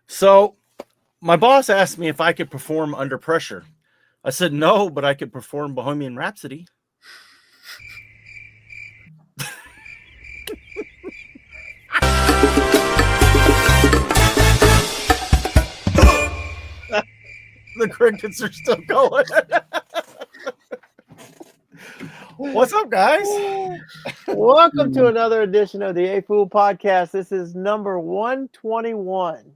So my boss asked me if I could perform under pressure. I said no, but I could perform Bohemian Rhapsody. The crickets are still going. What's up, guys? Welcome to another edition of the AFoOL podcast. This is number 121.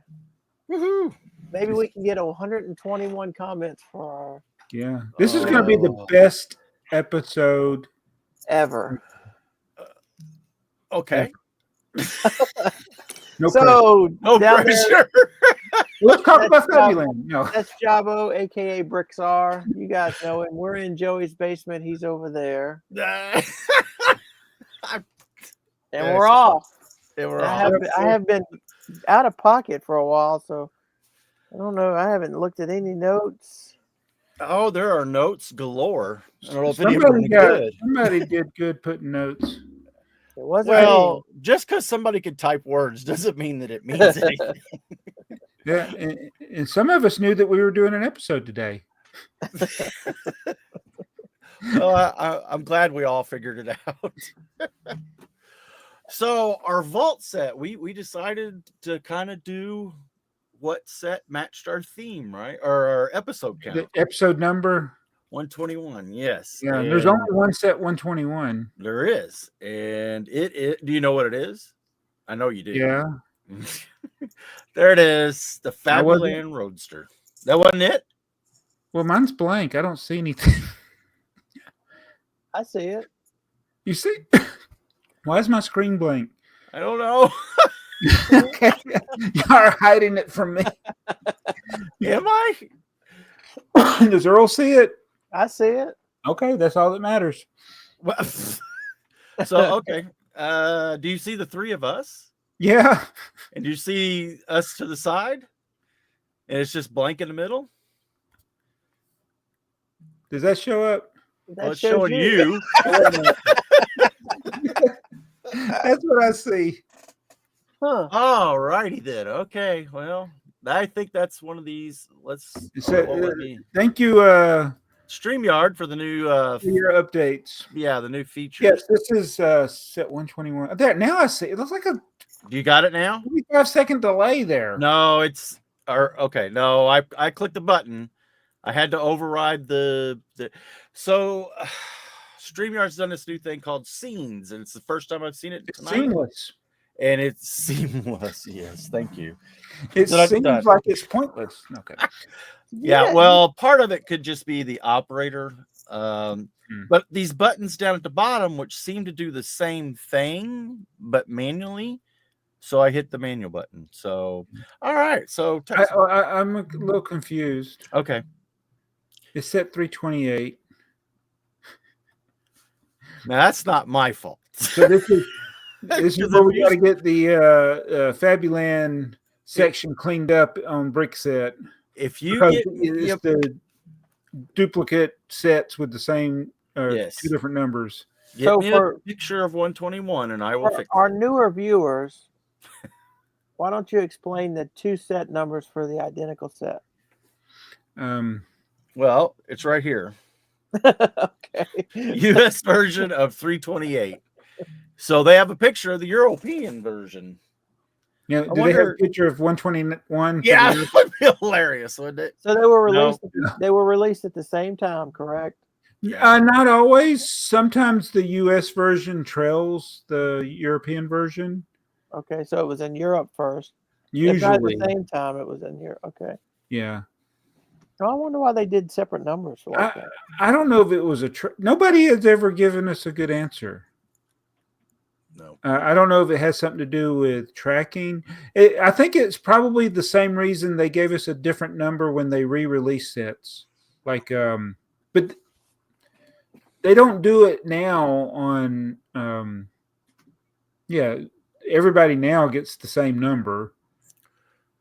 Woohoo! Maybe we can get 121 comments for our Yeah, this is going to be the best episode ever. Okay. No So No down pressure. Let's talk about That's Fabuland. No. that's Jabo, aka BrickTsar. You guys know him. We're in Joey's basement. He's over there, and we're off. I have been out of pocket for a while, so I don't know. I haven't looked at any notes. Oh, there are notes galore. I don't know if any of them are good. Somebody did good putting notes. It wasn't Well, just because somebody could type words doesn't mean that it means anything. Yeah, and some of us knew that we were doing an episode today. Well, I'm glad we all figured it out. So our vault set, we decided to kind of do what set matched our theme, right? Or our episode count. The episode number 121, yes. Yeah, and there's only one set 121. There is. And it do you know what it is? I know you do. Yeah. There it is. The Fabuland Roadster. That wasn't it? Well, mine's blank. I don't see anything. I see it. You see? Why is my screen blank? I don't know. Okay. You are hiding it from me. Am I? Does Earl see it? I see it. Okay, that's all that matters. Well, so okay. Do you see the three of us? Yeah. And you see us to the side? And it's just blank in the middle? Does that show up? Well, it's showing you. That's what I see. Huh. All righty then. Okay. Well, I think that's one of these. Thank you, StreamYard for the new for your updates. Yeah, the new feature. Yes, this is set 121. There, now I see. It looks like a You got it now? 25-second delay there. No, it's okay. No, I clicked the button. I had to override the so StreamYard's done this new thing called scenes, and it's the first time I've seen it tonight. It's seamless. And it's seamless. Yes, thank you. It seems like it's pointless. Okay. Yeah, well, part of it could just be the operator. But these buttons down at the bottom, which seem to do the same thing, but manually. So I hit the manual button. So, all right. So I'm a little confused. Okay. It's set 328. Now, that's not my fault. So this is where we got to get the Fabuland section cleaned up on Brickset. If you it's the duplicate sets with the same two different numbers. Get me a picture of 121 and I will fix our newer viewers. Why don't you explain the two set numbers for the identical set? Well, it's right here. Okay. US version of 328. So they have a picture of the European version. Yeah, do they have a picture of 121? Yeah, that would be hilarious, wouldn't it? So they were released. No. They were released at the same time, correct? Not always. Sometimes the US version trails the European version. Okay, so it was in Europe first. Usually, if not at the same time, it was in Europe. Okay. Yeah. Well, I wonder why they did separate numbers. I don't know if it was nobody has ever given us a good answer. No. I don't know if it has something to do with tracking. I think it's probably the same reason they gave us a different number when they re-release sets. Like, but they don't do it now on. Everybody now gets the same number.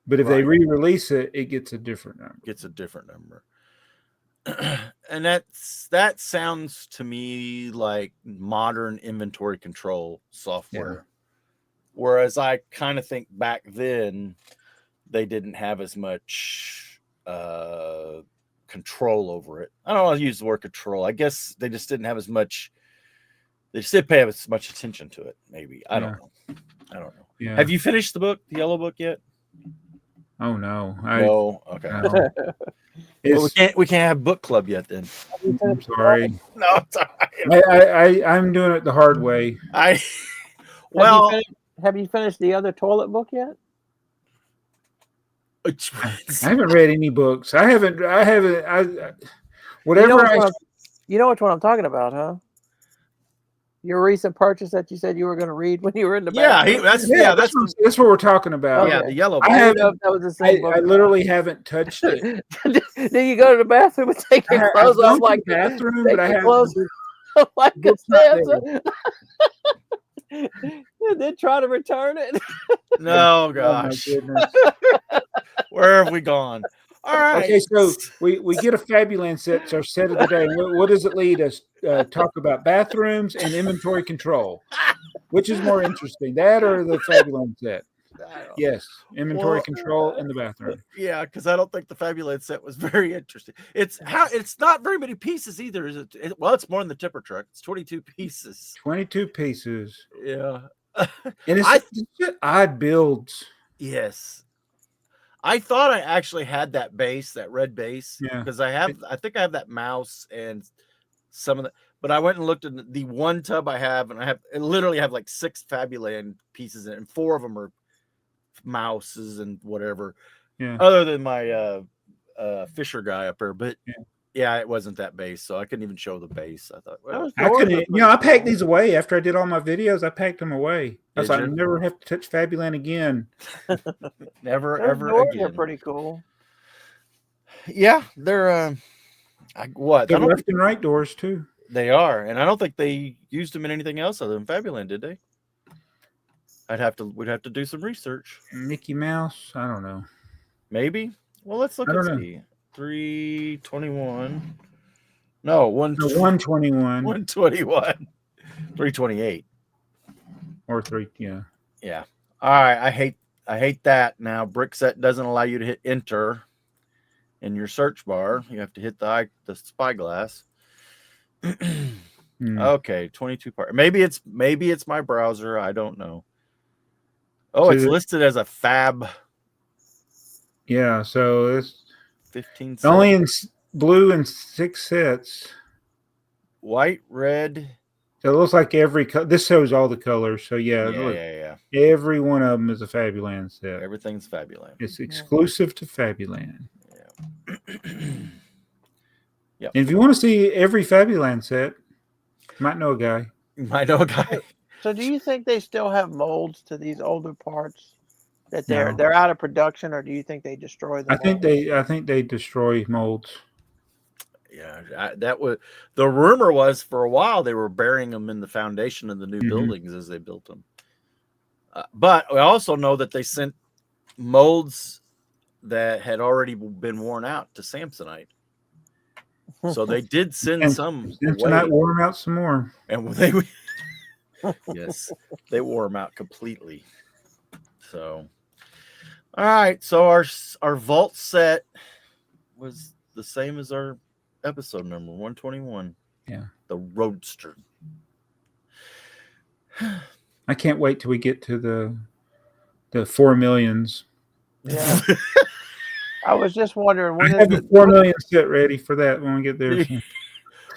But if they re-release it, it gets a different number. And that sounds to me like modern inventory control software. Yeah. Whereas I kind of think back then they didn't have as much control over it. I don't want to use the word control. I guess they just didn't have as much. They just didn't pay as much attention to it. Maybe I don't know. Yeah. Have you finished the book, the Yellow Book, yet? Oh no. No. Okay. No. Well, we can't have book club yet then. I'm sorry. No, it's all right. I'm doing it the hard way. Well, have you finished the other toilet book yet? I haven't read any books. Whatever. You know which one I'm talking about, huh? Your recent purchase that you said you were going to read when you were in the bathroom. That's what we're talking about. Yeah, the Yellow Book. That was the same book. I literally haven't touched it. Then you go to the bathroom and take your clothes off like bathroom, but I have like a Samson. And then try to return it. No, gosh. Oh, my goodness. Where have we gone? All right. Okay, so we get a Fabuland set. It's our set of the day. What does it lead us? Talk about bathrooms and inventory control. Which is more interesting, that or the Fabuland set? Yes, inventory control in the bathroom. Yeah, because I don't think the Fabuland set was very interesting. It's not very many pieces either, is it? Well, it's more than the tipper truck. It's 22 pieces. 22 pieces. Yeah. And it's odd builds. Yes. I thought I actually had that base, that red base, because I think I have that mouse and some of the, but I went and looked at the one tub I have, and I literally have like 6 Fabuland pieces in it, and 4 of them are mouses and whatever. Yeah. Other than my Fisher guy up there, but yeah, it wasn't that base, so I couldn't even show the base. I thought, well, I packed these away after I did all my videos. I packed them away. I was like, I never have to touch Fabuland again. Ever again. They're pretty cool. Yeah, they're They're left and right doors too. They are, and I don't think they used them in anything else other than Fabuland, did they? We'd have to do some research. Mickey Mouse, I don't know. Maybe. Well, let's look and see. 321. No, 121. 121. 328. Or 3, yeah. Yeah. All right. I hate that now. BrickTsar doesn't allow you to hit enter in your search bar. You have to hit the spyglass. Okay, 22 part. Maybe it's my browser. I don't know. Oh, so it's listed as a fab. Yeah, so it's 15 sets. Only in blue and 6 sets. White, red. So it looks like this shows all the colors. So yeah. Every one of them is a Fabuland set. Everything's Fabuland. It's exclusive to Fabuland. Yeah. Yep. And if you want to see every Fabuland set, you might know a guy. So do you think they still have molds to these older parts that they're out of production, or do you think they destroy them? I think they destroy molds. Yeah, the rumor was for a while they were burying them in the foundation of the new buildings as they built them. But we also know that they sent molds that had already been worn out to Samsonite. So they did send some. Samsonite wore them out some more. And they wore them out completely. So, all right. So our vault set was the same as our episode number 121. Yeah, the Roadster. I can't wait till we get to the 4 millions. Yeah. I was just wondering when I have a 4 million set ready for that when we get there.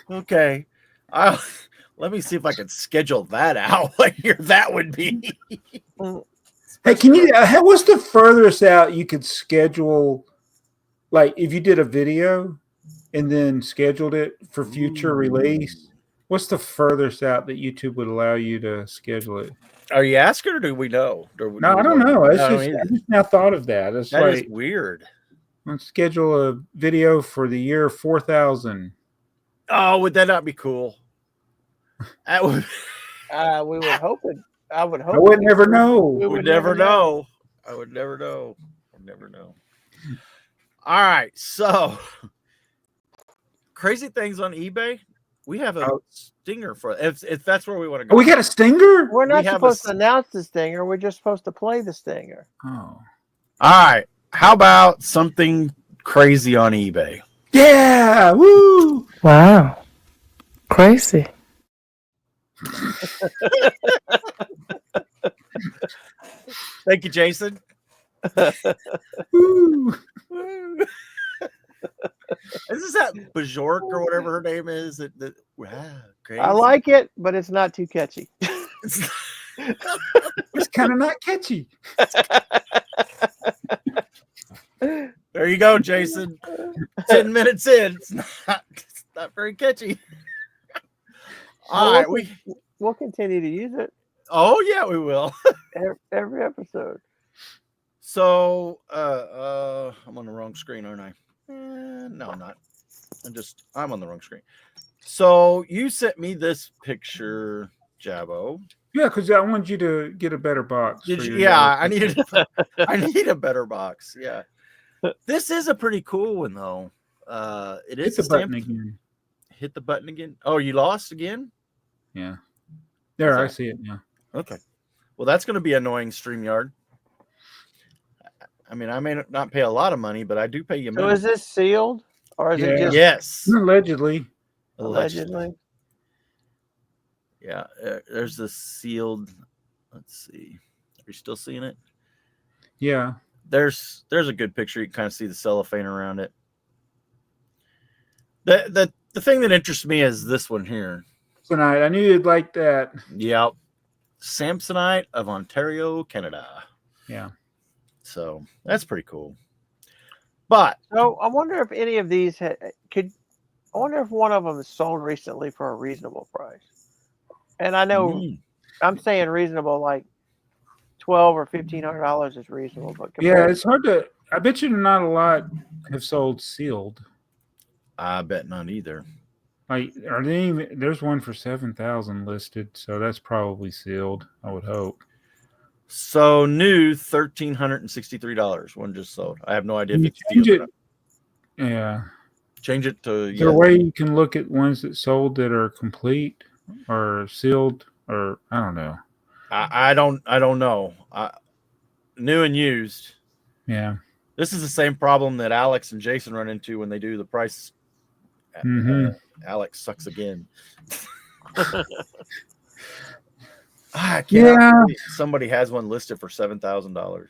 Okay. Let me see if I can schedule that out. What year that would be. Hey, can you? What's the furthest out you could schedule? Like, if you did a video and then scheduled it for future release, what's the furthest out that YouTube would allow you to schedule it? Are you asking, or do we know? No, I don't know. I just now thought of that. It's that is weird. Let's schedule a video for the year 4000. Oh, would that not be cool? That would. We would hope it. I would hope. I would never know. We would never know. I would never know. I'd never know. All right, so crazy things on eBay. We have a stinger for if that's where we want to go. Oh, we got a stinger? We're not supposed to announce the stinger. We're just supposed to play the stinger. Oh. All right. how about something crazy on eBay? Yeah! Woo! Wow. Crazy. Thank you, Jason. Woo! Is this that Bajork or whatever her name is? Wow, crazy. I like it, but it's not too catchy. It's kind of not catchy. There you go, Jason. 10 minutes in. It's not very catchy. All right, we'll continue to use it. Oh yeah, we will. every episode. So I'm on the wrong screen, aren't I? No, I'm not. I'm on the wrong screen. So you sent me this picture, Jabbo. Yeah, because I wanted you to get a better box. I need a better box. Yeah. This is a pretty cool one though. It is Hit the button again. Hit the button again. Oh, you lost again? Yeah. There, I see it now. Okay. Well, that's going to be annoying, StreamYard. I mean, I may not pay a lot of money, but I do pay you money. So is this sealed? Or is it just... Yes. Allegedly. Yeah. There's the sealed. Let's see. Are you still seeing it? Yeah. There's a good picture. You can kind of see the cellophane around it. The thing that interests me is this one here. Tonight, I knew you'd like that. Yep. Samsonite of Ontario, Canada. Yeah. So that's pretty cool. But so I wonder if any of these I wonder if one of them is sold recently for a reasonable price. And I know I'm saying reasonable, like $1,200 or $1,500 is reasonable, but yeah, it's hard to. I bet you not a lot have sold sealed. I bet none either. Like, are they even? There's one for 7,000 listed, so that's probably sealed. I would hope. So new $1,363. One just sold. I have no idea if it's sealed. Yeah. Change it to. Is there a way you can look at ones that sold that are complete or sealed, or I don't know. I don't know. New and used. Yeah. This is the same problem that Alex and Jason run into when they do the price. Alex sucks again. I can't believe somebody has one listed for $7,000.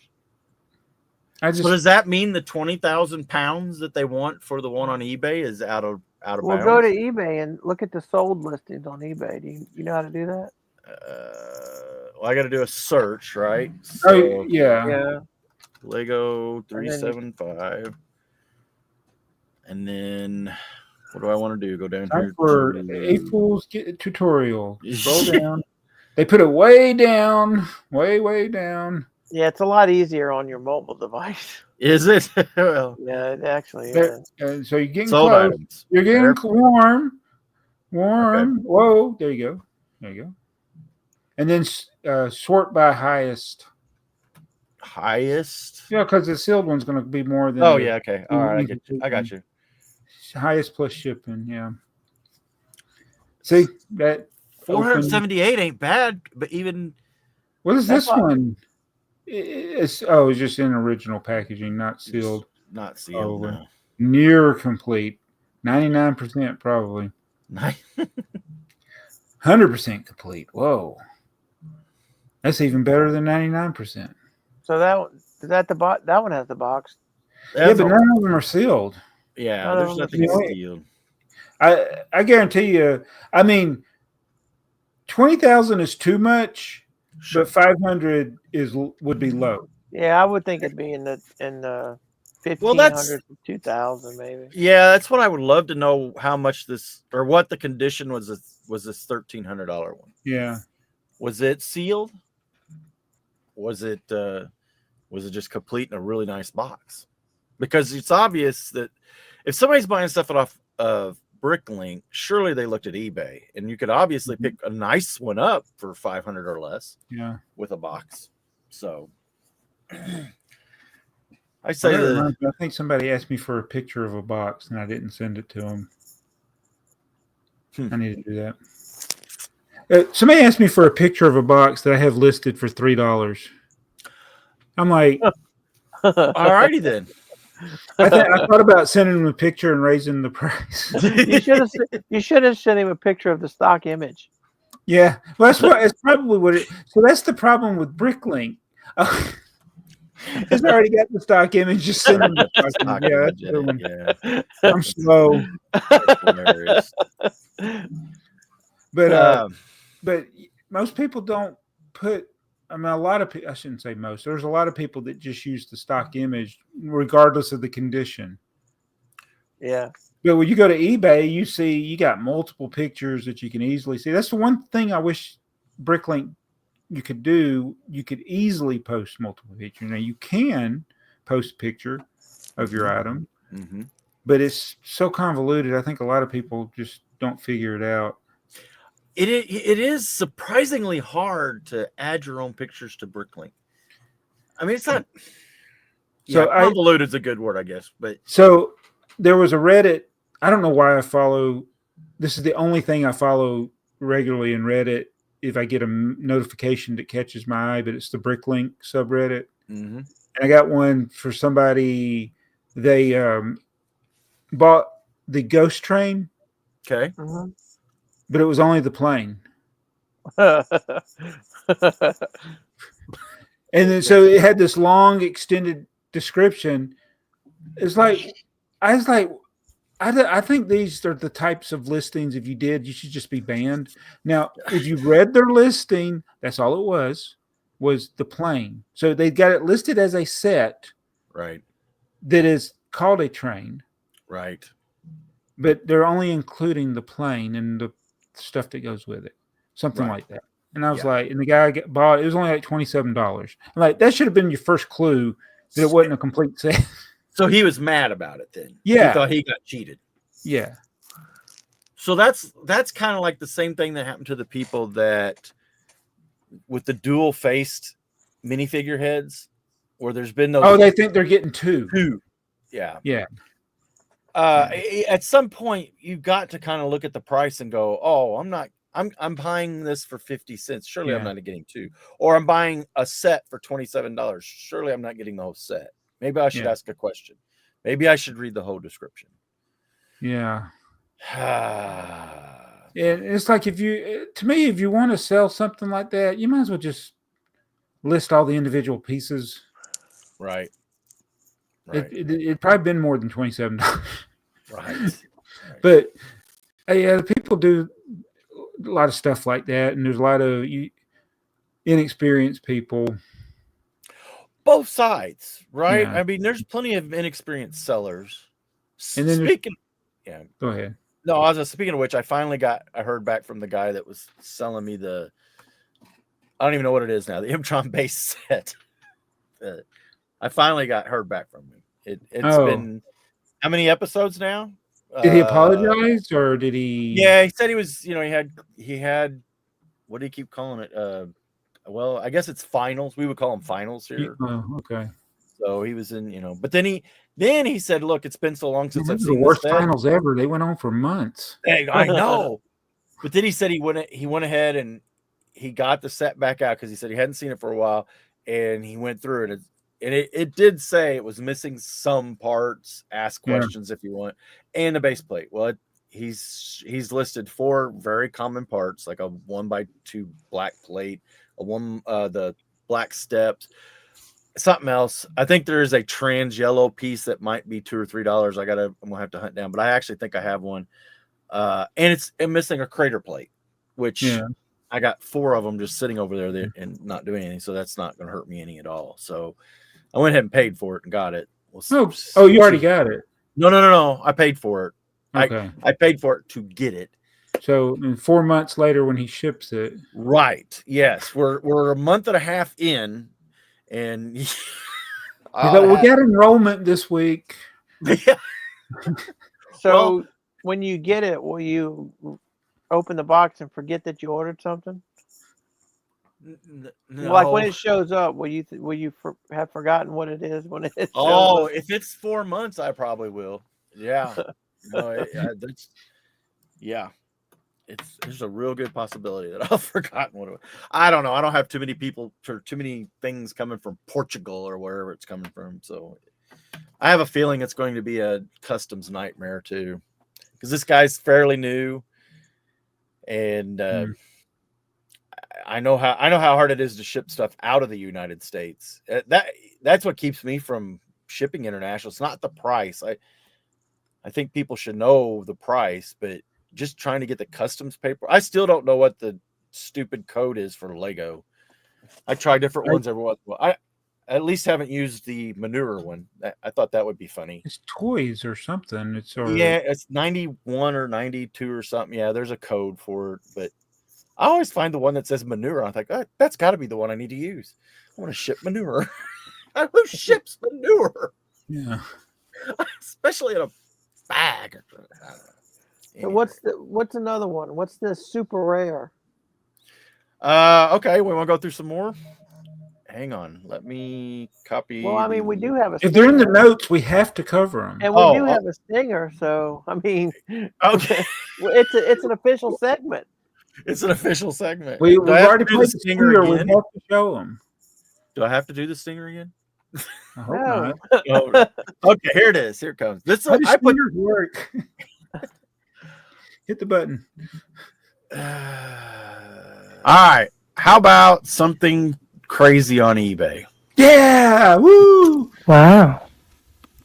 So does that mean the 20,000 pounds that they want for the one on eBay is out of bounds? Well, go to eBay and look at the sold listings on eBay. Do you know how to do that? Well, I got to do a search, right? So, yeah. Lego 375, and then what do I want to do? Go down here for AFoOL's tutorial. Scroll down. They put it way down, way down. Yeah, it's a lot easier on your mobile device. Is it? Well, yeah, it actually is. So you're getting close. Items. You're getting warm. Okay. Whoa, there you go. And then sort by highest. Highest? Yeah, because the sealed one's going to be more than. Oh, yeah, okay. All right, I got you. Highest plus shipping, yeah. See, that 478 ain't bad, but even. What is this one? It's just in original packaging, not sealed. Not sealed. No. Near complete. 99% probably. 100% complete. Whoa. That's even better than 99%. So that one has the box. Yeah, but none of them are sealed. Yeah, there's nothing sealed. I guarantee you. I mean, 20,000 is too much, but 500 would be low. Yeah, I would think it'd be in the 1,500 to 2,000 maybe. Yeah, that's what I would love to know. How much this or what the condition was? Was this $1,300 one? Yeah. Was it sealed? Was it just complete in a really nice box? Because it's obvious that if somebody's buying stuff off of Bricklink, surely they looked at eBay, and you could obviously pick a nice one up for 500 or less. Yeah, with a box. So I think somebody asked me for a picture of a box, and I didn't send it to them. I need to do that. Somebody asked me for a picture of a box that I have listed for $3. I'm like, Alrighty then. I thought about sending him a picture and raising the price. You should have sent him a picture of the stock image. Yeah, well, that's probably what it. So that's the problem with Bricklink. It's already got the stock image. Just send them the stock image. Yeah, that's a good one. Yeah. I'm slow, That's hilarious. but most people don't put. I mean, a lot of people. I shouldn't say most. There's a lot of people that just use the stock image, regardless of the condition. Yeah. But when you go to eBay, you got multiple pictures that you can easily see. That's the one thing I wish Bricklink you could do. You could easily post multiple pictures. Now you can post a picture of your item, but it's so convoluted. I think a lot of people just don't figure it out. It is surprisingly hard to add your own pictures to Bricklink. I mean, it's not. So convoluted is a good word, I guess. But so there was a Reddit. I don't know why I follow. This is the only thing I follow regularly in Reddit. If I get a notification that catches my eye, but it's the Bricklink subreddit. And I got one for somebody. They bought the ghost train. Okay. But it was only the plane. And then so it had this long extended description. It's like I think these are the types of listings. If you did, you should just be banned. Now, if you read their listing, that's all it was the plane. So they got it listed as a set, right? That is called a train, right? But they're only including the plane and the stuff that goes with it, something like that. And I was like, and the guy bought it was only like $27. Like that should have been your first clue that it wasn't a complete set. So he was mad about it then. Yeah. He thought he got cheated. Yeah. So that's kind of like the same thing that happened to the people that with the dual faced minifigure heads where there's been no. Oh, they think they're getting two. Yeah. Yeah. At some point you got to kind of look at the price and go, oh, I'm buying this for 50 cents. Surely I'm not getting two. Or I'm buying a set for $27. Surely I'm not getting the whole set. Maybe I should ask a question. Maybe I should read the whole description. Yeah. It's like if you want to sell something like that, you might as well just list all the individual pieces. Right. It'd probably been more than $27. Right. But yeah, people do a lot of stuff like that, and there's a lot of inexperienced people. Both sides, right? Yeah. I mean, there's plenty of inexperienced sellers. And then go ahead. No, speaking of which, I heard back from the guy that was selling me I don't even know what it is now, the Imtron base set. I finally heard back from him. It's been how many episodes now? Did he apologize or did he? Yeah, he said he was. He had. What do you keep calling it? Well, I guess it's finals. We would call them finals here. Oh, okay. So he was in. But then he said, "Look, it's been so long since I've seen the worst finals ever. They went on for months." Hey, I know. But then he said he went ahead and he got the set back out because he said he hadn't seen it for a while, and he went through it. And it did say it was missing some parts. Ask questions if you want, and the base plate. Well, he's listed 4 very common parts, like a 1x2 black plate, the black steps, something else. I think there is a trans yellow piece that might be $2 or $3. I'm gonna have to hunt down, but I actually think I have one. And it's missing a crater plate, which I got 4 of them just sitting over there and not doing anything. So that's not going to hurt me any at all. So I went ahead and paid for it and got it. You already got it? No. I paid for it. Okay. I paid for it to get it. So 4 months later when he ships it. Right. Yes. We're a month and a half in, and we got enrollment this week. Yeah. So when you get it, will you open the box and forget that you ordered something? No. Like when it shows up, will you have forgotten what it is when it shows up? If it's 4 months, I probably will. Yeah. there's a real good possibility that I've forgotten what it was. I don't know. I don't have too many people or too many things coming from Portugal or wherever it's coming from. So I have a feeling it's going to be a customs nightmare too, because this guy's fairly new, and I know how hard it is to ship stuff out of the United States. That's what keeps me from shipping international. It's not the price. I think people should know the price, but just trying to get the customs paper. I still don't know what the stupid code is for Lego. I try different ones every once in a while. I at least haven't used the manure one. I thought that would be funny. It's toys or something. Yeah, it's 91 or 92 or something. Yeah, there's a code for it, but I always find the one that says manure. I think that's got to be the one I need to use. I want to ship manure. Who ships manure? Yeah, especially in a bag. So what's another one? What's this super rare? Okay, we want to go through some more. Hang on, let me copy. Well, I mean, we do have a. If they're in the notes, we have to cover them. And we do have a stinger, so I mean, okay, it's an official segment. It's an official segment. We've already played the stinger again. We have to show them. Do I have to do the stinger again? I hope not. Oh, okay, here it is. Here it comes. This How do stingers work? Hit the button. All right. How about something crazy on eBay? Yeah! Woo! Wow.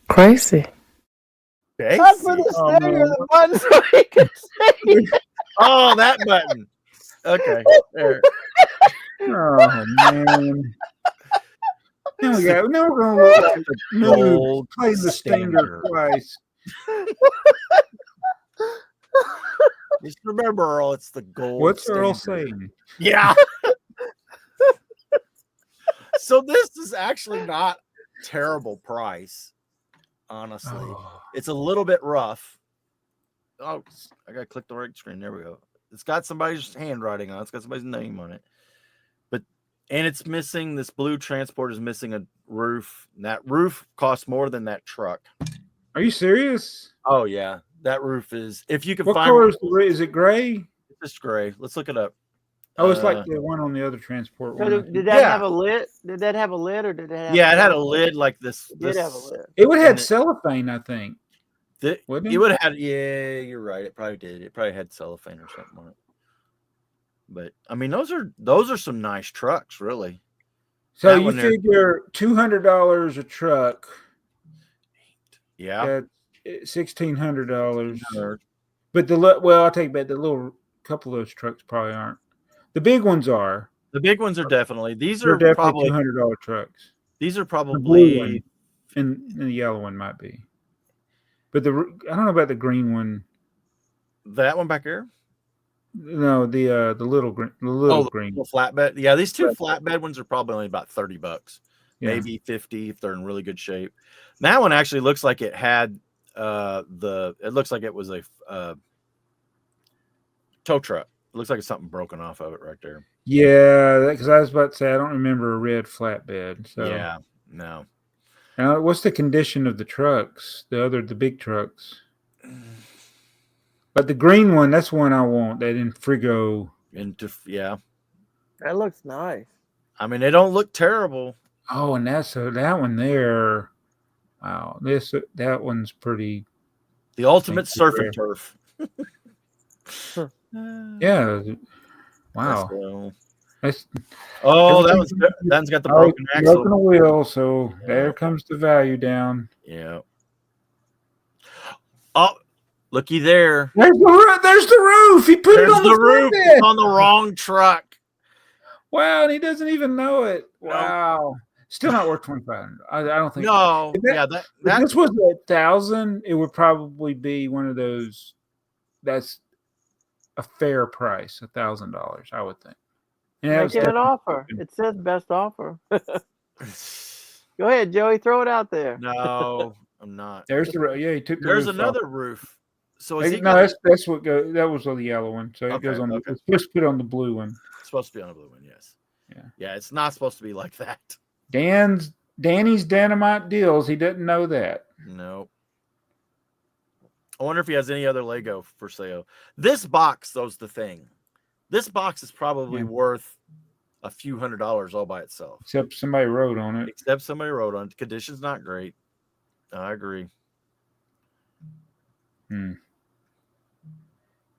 Crazy. Not for the stinger, the button so we can see. Oh, that button. Okay. There. Oh, man. Now we're going to look like the gold play the stinger twice. Just remember, Earl, it's the gold. What's standard. Earl saying? Yeah. So this is actually not terrible price, honestly. Oh. It's a little bit rough. Oh, I got to click the right screen. There we go. It's got somebody's handwriting on it. It's got somebody's name on it. And it's missing, this blue transport is missing a roof. And that roof costs more than that truck. Are you serious? Oh, yeah. That roof is, if you can what find. What color is the roof? Is it gray? It's just gray. Let's look it up. Oh, it's like the one on the other transport. So did that have a lid? Did that have a lid or did it have it had a lid like this. It did have a lid. It would have had cellophane, I think. It would have had, yeah, you're right. It probably did. It probably had cellophane or something on it. But I mean, those are some nice trucks, really. So you figure $200 a truck. Yeah, $1,600. But I'll take back the little couple of those trucks probably aren't. The big ones are. The big ones are definitely. They're definitely $200 trucks. These are probably the blue one, and the yellow one might be. But I don't know about the green one. That one back here. No, the little green, green flatbed. Yeah, these two flatbed ones are probably only about $30, maybe 50 if they're in really good shape. That one actually looks like it had it looks like it was a tow truck. It looks like it's something broken off of it right there. Yeah, because I was about to say I don't remember a red flatbed. So yeah, no. Now, what's the condition of the trucks? The big trucks. But the green one, that's one I want. That in Frigo. That looks nice. I mean, they don't look terrible. Oh, and that one there. Wow, that one's pretty. The ultimate surf and turf. Yeah. Wow. That one's got the broken axle. Broken wheel, so there comes the value down. Yeah. Oh. Looky there. There's the roof. He put it on the roof. It's on the wrong truck. Wow, and he doesn't even know it. Wow. Still not worth $2,500. I don't think. No. If this was $1,000, it would probably be one of those. That's a fair price, $1,000, I would think. Make him an offer. It says best offer. Go ahead, Joey. Throw it out there. No, I'm not. There's the roof. Yeah, he took. There's another roof. So that's what goes. That was on the yellow one. So it goes on. Okay. It's supposed to put on the blue one. It's supposed to be on the blue one. Yes. Yeah. It's not supposed to be like that. Danny's dynamite deals. He didn't know that. No. I wonder if he has any other Lego for sale. This box, though's the thing. This box is probably worth a few $100s all by itself. Except somebody wrote on it. Except somebody wrote on it. Condition's not great. I agree.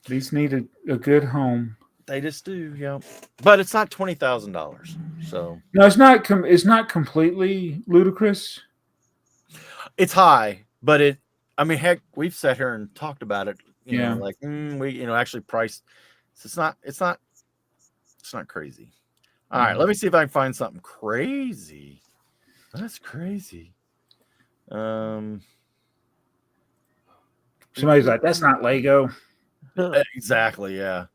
These need a good home. They just do, yeah. But it's not $20,000. So no, it's not. It's not completely ludicrous. It's high, but it. I mean, heck, we've sat here and talked about it. You know, like we, actually priced. So it's not. It's not crazy. All right, let me see if I can find something crazy. That's crazy. Somebody's like, that's not Lego. Exactly, yeah.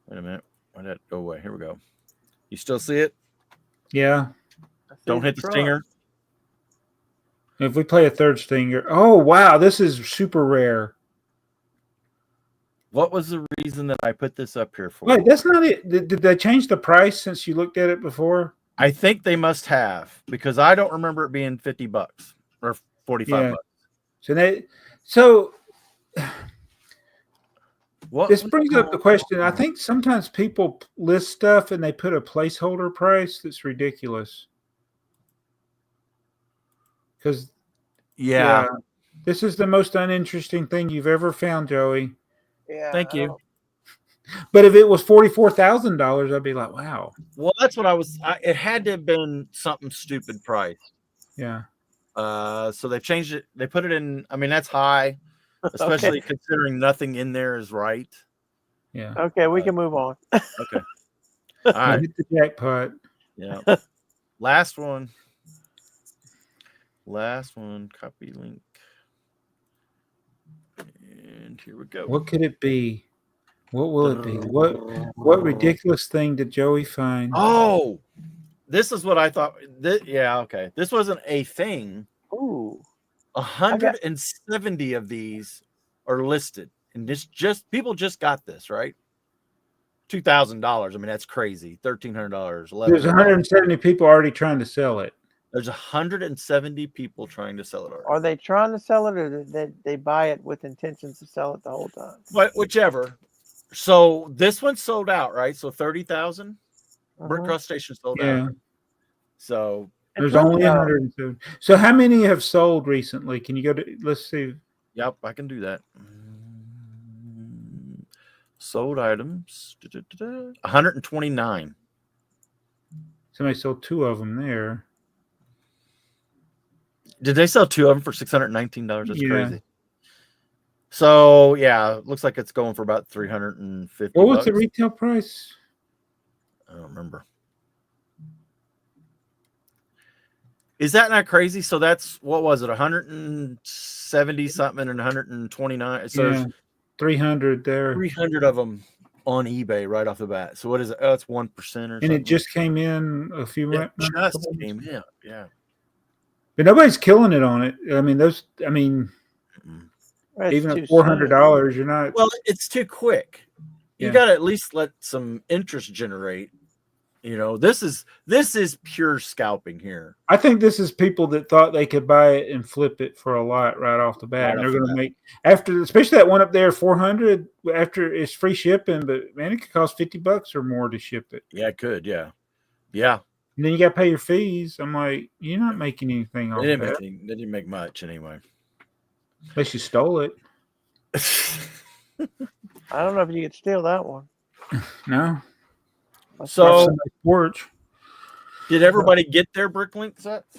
Wait a minute. Why did that go away? Here we go. You still see it? Yeah. Don't hit the stinger. If we play a third stinger. Oh, wow. This is super rare. What was the reason that I put this up here for? Wait, that's not it. Did they change the price since you looked at it before? I think they must have, because I don't remember it being $50 or $45. So what this brings up the question. I think sometimes people list stuff and they put a placeholder price that's ridiculous. Because this is the most uninteresting thing you've ever found, Joey. Yeah. Thank you. But if it was $44,000, I'd be like, wow. Well, that's what it had to have been something stupid price. Yeah. So they changed it. They put it in. I mean, that's high, especially considering nothing in there is right. Yeah. Okay, we can move on. Okay. All right. Hit the jackpot. Yeah. Last one. Copy link. And here we go. What could it be? What will it be? What ridiculous thing did Joey find? Oh, this is what I thought. Okay. This wasn't a thing. Ooh. 170 of these are listed. And people just got this, right? $2,000. I mean, that's crazy. $1,300. There's 170 people already trying to sell it. There's 170 people trying to sell it already. Are they trying to sell it, or they buy it with intentions to sell it the whole time? But whichever. So this one sold out, right? So 30,000. Brick Cross Station sold out. So there's only 170. So how many have sold recently? Can you go to? Let's see. Yep, I can do that. Sold items. 129. Somebody sold 2 of them there. Did they sell 2 of them for $619? That's crazy. So looks like it's going for about $350. What was the retail price? I don't remember. Is that not crazy? So that's, what was it, 170 something and 129? So 300 there. 300 of them on eBay right off the bat. So what is it? Oh, it's 1% or something. And it just came in a few months. Just came in, yeah. But nobody's killing it on it. I mean, even at $400, you're not. Well, it's too quick. You got to at least let some interest generate. This is pure scalping here. I think this is people that thought they could buy it and flip it for a lot right off the bat. And they're going to make, especially that one up there, 400 after it's free shipping. But man, it could cost $50 or more to ship it. Yeah, it could. Yeah. And then you got to pay your fees. I'm like, you're not making anything off that. They didn't make much anyway. Unless you stole it. I don't know if you could steal that one. No. So, porch. Did everybody get their Bricklink sets?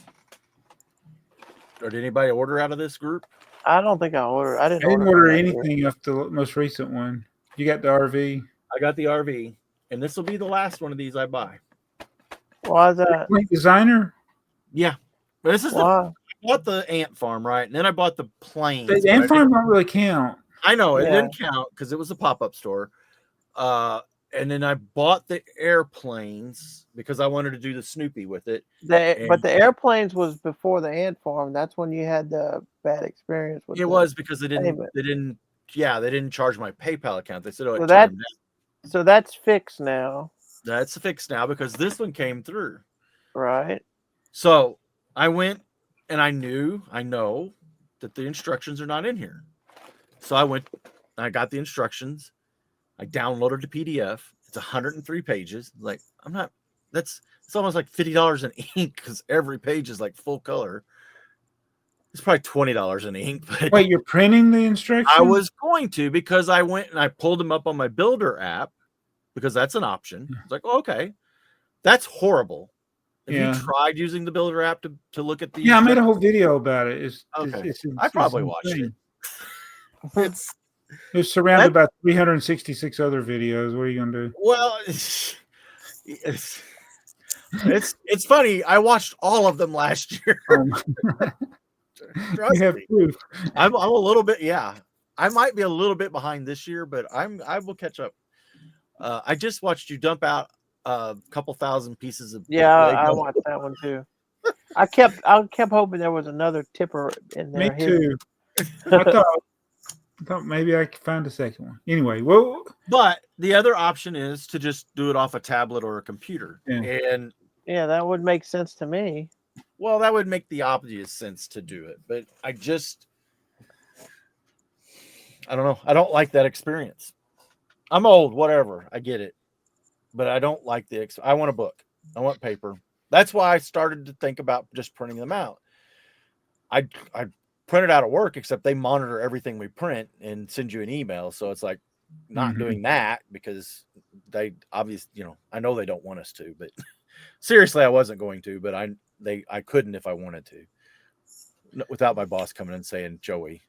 Or did anybody order out of this group? I don't think I ordered. I didn't order anything off the most recent one. You got the RV. I got the RV, and this will be the last one of these I buy. Why is that? Bricklink Designer? Yeah. But this is I bought the ant farm, right? And then I bought the planes. The ant farm don't really count. I know, it didn't count because it was a pop-up store. And then I bought the airplanes because I wanted to do the Snoopy with it. But the airplanes was before the ant farm. That's when you had the bad experience with it. Was because they didn't charge my PayPal account. They said, so that's fixed now. That's fixed now because this one came through. Right. So I went and I know that the instructions are not in here. So I went, I got the instructions. I downloaded the PDF. It's 103 pages. Like, it's almost like $50 in ink because every page is like full color. It's probably $20 in ink. But wait, you're printing the instructions? I was going to, because I went and I pulled them up on my Builder app because that's an option. It's like, okay, that's horrible. Have you tried using the Builder app to look at the? Yeah, I made a whole video about it. I probably watched it. It's surrounded by 366 other videos. What are you gonna do? Well, it's funny. I watched all of them last year. You have proof. I'm a little bit. Yeah, I might be a little bit behind this year, but I will catch up. I just watched you dump out a couple thousand pieces of. Yeah, Lego. I watched that one too. I kept hoping there was another tipper in there. Me too. I thought maybe I could find a second one. Anyway, well, but the other option is to just do it off a tablet or a computer. Yeah. And yeah, that would make sense to me. Well, that would make the obvious sense to do it, but I don't know. I don't like that experience. I'm old, whatever. I get it, but I don't like I want a book. I want paper. That's why I started to think about just printing them out. I print it out at work, except they monitor everything we print and send you an email. So it's like not doing that because they obviously, I know they don't want us to, but seriously, I wasn't going to, but I couldn't if I wanted to, without my boss coming and saying, Joey.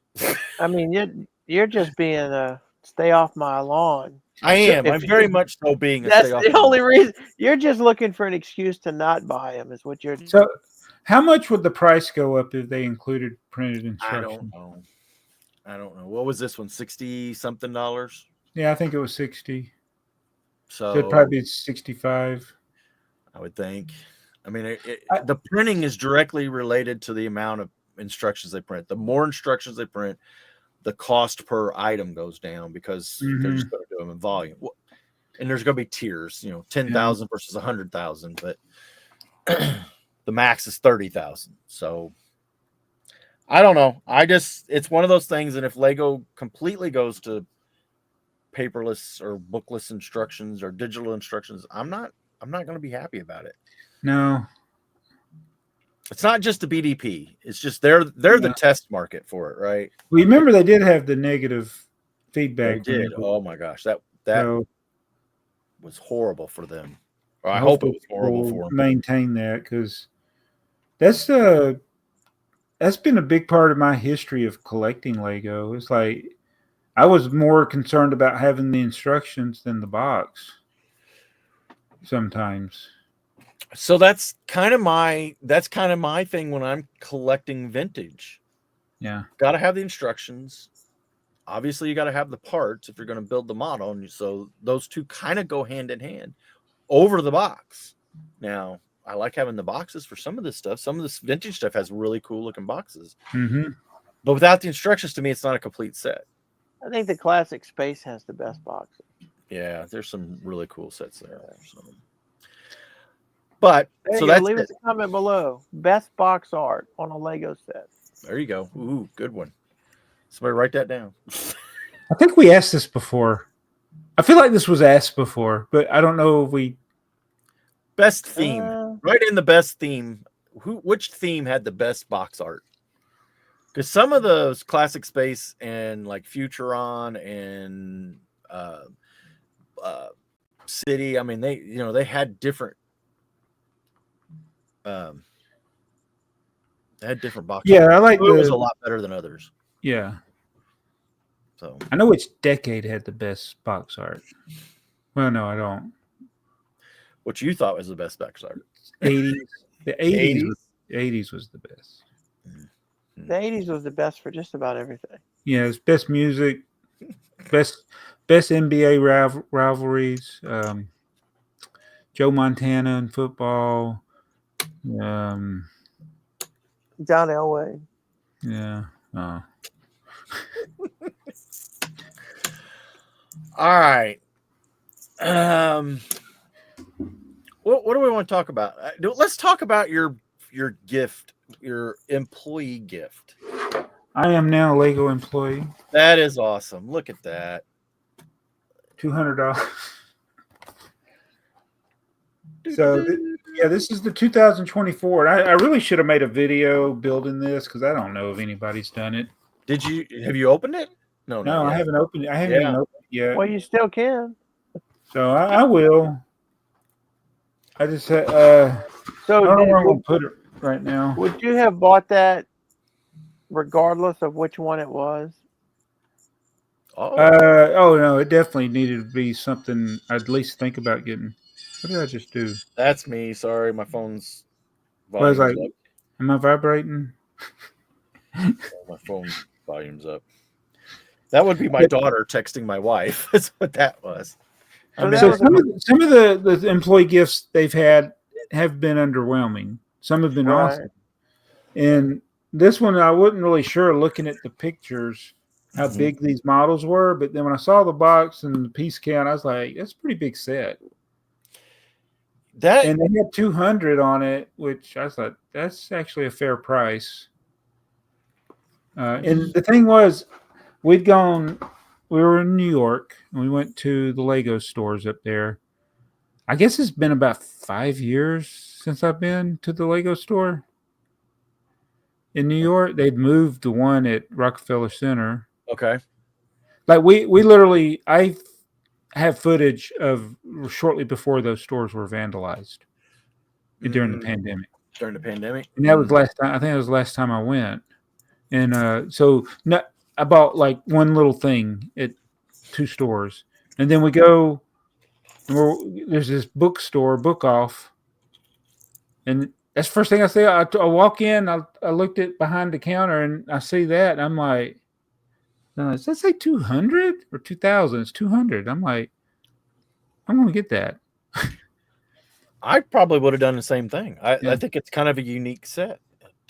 I mean, you're just being stay off my lawn. I am. I'm very much so being. That's the only reason. You're just looking for an excuse to not buy them, is what you're. So, how much would the price go up if they included printed instructions? I don't know. What was this one? $60-something? Yeah, I think it was 60. So it'd probably be 65. I would think. I mean, the printing is directly related to the amount of instructions they print. The more instructions they print, the cost per item goes down because they're just going to do them in volume. And there's going to be tiers, 10,000 versus 100,000, but the max is 30,000. So I don't know. It's one of those things. And if Lego completely goes to paperless or bookless instructions or digital instructions, I'm not going to be happy about it. No. It's not just the BDP. It's just they're the test market for it, right? Well, remember they did have the negative feedback. They did. Oh my gosh, that was horrible for them. Or I hope it was horrible for them. Maintain that, because that's been a big part of my history of collecting Lego. It's like I was more concerned about having the instructions than the box sometimes. So that's kind of my thing when I'm collecting vintage. Yeah. Got to have the instructions. Obviously, you got to have the parts if you're going to build the model. And so those two kind of go hand in hand over the box. Now, I like having the boxes for some of this stuff. Some of this vintage stuff has really cool looking boxes. But without the instructions, to me, it's not a complete set. I think the Classic Space has the best boxes. Yeah, there's some really cool sets there. So. But leave us a comment below. Best box art on a Lego set. There you go. Ooh, good one. Somebody write that down. I think we asked this before. I feel like this was asked before, but I don't know if we. Best theme. Write in the best theme. Which theme had the best box art? Because some of those Classic Space and like Futuron and City, I mean, they had different. They had different boxes. Yeah, I like it was a lot better than others. Yeah. So I know which decade had the best box art. Well, no, I don't. What you thought was the best box art? 80s. The 80s was the best. The 80s was the best for just about everything. Yeah, it's best music, best NBA rivalries, Joe Montana in football. John Elway. Yeah. All right. What do we want to talk about? Let's talk about your gift, your employee gift. I am now a Lego employee. That is awesome. Look at that. $200. So yeah, this is the 2024. I really should have made a video building this because I don't know if anybody's done it. Have you opened it? No, I haven't opened it. I haven't even opened it yet. Well, you still can. So I will. I just So I don't know where I'm gonna put it right now. Would you have bought that regardless of which one it was? Oh no, it definitely needed to be something I'd at least think about getting. What did I just do? That's me. Sorry, my phone's. I was like, am I vibrating? My phone volume's up. That would be my daughter texting my wife. That's what that was. So some of the employee gifts they've had have been underwhelming. Some have been awesome. And this one, I wasn't really sure looking at the pictures how big these models were. But then when I saw the box and the piece count, I was like, that's a pretty big set. And they had 200 on it, which I thought that's actually a fair price. And the thing was, we were in New York and we went to the Lego stores up there. I guess it's been about 5 years since I've been to the Lego store in New York. They'd moved the one at Rockefeller Center. Okay. Like we literally, I have footage of shortly before those stores were vandalized during the pandemic. During the pandemic? And that was last time. I think it was the last time I went. And so I bought like one little thing at 2 stores. And then we go, and there's this bookstore, Book Off. And that's the first thing I see. I walk in, I looked at behind the counter and I see that. And I'm like, does that say 200 or 2000? It's 200. I'm like, I'm going to get that. I probably would have done the same thing. I think it's kind of a unique set.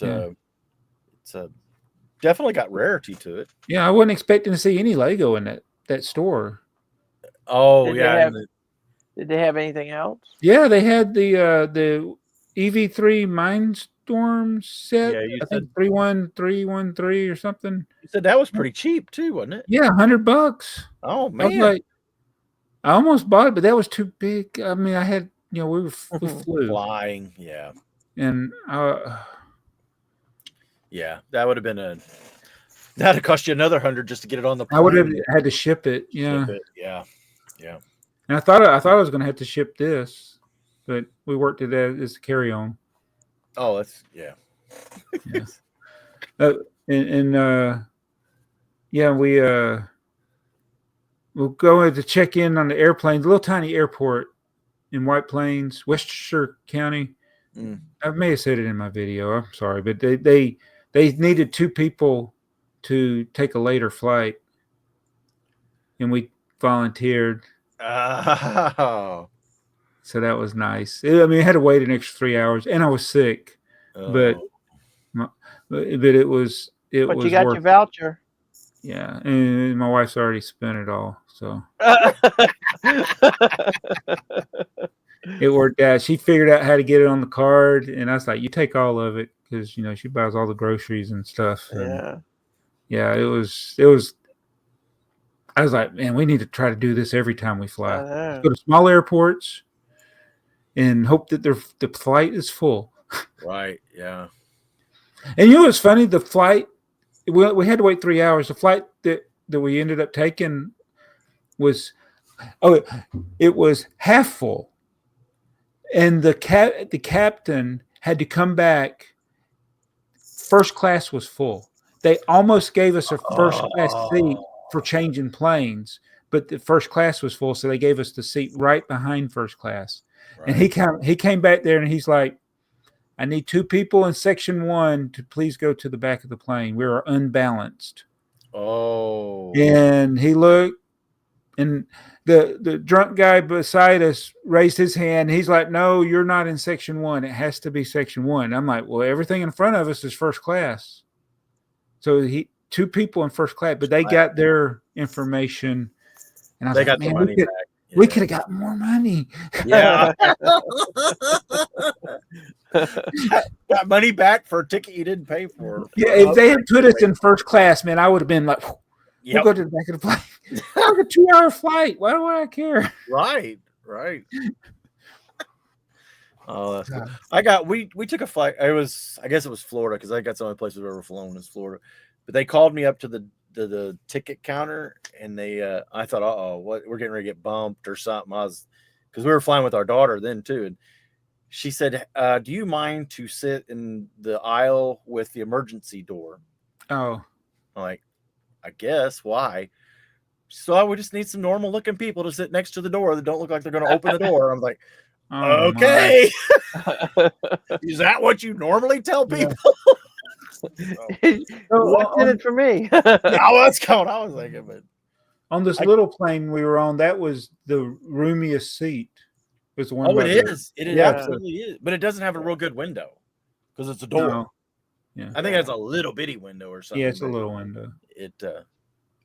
It's definitely got rarity to it. Yeah, I wasn't expecting to see any Lego in that store. Oh, Did they have anything else? Yeah, they had the EV3 Mindstorm set. Yeah, I think 31313 or something. You said that was pretty cheap too, wasn't it? Yeah, $100. Oh man, I was like, I almost bought it, but that was too big. I mean, I had we flew flying, yeah, and yeah, that would have been that'd cost you another $100 just to get it on the plane. I would have had to ship it. Yeah, yeah. And I thought I was going to have to ship this, but we worked it as a carry-on. Oh, that's yeah. We'll go to check in on the airplanes, a little tiny airport in White Plains, Westchester County. I may have said it in my video. I'm sorry, but they needed 2 people to take a later flight, and we volunteered. Oh. So that was nice. I mean, I had to wait an extra 3 hours, and I was sick, but it was. But you got your voucher. Yeah, and my wife's already spent it all, so it worked out. She figured out how to get it on the card, and I was like, "You take all of it," because she buys all the groceries and stuff. And yeah, it was. I was like, "Man, we need to try to do this every time we fly. Let's go to small airports and hope that the flight is full." Right. Yeah. And what's funny? The flight. We had to wait 3 hours. The flight that we ended up taking was, it was half full, and the captain had to come back. First class was full. They almost gave us a first class seat for changing planes, but the first class was full, so they gave us the seat right behind first class. Right. And he came back there and he's like, I need 2 people in section 1 to please go to the back of the plane. We are unbalanced. Oh. And he looked, and the drunk guy beside us raised his hand. He's like, no, you're not in section 1. It has to be section 1. I'm like, well, everything in front of us is first class. So 2 people in first class, but they got their information. And I was like, man, money back. We could have got more money. Yeah. Got money back for a ticket you didn't pay for. Yeah, if they had put us in first class, man, I would have been like, we'll go to the back of the plane. Like a 2-hour flight. Why do I care? Right. Oh, that's cool. We took a flight. I guess it was Florida, because I got some other places we've ever flown is Florida. But they called me up to the ticket counter, and I thought, what, we're getting ready to get bumped or something. Because we were flying with our daughter then too, and she said, do you mind to sit in the aisle with the emergency door? Oh, I'm like, I guess. Why? So we just need some normal looking people to sit next to the door that don't look like they're going to open the door. I'm like, okay. Is that what you normally tell people? What's in it for me? What's going on? I was thinking, but on this little plane we were on, that was the roomiest seat. It was the one. It is. It absolutely is. But it doesn't have a real good window because it's a door. No. Yeah. I think it's a little bitty window or something. Yeah, it's a little window.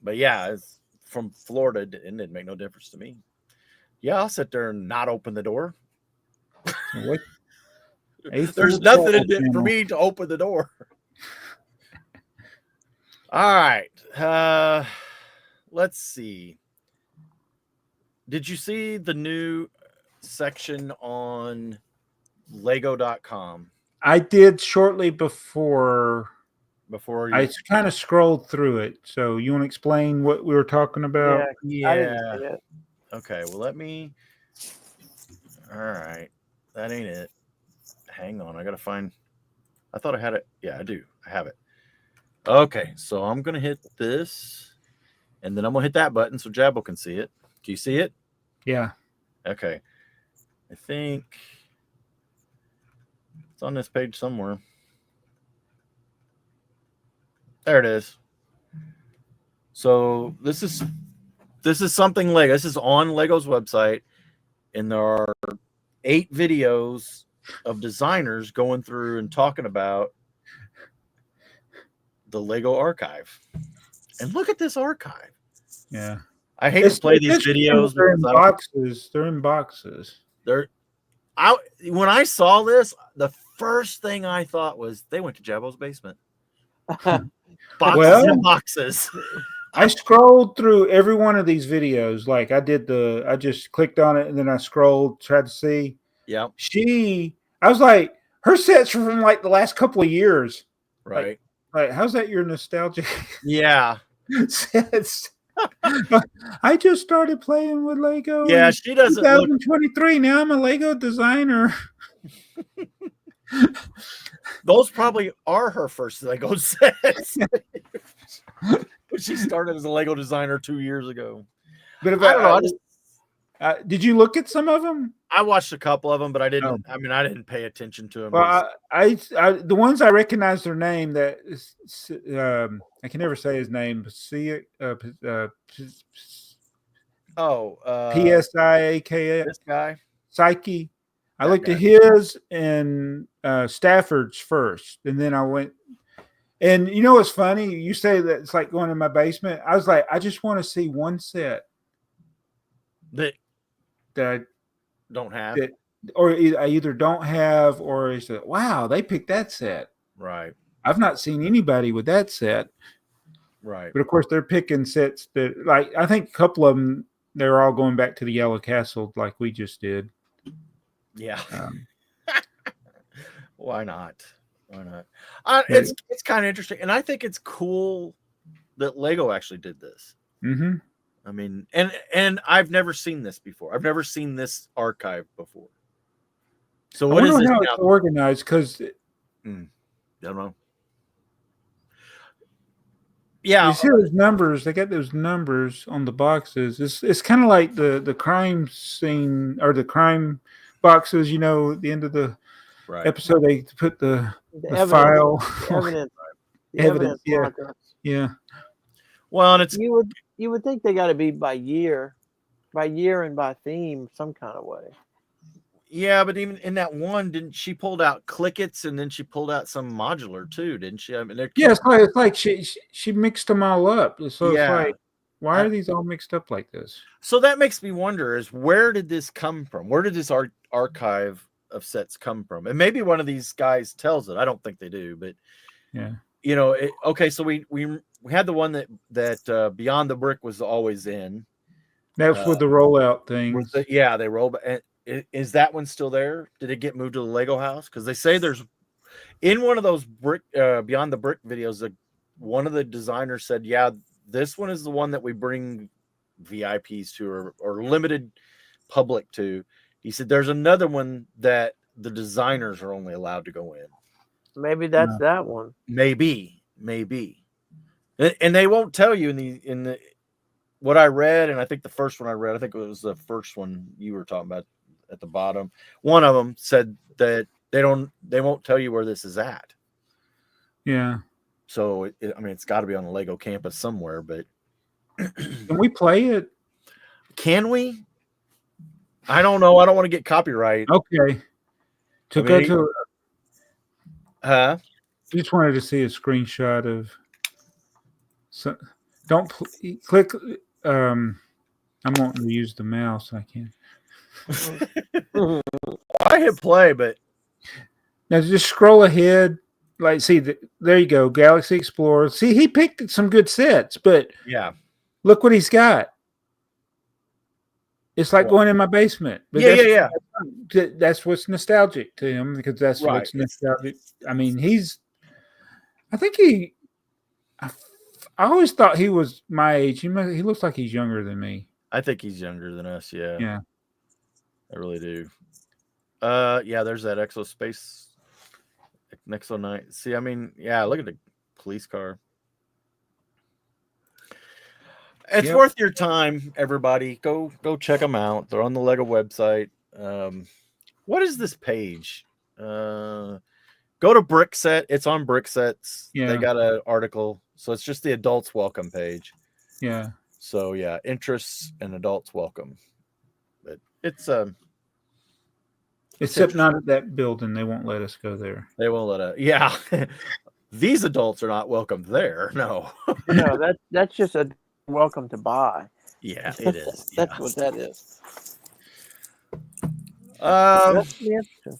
But yeah, it's from Florida. It didn't make no difference to me. Yeah, I'll sit there and not open the door. What? There's nothing in it for me to open the door. All right. Let's see. Did you see the new section on Lego.com? I did shortly before I kind of scrolled through it. So you want to explain what we were talking about? Yeah. I didn't see it. Okay, well, let me. All right. That ain't it. Hang on. I got to find. I thought I had it. Yeah, I do. I have it. Okay, so I'm going to hit this, and then I'm going to hit that button so Jabbo can see it. Do you see it? Yeah. Okay. I think it's on this page somewhere. There it is. So this is something Lego. This is on Lego's website, and there are 8 videos of designers going through and talking about the Lego archive. And look at this archive. Yeah. I hate to play these videos. They're in boxes. They're in boxes. When I saw this, the first thing I thought was they went to Jabbo's basement. Boxes and boxes. I scrolled through every one of these videos. Like I just clicked on it and then I scrolled, tried to see. Yeah. I was like, her sets are from like the last couple of years. Right. Like how's that your nostalgic? Yeah. sets? I just started playing with Lego. Yeah, she doesn't 2023. Now I'm a Lego designer. Those probably are her first Lego sets. She started as a Lego designer 2 years ago. But if I don't know. Did you look at some of them? I watched a couple of them, but I didn't. I mean, I didn't pay attention to them. Well, the ones I recognize their name. That is, I can never say his name. PSIAKA. This guy, Psyche. I looked at his and Stafford's first, and then I went. And you know what's funny? You say that it's like going in my basement. I was like, I just want to see one set that I don't have, or I either don't have, or is it? Wow, they picked that set. Right. I've not seen anybody with that set. Right. But of course, they're picking sets that, like, I think a couple of them, they're all going back to the Yellow Castle, like we just did. Yeah. Why not? Why not? It's kind of interesting, and I think it's cool that Lego actually did this. Mm-hmm. I mean, and I've never seen this before. I've never seen this archive before. So what is this? How it's organized? Because I don't know. Yeah, you see those numbers. They got those numbers on the boxes. It's kind of like the crime scene or the crime boxes. You know, at the end of the episode, they put the file evidence. Yeah. Well, and it's you would think they got to be by year and by theme, some kind of way. Yeah, but even in that one, didn't she pulled out Clickets and then she pulled out some modular too, didn't she? I mean, it's like she mixed them all up. So it's like, why are these all mixed up like this? So that makes me wonder: is where did this come from? Where did this archive of sets come from. And maybe one of these guys tells it. I don't think they do, but yeah. Okay, so we had the one that Beyond the Brick was always in. That's with the rollout things. They roll. Is that one still there? Did it get moved to the Lego house? Because they say there's in one of those brick Beyond the Brick videos. One of the designers said, "Yeah, this one is the one that we bring VIPs to or limited public to." He said, "There's another one that the designers are only allowed to go in." Maybe that's that one. Maybe, and they won't tell you in the what I read, and I think the first one I read, I think it was the first one you were talking about at the bottom. One of them said that they won't tell you where this is at. Yeah. So it's got to be on the Lego campus somewhere. But can we play it? Can we? I don't know. I don't want to get copyright. Okay. Go to. Huh? Just wanted to see a screenshot of. So don't click. I'm wanting to use the mouse. I can't. I hit play, but now just scroll ahead. Like, see, there you go. Galaxy Explorer. See, he picked some good sets, but yeah, look what he's got. It's like going in my basement. But yeah. That's what's nostalgic to him because that's what's nostalgic. I mean, I always thought he was my age. He looks like he's younger than me. I think he's younger than us. Yeah. Yeah. I really do. Yeah, there's that Exospace Nexo 9. See, I mean, yeah, look at the police car. It's worth your time, everybody. Go check them out. They're on the Lego website. What is this page? Go to Brickset. It's on Bricksets. Yeah. They got an article. So it's just the adults welcome page. Yeah. So yeah, interests and adults welcome. But it's except not at that building. They won't let us go there. They won't let us. Yeah. These adults are not welcome there. No. No, that's just a welcome to buy. Yeah, it is. That's what that is. That's interesting.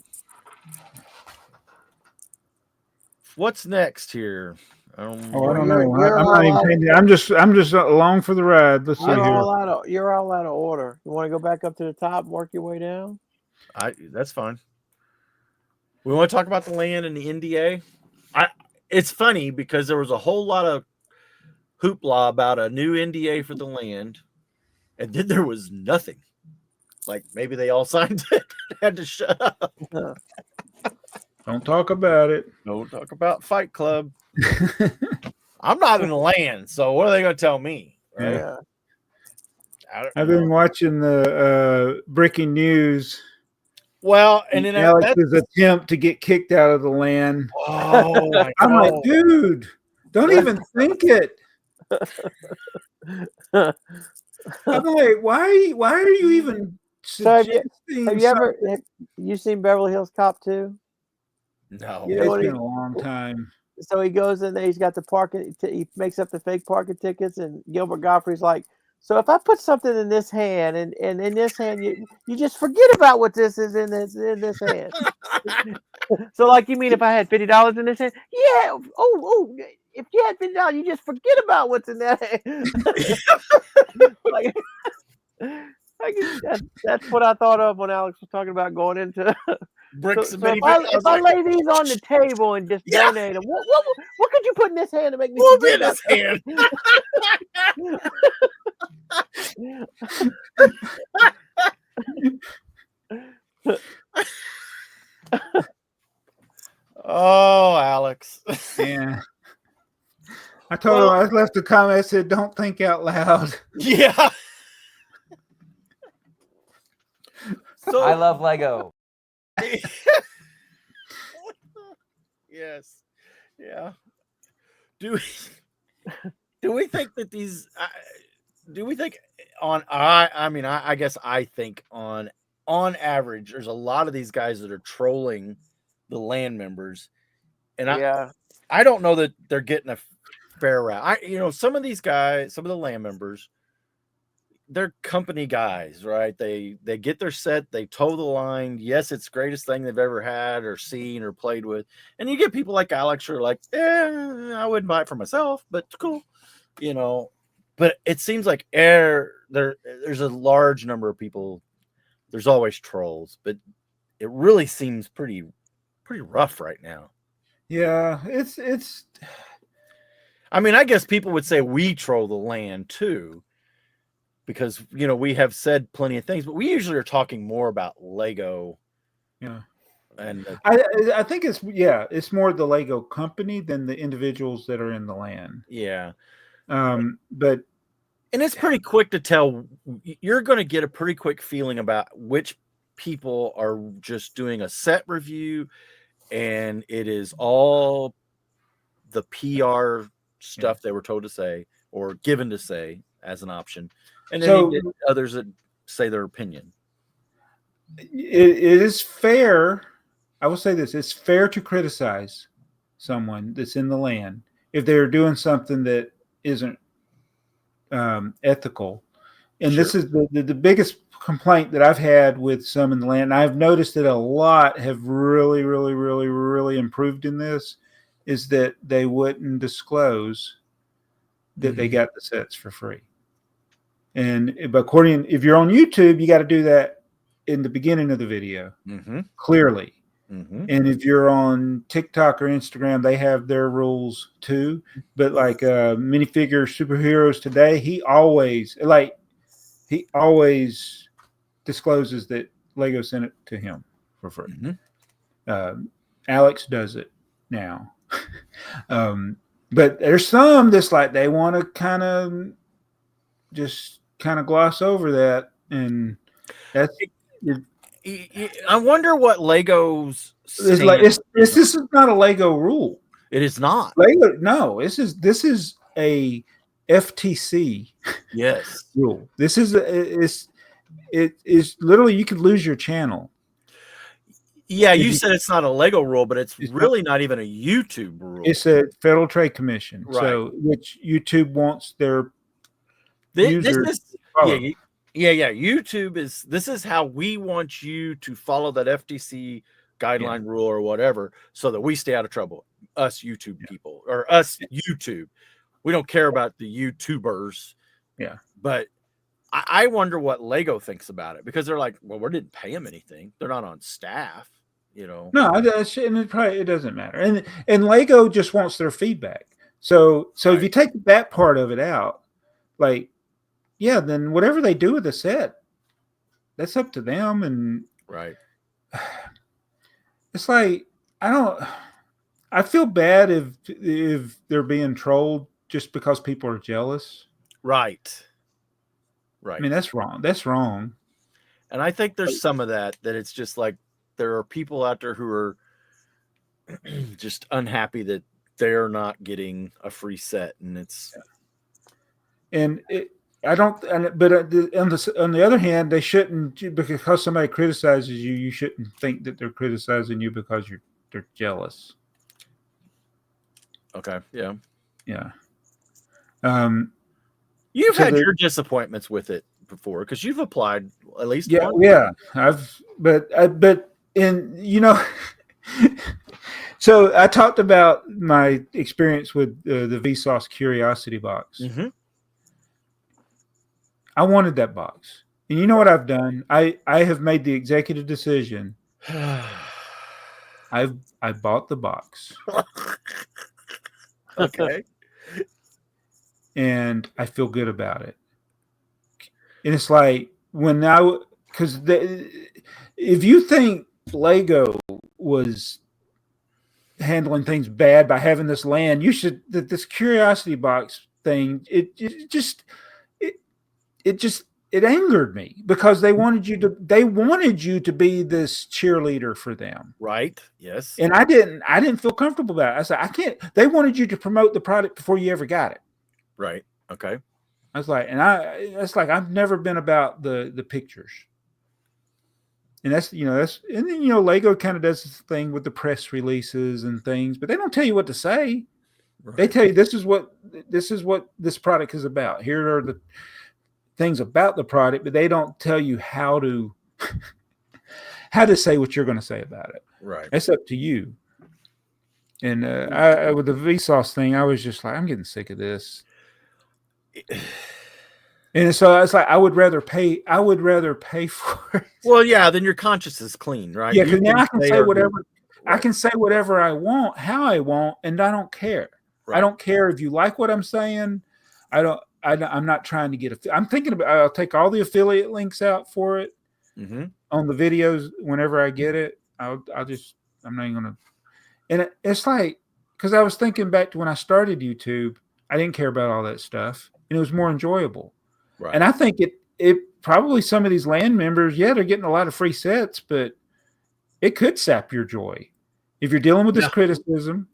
What's next here? I don't know. I'm not even painting. I'm just along for the ride. Let's see here. You're all out of order. You want to go back up to the top, work your way down? That's fine. We want to talk about the land and the NDA. It's funny because there was a whole lot of hoopla about a new NDA for the land, and then there was nothing. Like maybe they all signed it and had to shut up. Don't talk about it. Don't talk about Fight Club. I'm not in the land, so what are they going to tell me? Right? Yeah. I've been watching the breaking news. Well, and then Alex's attempt to get kicked out of the land. Oh, my I'm like, dude, don't even think it. I'm like, why are you even? So have you seen Beverly Hills Cop 2? No, it's been a long time. So he goes in there, he's got the parking, he makes up the fake parking tickets, and Gilbert Gottfried's like, so if I put something in this hand and in this hand, you just forget about what this is in this hand. So like, you mean if I had $50 in this hand? Yeah. Oh, if you had $50, you just forget about what's in that hand. That's what I thought of when Alex was talking about going into bricks. So if I lay these on the table and just donate them, what could you put in this hand to make me forget in this hand? Oh, Alex. Yeah. I told him, I left a comment that said, don't think out loud. Yeah. So, I love Lego. Yes. Yeah. Do we think that these do we think on I guess I think on average there's a lot of these guys that are trolling the land members, and I don't know that they're getting a fair route. Some of these guys, some of the land members, they're company guys, right? They get their set, they toe the line. Yes, it's the greatest thing they've ever had or seen or played with. And you get people like Alex who are like, I wouldn't buy it for myself, but it's cool, you know. But it seems like there's a large number of people. There's always trolls, but it really seems pretty rough right now. Yeah, it's. I mean, I guess people would say we troll the land too, because we have said plenty of things, but we usually are talking more about Lego. Yeah, and I think it's more the Lego company than the individuals that are in the land. Yeah, but it's pretty quick to tell. You're going to get a pretty quick feeling about which people are just doing a set review, and it is all the PR stuff they were told to say or given to say as an option. And then you get others that say their opinion. It is fair. I will say this. It's fair to criticize someone that's in the land if they're doing something that isn't ethical. And Sure. This is the biggest complaint that I've had with some in the land. And I've noticed that a lot have really, really, really, really improved in this, is that they wouldn't disclose that they got the sets for free. And if you're on YouTube, you got to do that in the beginning of the video, clearly. And if you're on TikTok or Instagram, they have their rules too. But like minifigure superheroes today, he always discloses that Lego sent it to him for free. Alex does it now. But there's some that's like they want to kind of gloss over that, and that's. I wonder what Lego's. It's like this is not a Lego rule. It is not. Lego, no. This is a FTC. Yes. Rule. This is it is literally you could lose your channel. Yeah, you said it's not a Lego rule, but it's really not even a YouTube rule. It's a Federal Trade Commission, right. So which YouTube wants their users. Yeah. YouTube this is how we want you to follow that FTC guideline rule or whatever, so that we stay out of trouble. Us YouTube people or us YouTube. We don't care about the YouTubers. Yeah, but I wonder what Lego thinks about it, because they're like, well, we didn't pay them anything. They're not on staff. No, and it doesn't matter. And Lego just wants their feedback. So if you take that part of it out, like, then whatever they do with the set, that's up to them. And it's like I feel bad if they're being trolled just because people are jealous. Right. I mean, that's wrong. And I think there's some of that it's just like there are people out there who are just unhappy that they're not getting a free set, and it's. And but on the other hand, they shouldn't, because somebody criticizes you, you shouldn't think that they're criticizing you because they're jealous. Okay. Yeah. Yeah. You've had your disappointments with it before, because you've applied at least once. Yeah. So I talked about my experience with the Vsauce Curiosity box. I wanted that box, and you know what I've done? I have made the executive decision. I bought the box. Okay. And I feel good about it. And it's like because if you think Lego was handling things bad by having this land, this Curiosity box thing, it angered me, because they wanted you to be this cheerleader for them. Right. Yes. And I didn't feel comfortable about it. I said, I can't. They wanted you to promote the product before you ever got it. Right. Okay. I was like, it's like I've never been about the pictures. And and then Lego kind of does this thing with the press releases and things, but they don't tell you what to say. Right. They tell you this is what this product is about. Here are things about the product, but they don't tell you how to say what you're going to say about it. Right. It's up to you. And I with the Vsauce thing, I was just like, I'm getting sick of this. And so it's like I would rather pay for it. Well, yeah, then your conscience is clean, right? Yeah, because now I can say whatever right. I can say whatever I want, how I want, and I don't care. Right. I don't care if you like what I'm saying. I'm not trying to get I'm thinking about I'll take all the affiliate links out for it on the videos whenever I get it. I'm not even gonna. And it's like, because I was thinking back to when I started YouTube, I didn't care about all that stuff, and it was more enjoyable. Right. And I think it probably some of these land members, yeah, they're getting a lot of free sets, but it could sap your joy if you're dealing with this criticism.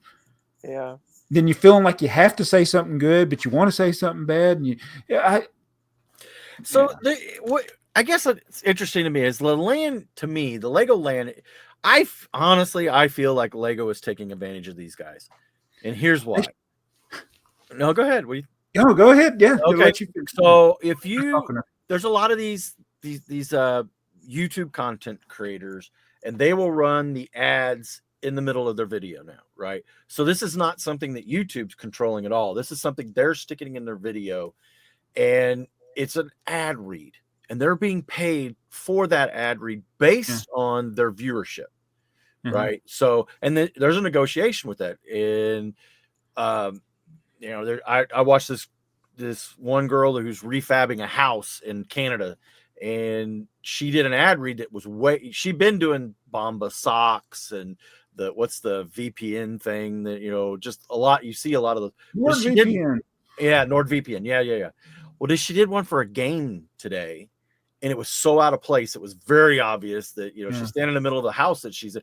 Yeah. Then you're feeling like you have to say something good, but you want to say something bad, and what I guess what's interesting to me is the land. To me, the Lego land. I feel like Lego is taking advantage of these guys, and here's why. No, go ahead. No, go ahead. Yeah. Okay. So if there's a lot of these YouTube content creators, and they will run the ads in the middle of their video now, right? So this is not something that YouTube's controlling at all. This is something they're sticking in their video, and it's an ad read, and they're being paid for that ad read based on their viewership, right? So, and then there's a negotiation with that. And I watched this one girl who's refabbing a house in Canada, and she did an ad read that was she'd been doing Bomba socks and what's the VPN thing that, just a lot, you see a lot of those. NordVPN. NordVPN. Yeah. Well, she did one for a game today, and it was so out of place. It was very obvious that, she's standing in the middle of the house that she's,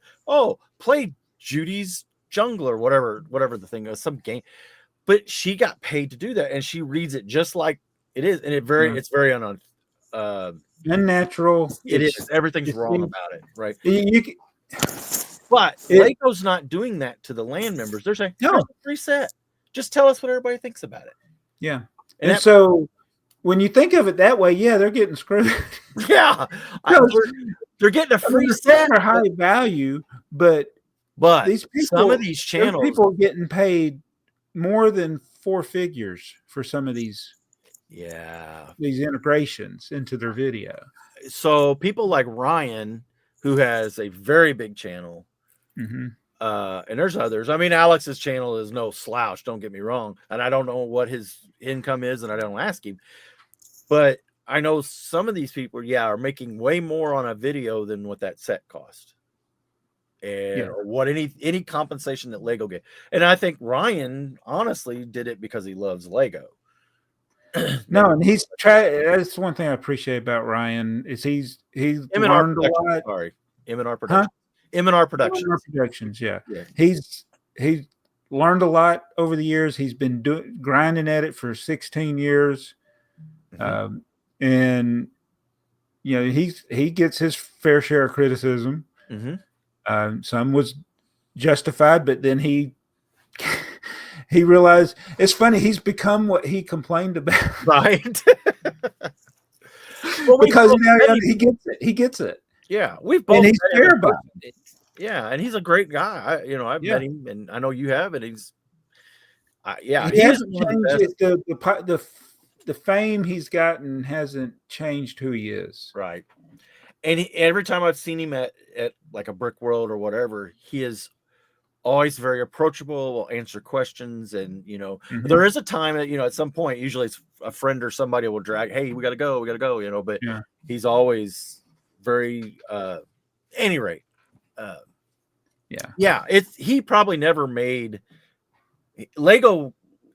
play Judy's Jungle or whatever the thing is, some game. But she got paid to do that, and she reads it just like it is, and it's very unnatural. It is. Everything's wrong about it, right? But Lego's not doing that to the land members. They're saying, no, free set. Just tell us what everybody thinks about it. Yeah. And so when you think of it that way, they're getting screwed. Yeah. They're getting a free set. They're high value, but these people, some of these channels, people getting paid more than 4 figures for some of these integrations into their video. So people like Ryan, who has a very big channel, and there's others. I mean, Alex's channel is no slouch, don't get me wrong, and I don't know what his income is, and I don't ask him, but I know some of these people are making way more on a video than what that set cost, or what any compensation that Lego get. And I think Ryan honestly did it because he loves Lego. No, and he's tried. That's one thing I appreciate about Ryan is he's learned a lot. Sorry, M&R Productions. M&R Productions. M&R Productions. Yeah. He's learned a lot over the years. He's been grinding at it for 16 years, and he gets his fair share of criticism. Some was justified, but then he realized it's funny. He's become what he complained about, right? Because now he gets it. Yeah, we've both. And he's fair about it. Yeah, and he's a great guy. I've met him, and I know you have, and he's. He hasn't changed the fame he's gotten hasn't changed who he is. Right, and every time I've seen him at like a Brick World or whatever, he is always very approachable, will answer questions, and there is a time that at some point, usually it's a friend or somebody will drag, hey, we gotta go, but he's always very any rate. He probably never made Lego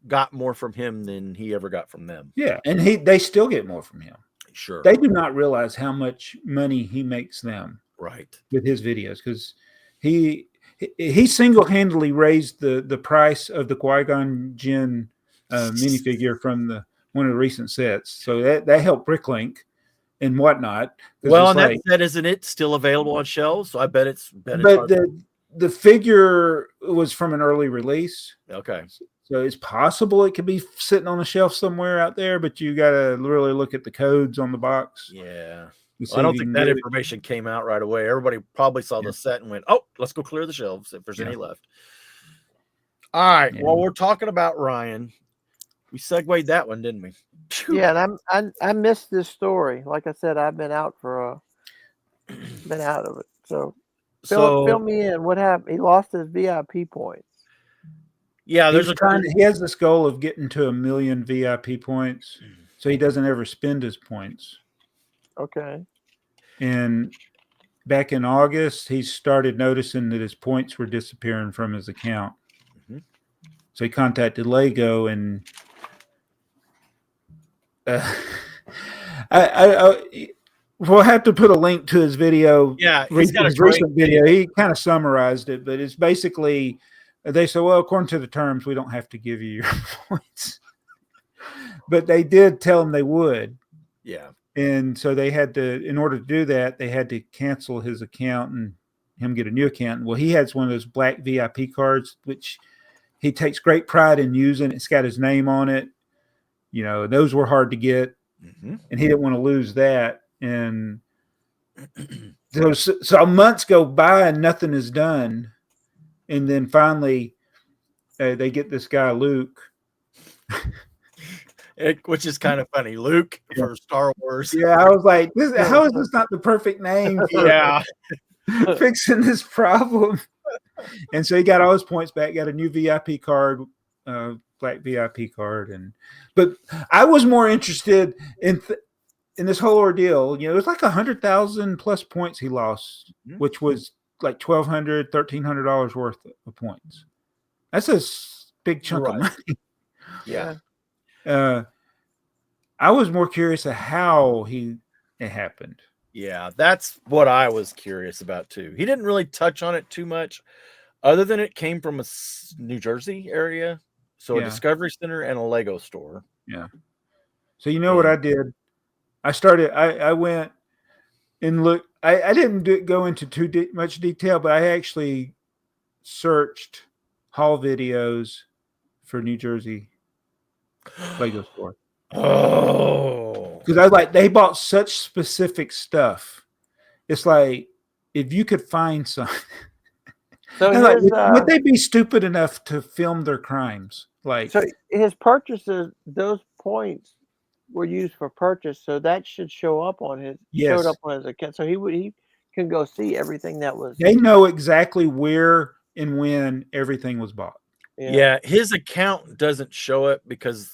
got more from him than he ever got from them. Yeah, and they still get more from him. Sure. They do not realize how much money he makes them right with his videos, because he single-handedly raised the price of the Qui-Gon Jinn minifigure from one of the recent sets. So that helped Bricklink and whatnot. Well, and that set, isn't it still available on shelves? So I bet it's but the figure was from an early release. Okay. So it's possible it could be sitting on a shelf somewhere out there, but you got to really look at the codes on the box. Yeah. Well, I don't think that information came out right away. Everybody probably saw the set and went, "Oh, let's go clear the shelves if there's any left." All right. Yeah. Well, we're talking about Ryan. We segued that one, didn't we? Yeah, and I missed this story. Like I said, I've been out of it. So fill me in. What happened? He lost his VIP points. Yeah, he has this goal of getting to 1 million VIP points, so he doesn't ever spend his points. Okay. And back in August, he started noticing that his points were disappearing from his account. Mm-hmm. So he contacted Lego, and we'll have to put a link to his video. Yeah, he's got his recent video. He kind of summarized it, but it's basically they said, well, according to the terms, we don't have to give you your points. But they did tell him they would. Yeah. And so they had to, in order to do that, they had to cancel his account and him get a new account. Well, he has one of those black VIP cards, which he takes great pride in using. It's got his name on it. You know, those were hard to get, and he didn't want to lose that. And so months go by and nothing is done. And then finally, they get this guy, Luke. Which is kind of funny, Luke for Star Wars. Yeah, I was like, how is this not the perfect name for fixing this problem? And so he got all his points back, got a new VIP card, black VIP card, but I was more interested in this whole ordeal. You know, it was like 100,000 plus points he lost, which was like $1,200, $1,300 worth of points. That's a big chunk of money. Yeah. I was more curious of how it happened. Yeah, that's what I was curious about too. He didn't really touch on it too much, other than it came from a New Jersey area, so a Discovery Center and a Lego store. Yeah. So you know what I did? I went and looked. I didn't go into much detail, but I actually searched haul videos for New Jersey Lego store. Oh, because I was like, they bought such specific stuff. It's like, if you could find something, so like, would they be stupid enough to film their crimes? Like, so his purchases, those points were used for purchase, so that should show up on his showed up on his account. So he can go see everything that was. They know exactly where and when everything was bought. Yeah, his account doesn't show it because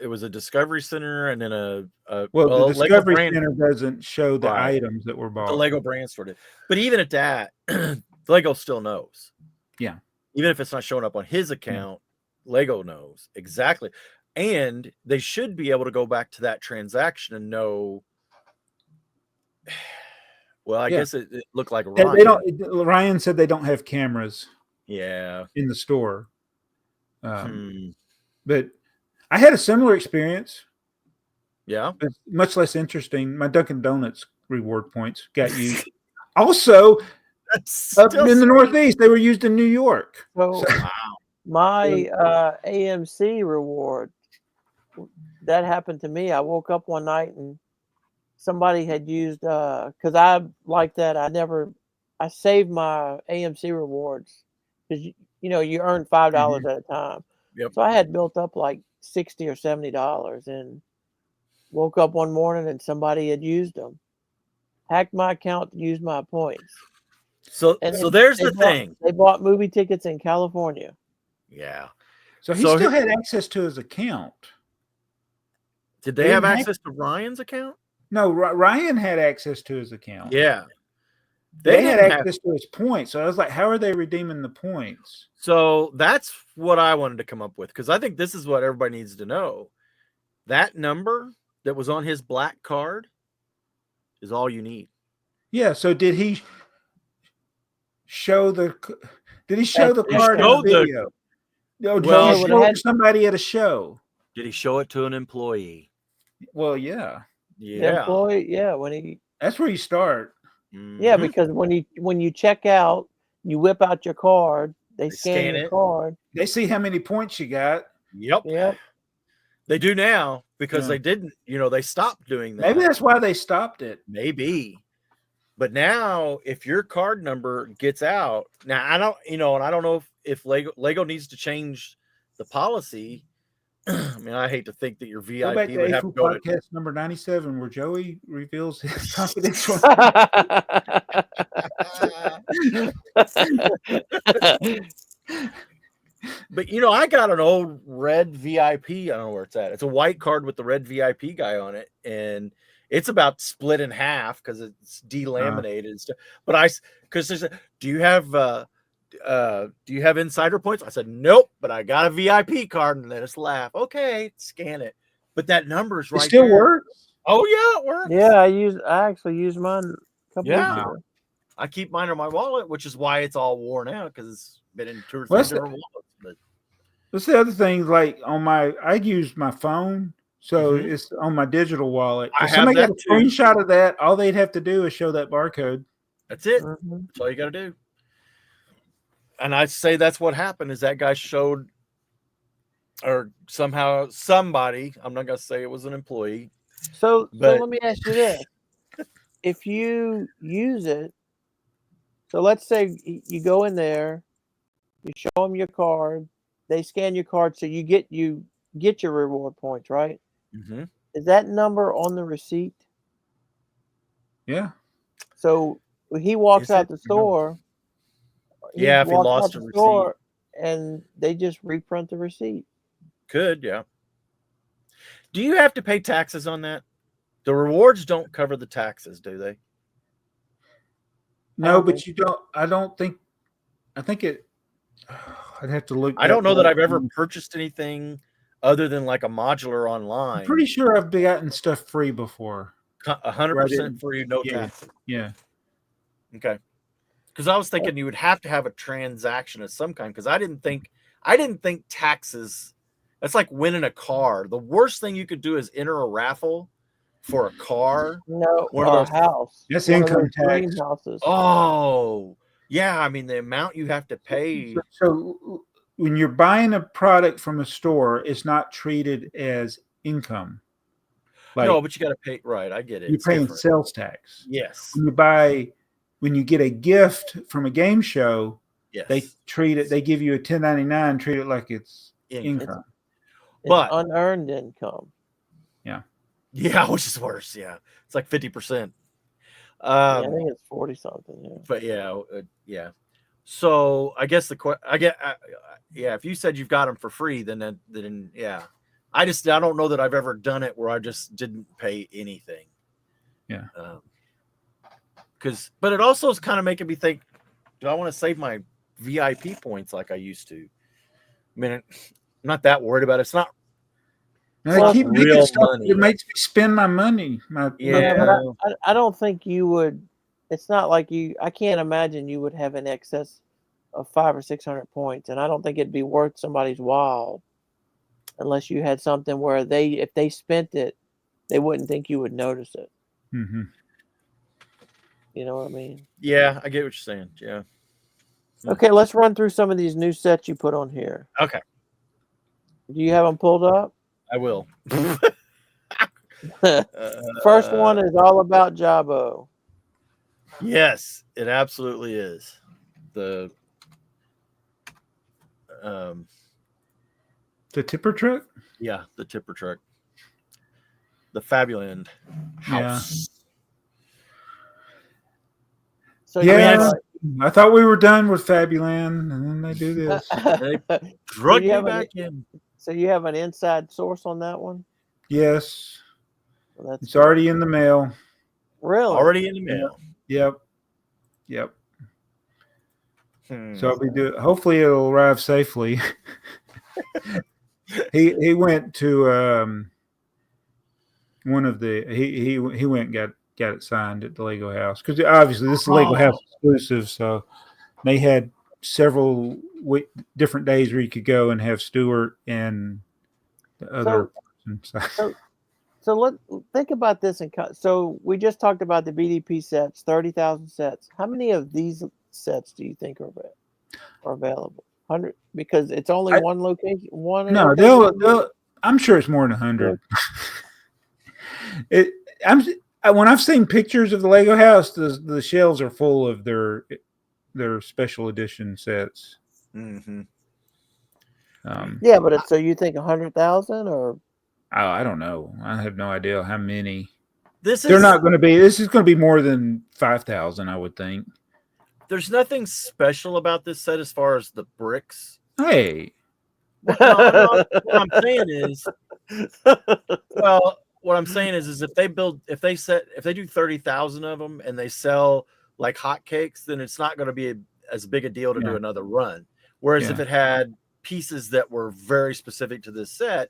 it was a Discovery Center and then the Discovery Center doesn't show the items that were bought. The Lego brand store did. But even at that, Lego still knows. Yeah. Even if it's not showing up on his account, Lego knows exactly. And they should be able to go back to that transaction and know. Well, I guess it looked like Ryan. Ryan said they don't have cameras. Yeah. In the store. But I had a similar experience. Yeah. But much less interesting. My Dunkin' Donuts reward points got used. Also, up in the Northeast, they were used in New York. So my AMC reward, that happened to me. I woke up one night and somebody had used, because I like that. I saved my AMC rewards because, you earn $5 at a time. Yep. So I had built up like $60 or $70 and woke up one morning and somebody had used them, hacked my account to use my points. So there's the thing. They bought movie tickets in California. Yeah. So he still had access to his account. Did they have access to Ryan's account? No, Ryan had access to his account. Yeah. They had access to his points. So I was like, how are they redeeming the points? So that's what I wanted to come up with, because I think this is what everybody needs to know. That number that was on his black card is all you need. Yeah. So did he show the card in the video? No, did he show it to somebody at a show? Did he show it to an employee? Well, yeah. The employee, that's where you start. Yeah, because when you check out, you whip out your card, they scan your it. card. They see how many points you got. Yep. They do now because Yeah. they didn't, they stopped doing that. Maybe that's why they stopped it. Maybe. But now if your card number gets out, now I don't, and I don't know if Lego needs to change the policy. I mean, I hate to think that your VIP Go back to would have to AFoOL go to podcast number 97 where Joey reveals his confidential. But I got an old red VIP. I don't know where it's at. It's a white card with the red VIP guy on it, and it's about split in half because it's delaminated and stuff. But because there's do you have insider points? I said nope, but I got a VIP card, and then it's laugh. Okay, scan it. But that number's right. It still there. works. Oh yeah, it works. Yeah, I actually used mine a couple weeks ago. I keep mine in my wallet, which is why it's all worn out because it's been in 2 or 3 different wallets. But that's the other thing. Like I use my phone, so it's on my digital wallet. If somebody got a screenshot of that, all they'd have to do is show that barcode. That's it. That's all you got to do. And I say that's what happened is that guy showed, or somehow somebody, I'm not going to say it was an employee. So let me ask you this. If you use it, so let's say you go in there, you show them your card, they scan your card, so you get your reward points, right? Mm-hmm. Is that number on the receipt? Yeah. So he walks out the store. Yeah, if he lost a receipt, and they just reprint the receipt. Could, yeah. Do you have to pay taxes on that? The rewards don't cover the taxes, do they? No, but you don't. I don't think. I think it. I'd have to look. I don't know that I've ever purchased anything other than like a modular online. I'm pretty sure I've gotten stuff free before. 100% free, no taxes. Yeah. Okay. Because I was thinking you would have to have a transaction of some kind. Because I didn't think taxes. That's like winning a car. The worst thing you could do is enter a raffle for a car. No, or a house. That's income tax. Oh, yeah. I mean, the amount you have to pay. So when you're buying a product from a store, it's not treated as income. Like, no, but you got to pay. Right, I get it. You're paying sales tax. Yes. When you get a gift from a game show, yes, they treat it. They give you a 1099. Treat it like it's income. But unearned income. Yeah, which is worse. Yeah, it's like 50%. I think it's 40 something. Yeah. But yeah. So I guess if you said you've got them for free, then yeah. I don't know that I've ever done it where I just didn't pay anything. Yeah. But it also is kind of making me think, do I want to save my VIP points like I used to? I mean, I'm not that worried about it. It's not. I keep making stuff money. It makes me spend my money. I don't think you would. It's not like you. I can't imagine you would have an excess of 500 or 600 points, and I don't think it'd be worth somebody's while, unless you had something where if they spent it, they wouldn't think you would notice it. Mm-hmm. You know what I mean? Yeah, I get what you're saying. Yeah. Okay, let's run through some of these new sets you put on here. Okay. Do you have them pulled up? I will. First one is all about Jabo. Yes, it absolutely is. The tipper truck? Yeah, the tipper truck. The Fabuland house. So I thought we were done with Fabuland, and then they do this. They drug me back in. So you have an inside source on that one? Yes. Well, it's already in the mail. Really? Already in the mail. Yep. So I'll be hopefully it'll arrive safely. he went to one of the he went and got it signed at the Lego house, because obviously this is Lego house exclusive, so they had several different days where you could go and have Stuart and the other person. So let's think about this. So we just talked about the BDP sets, 30,000 sets. How many of these sets do you think are available? 100 because it's only one location. No, they'll. I'm sure it's more than 100. When I've seen pictures of the Lego house, the shelves are full of their special edition sets. Mm-hmm. Yeah, but so you think 100,000 or? I don't know. I have no idea how many. This is going to be more than 5,000, I would think. There's nothing special about this set as far as the bricks. Hey, what I'm saying is, if they do 30,000 of them and they sell like hotcakes, then it's not going to be as big a deal to do another run. Whereas if it had pieces that were very specific to this set,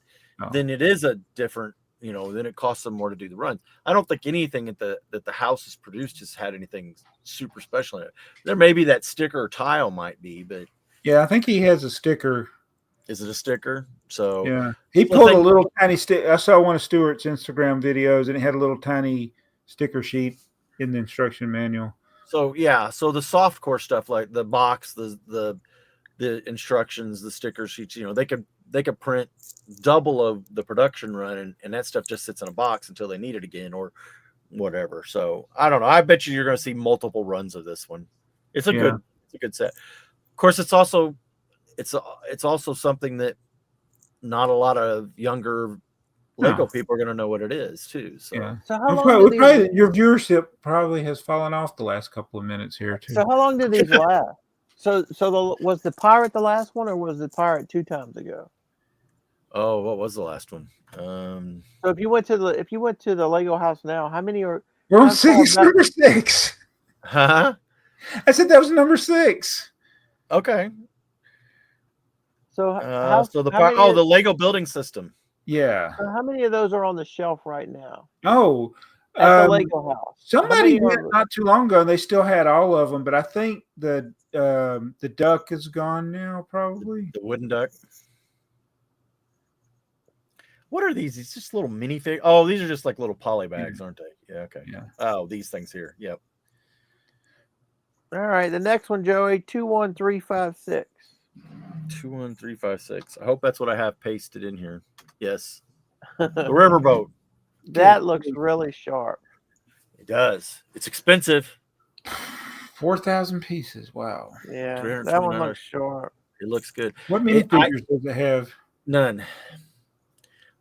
then it is a different, then it costs them more to do the runs. I don't think anything that the house has produced has had anything super special in it. There may be that sticker or tile might be, but yeah, I think he has a sticker. Is it a sticker? So yeah, he pulled a little tiny stick. I saw one of Stuart's Instagram videos, and it had a little tiny sticker sheet in the instruction manual. So yeah, so the softcore stuff like the box, the instructions, the sticker sheets, they could print double of the production run, and that stuff just sits in a box until they need it again or whatever. So I don't know. I bet you're going to see multiple runs of this one. It's a good set. Of course, it's also something that not a lot of younger Lego people are going to know what it is too. So, so how long your viewership probably has fallen off the last couple of minutes here too. So how long did these last? Was the pirate the last one, or was the pirate 2 times ago? Oh, what was the last one? So if you went to the Lego house now, how many are? We're on number 6. Huh? I said that was number 6. Okay. So the Lego building system. Yeah. So how many of those are on the shelf right now? Oh, at the Lego house. Somebody did not too long ago, and they still had all of them, but I think the duck is gone now, probably. The wooden duck. What are these? It's just little minifig. Oh, these are just like little poly bags, aren't they? Yeah. Okay. Yeah. Oh, these things here. Yep. All right. The next one, Joey, 21356. 21356. I hope that's what I have pasted in here. Yes. The riverboat. That looks really sharp. It does. It's expensive. 4,000 pieces. Wow. Yeah. That one looks sharp. It looks good. What minifigures does it have? None.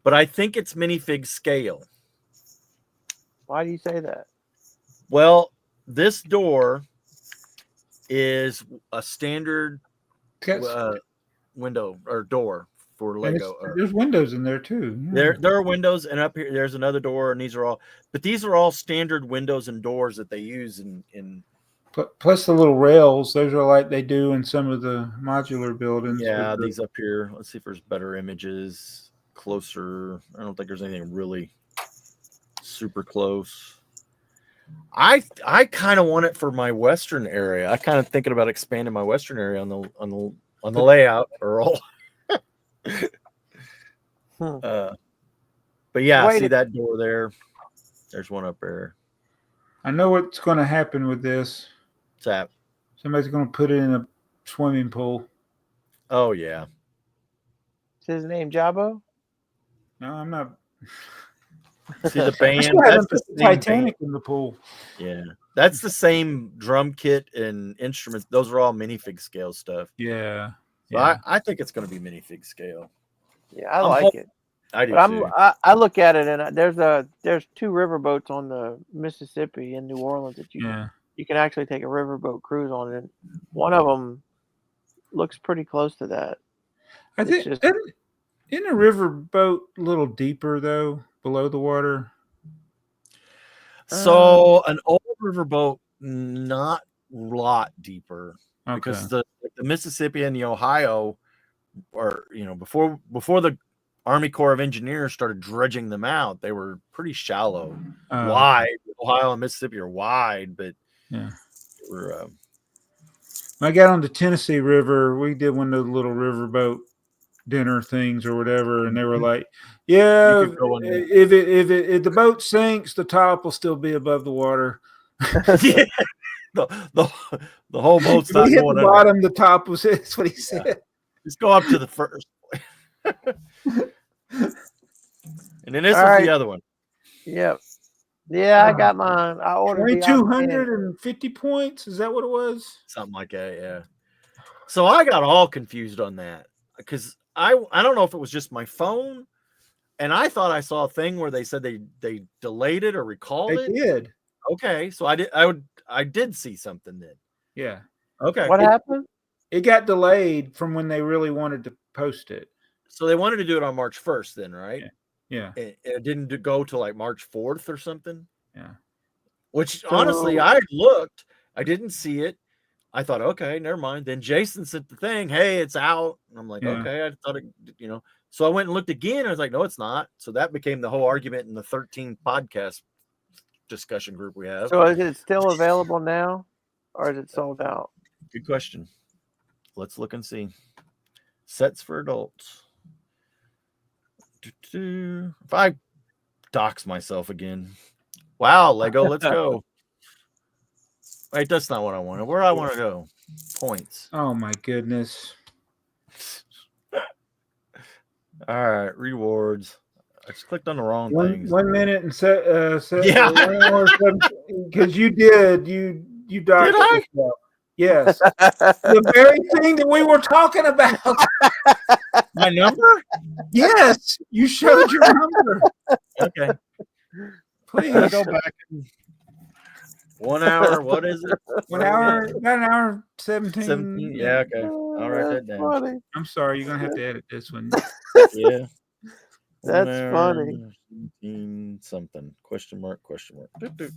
But I think it's minifig scale. Why do you say that? Well, this door is a standard window or door for Lego. There's windows in there too. Yeah. There are windows, and up here there's another door, and these are all standard windows and doors that they use in. Plus the little rails, those are like they do in some of the modular buildings. Yeah, these up here. Let's see if there's better images. Closer. I don't think there's anything really super close. I kind of want it for my Western area. I kind of thinking about expanding my Western area on the layout or all. But yeah, see that door there. There's one up there. I know what's going to happen with this. What's that? Somebody's going to put it in a swimming pool. Oh yeah. Is his name Jabbo? No, I'm not. See the band? That's the Titanic in the pool. Yeah, that's the same drum kit and instruments. Those are all minifig scale stuff. Yeah. So yeah. I think it's going to be minifig scale. Yeah, I like it. I do too. I look at it, and there's 2 riverboats on the Mississippi in New Orleans that you can actually take a riverboat cruise on, and one of them looks pretty close to that. I think in a riverboat a little deeper though, below the water. So an old riverboat, not a lot deeper, because the Mississippi and the Ohio are, before the Army Corps of Engineers started dredging them out, they were pretty shallow, wide. Ohio and Mississippi are wide, but yeah. We're, when I got on the Tennessee River, we did one of the little riverboat dinner things or whatever, and they were like, "Yeah, if the boat sinks, the top will still be above the water." Yeah. the whole boat's If not we hit going the under. bottom, the top was it. That's what he said. Just go up to the first. And then this All was right. the other one. Yep. Yeah, I got mine. I ordered the 2,250 points. Is that what it was? Something like that, yeah. So I got all confused on that because I don't know if it was just my phone, and I thought I saw a thing where they said they delayed it or recalled They it. did. Okay, so I did see something then. Yeah. Okay. What happened? It got delayed from when they really wanted to post it. So they wanted to do it on March 1st then, right? Yeah. It didn't go to like March 4th or something. Yeah. Which honestly, I looked, I didn't see it. I thought, okay, never mind. Then Jason sent the thing, hey, it's out. And I'm like, Yeah. okay, I thought it, So I went and looked again. I was like, no, it's not. So that became the whole argument in the 13 podcast discussion group we have. So is it still available now, or is it sold out? Good question. Let's look and see. Sets for adults. If I dox myself again. Wow, Lego, let's go. Wait, that's not what I wanted. Where do I want to go? Points. Oh my goodness. All right, rewards. I just clicked on the wrong things. 1 minute and Yeah. Because you did. You doxed Did I? yourself. Yes. The very thing that we were talking about. My number? Yes. You showed your number. Okay. Please. Go back. 1 hour. What is it? 1 hour. About an hour 17. 17. Yeah, okay. I'll write that down. Funny. I'm sorry. You're going to have to edit this one. Yeah. That's funny. 17 something. Question mark. All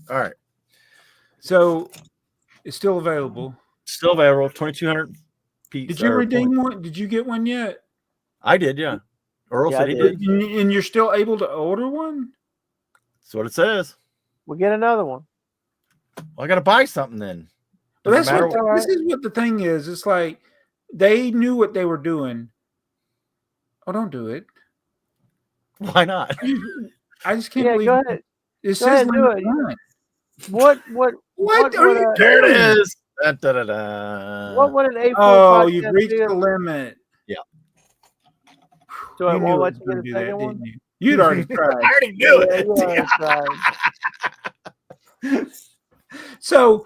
right. So it's still available. Still available. 2,200 pieces. Did you redeem one? Did you get one yet? I did, yeah. Earl Yeah, said I he did. did. And you're still able to order one? That's what it says. We'll get another one. Well, I got to buy something then. Well, Doesn't matter this is what the thing is. It's like they knew what they were doing. Oh, don't do it. Why not? I just can't Yeah, believe go ahead. it Go says ahead, do limit it. one. What are you There doing? it is. Da-da-da-da. What would an AFoOL Oh, podcast you've reached do? the limit. So it You won't knew let it you was get a gonna do second that, one? didn't you? You'd already I tried. already knew Yeah, it. you already tried. So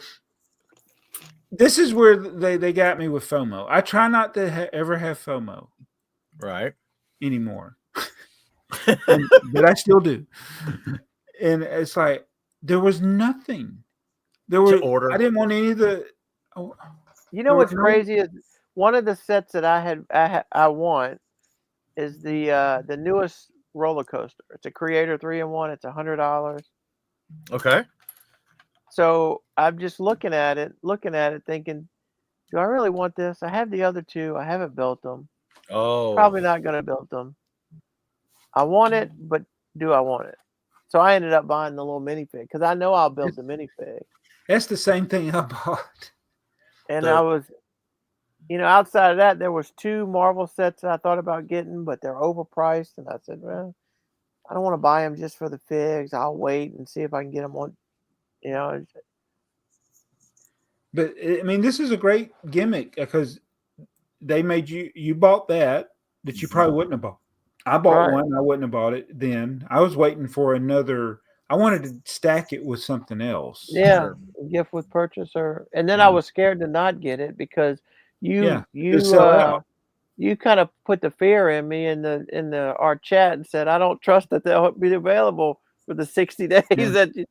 this is where they got me with FOMO. I try not to ever have FOMO Right. anymore, but I still do. And it's like there was nothing. There To were. order. I didn't want any of the. Oh, You know there what's were no- crazy is one of the sets that I want is the newest roller coaster. It's a Creator 3-in-1. It's $100. Okay. So I'm just looking at it, thinking, do I really want this? I have the other two. I haven't built them. Oh. Probably not going to build them. I want it, but do I want it? So I ended up buying the little minifig because I know I'll build the minifig. That's the same thing I bought. And I was, outside of that, there was 2 Marvel sets that I thought about getting, but they're overpriced. And I said, well, I don't want to buy them just for the figs. I'll wait and see if I can get them on, But I mean, this is a great gimmick because they made you bought that you probably wouldn't have bought. I bought Right. one. I wouldn't have bought it then. I was waiting for another. I wanted to stack it with something else. Yeah, Sure. gift with purchase, and then Yeah. I was scared to not get it because you sell out. you kind of put the fear in me in our chat and said I don't trust that they'll be available for the 60 days that you,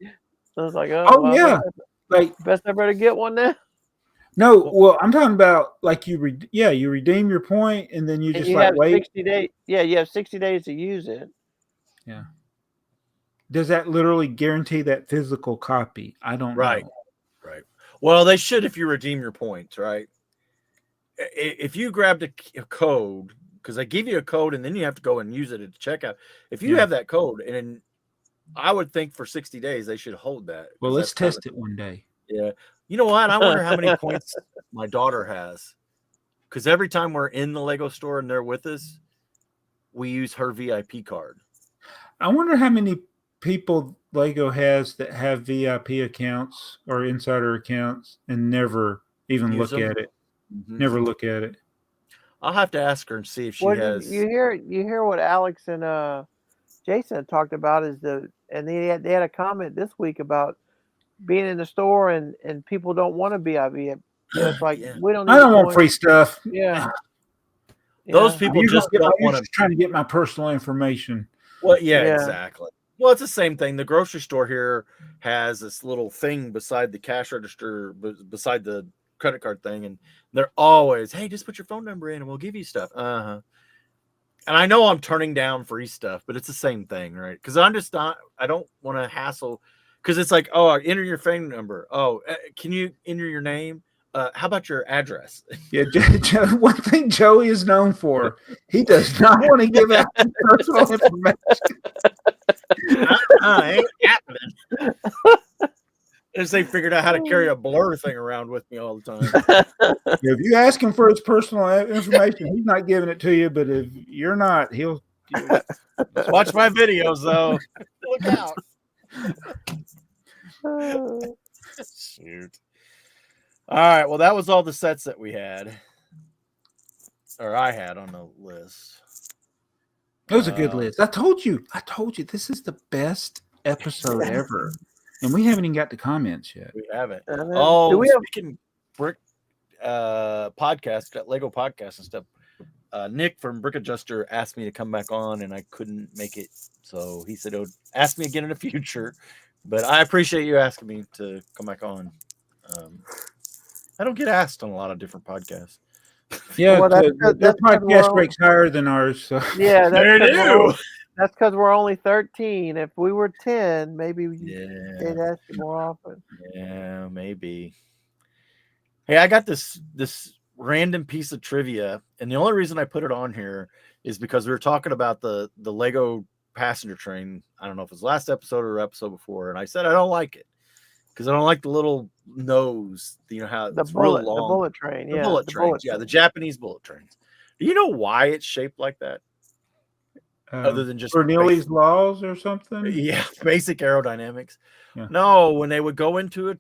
I was like, Oh yeah, like best I better get one now. no. Well, I'm talking about like you redeem your point and then you And just you like have wait. 60 days. Yeah, you have 60 days to use it. Yeah. Does that literally guarantee that physical copy? I don't Right. know. Right. Well, they should if you redeem your points, right? If you grabbed a code, because they give you a code and then you have to go and use it at checkout. If you have that code, and I would think for 60 days they should hold that. Well, let's test it one day. Yeah. You know what? I wonder how many points my daughter has. Because every time we're in the Lego store and they're with us, we use her VIP card. I wonder how many people Lego has that have VIP accounts or insider accounts and never even Use look them? at it. Mhm. Never look at it. I'll have to ask her and see if she Well, has. you hear what Alex and Jason talked about and they had a comment this week about being in the store and people don't want to be VIP. It's like Yeah. we don't I need don't to want go free stuff. Yeah. Those Yeah. people You're just don't want just trying to get my personal information. Well, yeah, Yeah. exactly. Well, it's the same thing. The grocery store here has this little thing beside the cash register, beside the credit card thing, and they're always, "Hey, just put your phone number in, and we'll give you stuff." And I know I'm turning down free stuff, but it's the same thing, right? Because I'm just not. I don't want to hassle. Because it's like, oh, enter your phone number. Oh, can you enter your name? How about your address? Yeah, one thing Joey is known for, he does not want to give out personal information. Ain't happening. As they figured out how to carry a blur thing around with me all the time. If you ask him for his personal information, he's not giving it to you. But if you're not, he'll watch my videos though. Look out. Shoot. All right. Well, that was all the sets that we had, or I had on the list. It was a good list. I told you. This is the best episode ever, and we haven't even got the comments yet. We haven't. Do we have speaking Brick podcast, got Lego podcast and stuff. Nick from Brick Adjuster asked me to come back on, and I couldn't make it, so he said, "Oh, ask me again in the future." But I appreciate you asking me to come back on. I don't get asked on a lot of different podcasts. Yeah, Well, their podcast breaks higher than ours. So. Yeah, They do. That's because we're only 13. If we were 10, maybe they'd ask you more often. Yeah, maybe. Hey, I got this random piece of trivia, and the only reason I put it on here is because we were talking about the Lego passenger train. I don't know if it was last episode or episode before, and I said I don't like it because I don't like the little nose. You know how The it's real bullet, long. the bullet train, The yeah, bullet the trains, bullet yeah, train. the Japanese bullet trains. Do you know why it's shaped like that? Other than just Bernoulli's laws or something? Yeah, basic aerodynamics. Yeah. No, when they would go into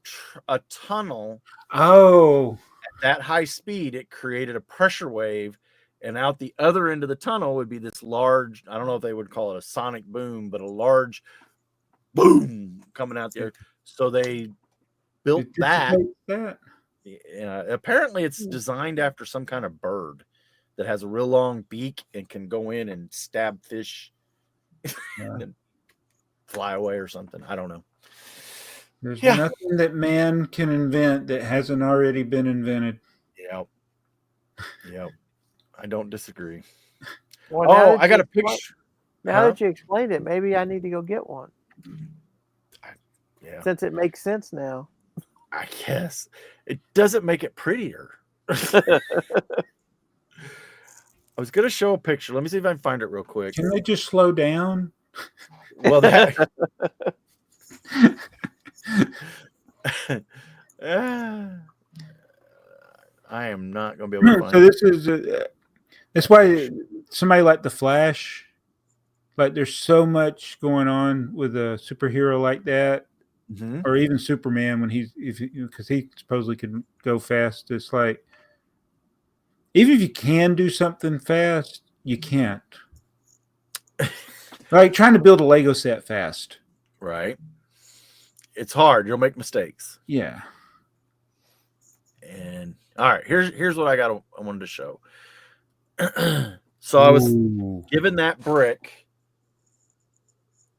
a tunnel, at that high speed, it created a pressure wave, and out the other end of the tunnel would be this large, I don't know if they would call it a sonic boom, but a large boom coming out there. So they built that. Yeah, apparently it's designed after some kind of bird that has a real long beak and can go in and stab fish and then fly away or something. I don't know. There's nothing that man can invent that hasn't already been invented. Yep. I don't disagree. Well, I got a picture. Now that you explained it, maybe I need to go get one. Yeah. Since it makes sense now. I guess. It doesn't make it prettier. I was going to show a picture. Let me see if I can find it real quick. Can they just slow down? Well, that... I am not going to be able to find so this is that's why somebody like the Flash, like there's so much going on with a superhero like that, or even Superman when because he supposedly can go fast. It's like even if you can do something fast, you can't. Like trying to build a Lego set fast, right? It's hard. You'll make mistakes. Yeah. And all right, here's what I wanted to show. So I was given that brick,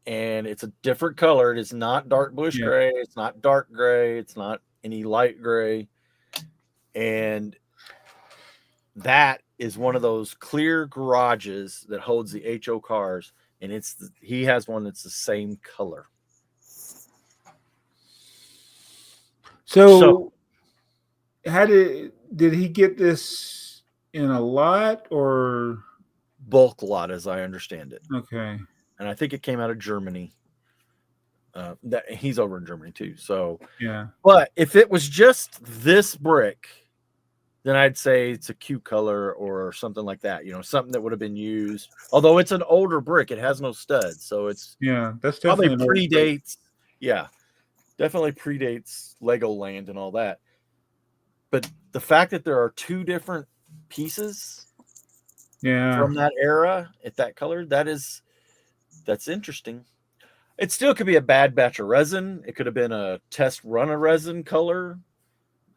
and it's a different color. It is not dark bluish gray. It's not dark gray. It's not any light gray. And that is one of those clear garages that holds the HO cars, and he has one that's the same color. So how did he get this in a lot or bulk lot, as I understand it? Okay. And I think it came out of Germany. That he's over in Germany too. So yeah. But if it was just this brick, then I'd say it's a Q color or something like that. Something that would have been used. Although it's an older brick, it has no studs, so it's that's probably definitely predates. Yeah, definitely predates Legoland and all that. But the fact that there are two different pieces from that era at that color, that's interesting. It still could be a bad batch of resin. It could have been a test run of resin color.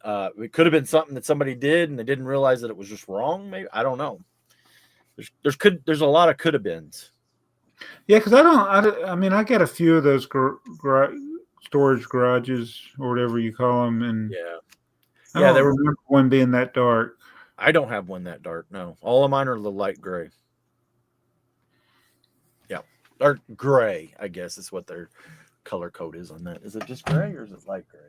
It could have been something that somebody did and they didn't realize that it was just wrong. Maybe, I don't know. There's a lot of could have beens. Yeah, because I mean, I got a few of those storage garages or whatever you call them, and I don't remember one being that dark. I don't have one that dark. No, all of mine are the light gray. Yeah, or gray. I guess is what their color code is on that. Is it just gray or is it light gray?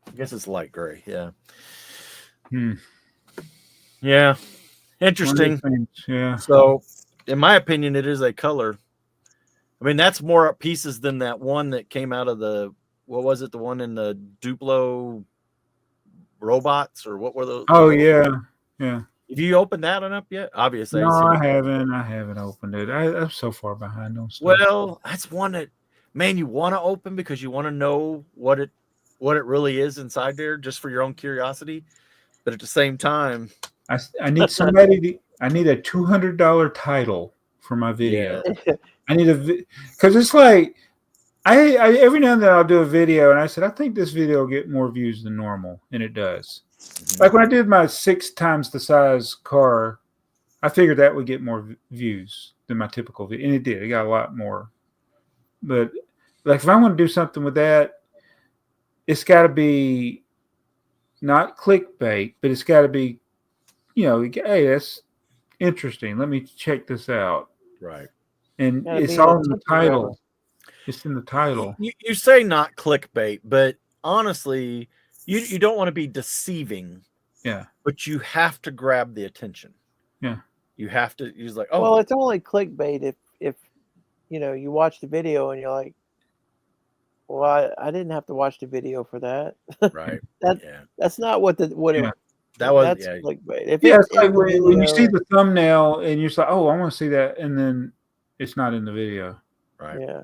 I guess it's light gray. Yeah. Yeah. Interesting. Yeah. So, in my opinion, it is a color. I mean, that's more pieces than that one that came out of the, what was it? The one in the Duplo robots, or what were those? Oh, yeah. Yeah. Have you opened that one up yet? Obviously. No, I haven't opened it. I'm so far behind on stuff. Well, that's one that, man, you want to open because you want to know what it really is inside there, just for your own curiosity. But at the same time, I need somebody I need a $200 title for my video. Yeah. I need because it's like I every now and then I'll do a video and I said I think this video will get more views than normal, and it does. Mm-hmm. Like when I did my 6 times the size car, I figured that would get more views than my typical video, and it did. It got a lot more. But like if I want to do something with that, it's got to be not clickbait, but it's got to be, hey, that's interesting. Let me check this out. Right. And it's all in the title. It's in the title. You say not clickbait, but honestly, you don't want to be deceiving. Yeah. But you have to grab the attention. Yeah. You have to use like, oh. Well, it's only clickbait if you watch the video and you're like, well, I didn't have to watch the video for that. Right. That's not what that's clickbait. It's like when you see the thumbnail and you're just like, oh, I want to see that, and then it's not in the video. Right. Yeah.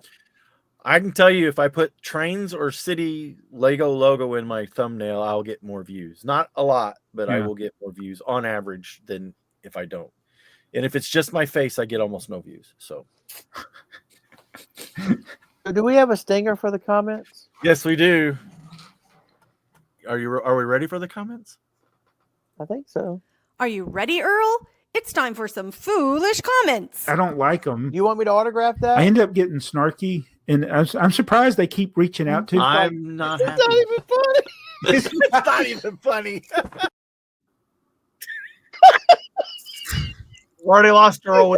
I can tell you if I put Trains or City Lego logo in my thumbnail, I'll get more views. Not a lot, but I will get more views on average than if I don't. And if it's just my face, I get almost no views. So do we have a stinger for the comments? Yes, we do. Are we ready for the comments? I think so. Are you ready, Earl? It's time for some foolish comments. I don't like them. You want me to autograph that? I end up getting snarky, and I'm surprised they keep reaching out to. I'm not happy. It's not even funny. It's not even funny. Already lost Earl.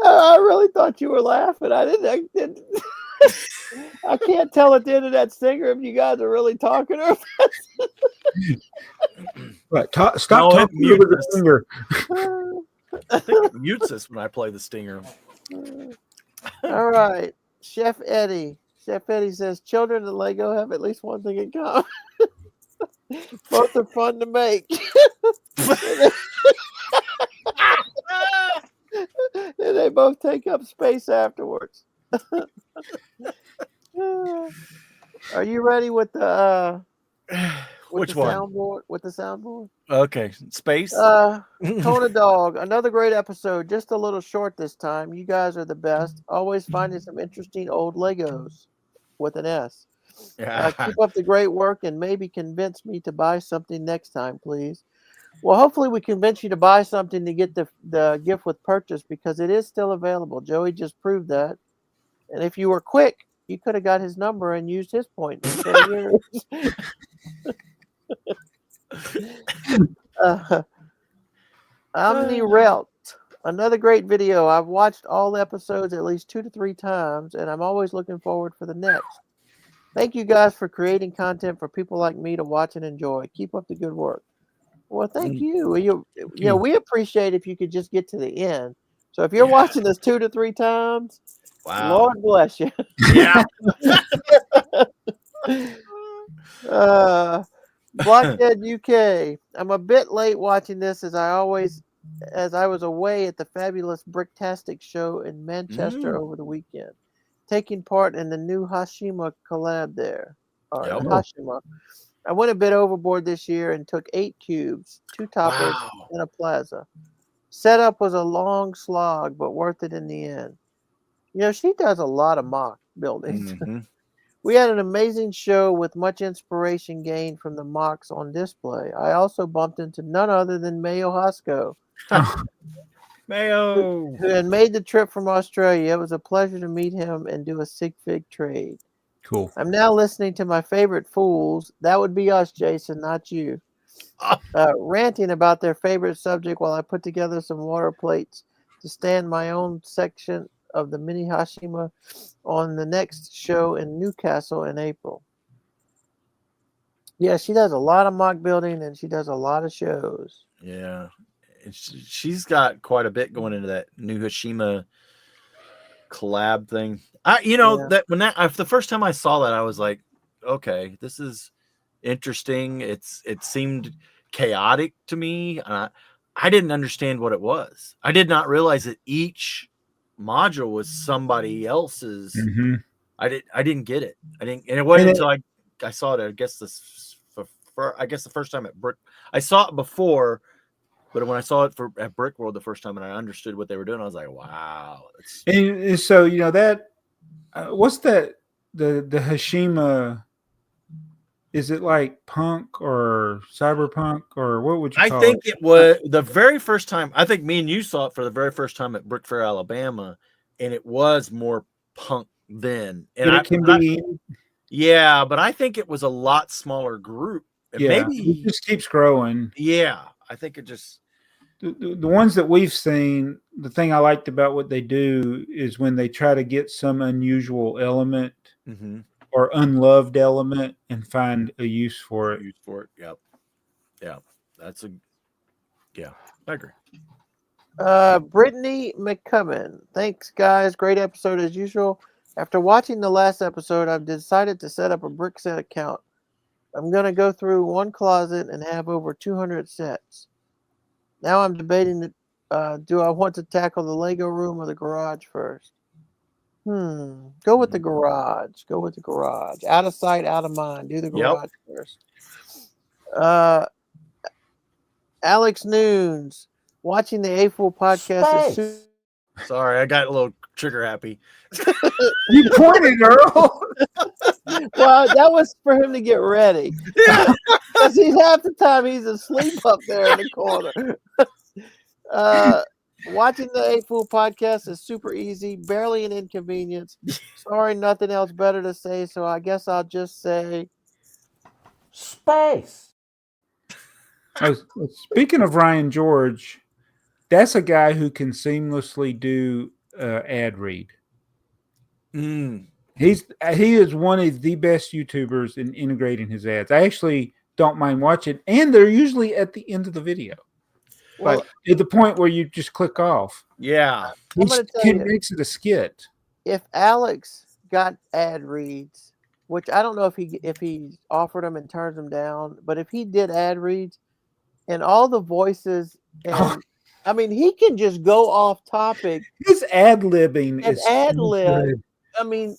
I really thought you were laughing. I didn't. I can't tell at the end of that stinger if you guys are really talking or Right. Stop talking over the stinger. I think it mutes us when I play the stinger. All right. Chef Eddie says children and Lego have at least one thing in common. Both are fun to make. And they both take up space afterwards. Are you ready with the which one? Soundboard, with the soundboard? Okay, space. Kona Dog, another great episode. Just a little short this time. You guys are the best. Always finding some interesting old Legos with an S. Yeah. Keep up the great work and maybe convince me to buy something next time, please. Well, hopefully we convince you to buy something to get the gift with purchase, because it is still available. Joey just proved that. And if you were quick, you could have got his number and used his point instead of yours. Omni-Relt, another great video. I've watched all episodes at least 2 to 3 times, and I'm always looking forward for the next. Thank you guys for creating content for people like me to watch and enjoy. Keep up the good work. Well, thank you. You know, we appreciate if you could just get to the end. So if you're watching this 2 to 3 times, wow, Lord bless you. Yeah. Blockhead UK. I'm a bit late watching this as I was away at the fabulous Bricktastic show in Manchester over the weekend, taking part in the new Hashima collab there. Hashima. I went a bit overboard this year and took 8 cubes, 2 toppers, and a plaza. Setup was a long slog, but worth it in the end. You know, she does a lot of mock buildings. We had an amazing show with much inspiration gained from the mocks on display. I also bumped into none other than Mayo Hosco, Mayo, who had made the trip from Australia. It was a pleasure to meet him and do a sig fig trade. Cool. I'm now listening to my favorite fools. That would be us, Jason, not you. Ranting about their favorite subject while I put together some water plates to stand my own section of the mini Hashima on the next show in Newcastle in April. Yeah, she does a lot of mock building and she does a lot of shows. Yeah, she's got quite a bit going into that new Hashima collab thing. The first time I saw that, I was like, okay, this is interesting. It seemed chaotic to me. I didn't understand what it was. I did not realize that each module was somebody else's. I didn't get it. And it wasn't until I saw it. I guess the first time at Brick. I saw it before, but when I saw it at Brick World the first time and I understood what they were doing, I was like, wow. And so, you know, that what's that the Hashima, is it like punk or cyberpunk or what would you call it? I think it was the very first time. I think me and you saw it for the very first time at Brick Fair, Alabama, and it was more punk then. And but I think it was a lot smaller group. Maybe it just keeps growing. Yeah, I think it just the ones that we've seen. The thing I liked about what they do is when they try to get some unusual element or unloved element and find a use for it. Yep. Yeah. I agree. Brittany McCubbin. Thanks, guys. Great episode as usual. After watching the last episode, I've decided to set up a brick set account. I'm going to go through one closet and have over 200 sets. Now I'm debating, do I want to tackle the Lego room or the garage first? Go with the garage. Out of sight, out of mind. Do the garage first. Alex Noons. Watching the AFoOL podcast Sorry, I got a little trigger happy. You pointed, Earl. Well, that was for him to get ready. Yeah. Because half the time he's asleep up there in the corner. Watching the AFoOL podcast is super easy, barely an inconvenience. Sorry, nothing else better to say, so I guess I'll just say space. Speaking of Ryan George, that's a guy who can seamlessly do ad read. He is one of the best YouTubers in integrating his ads. I actually don't mind watching, and they're usually at the end of the video. Well, like at the point where you just click off. Yeah. He makes it a skit. If Alex got ad reads, which I don't know if he offered them and turns them down, but if he did ad reads and all the voices, and I mean, he can just go off topic. His ad-libbing is ad-lib. I mean,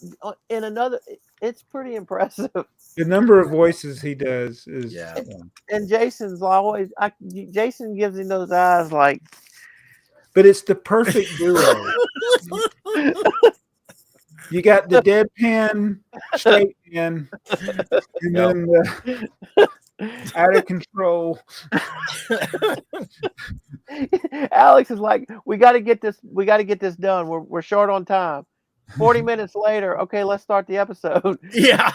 it's pretty impressive. The number of voices he does is And Jason's always Jason gives him those eyes like, but it's the perfect duo. You got the deadpan straight in, and then the out of control. Alex is like, we got to get this done. We're short on time. 40 minutes later, okay, let's start the episode. Yeah.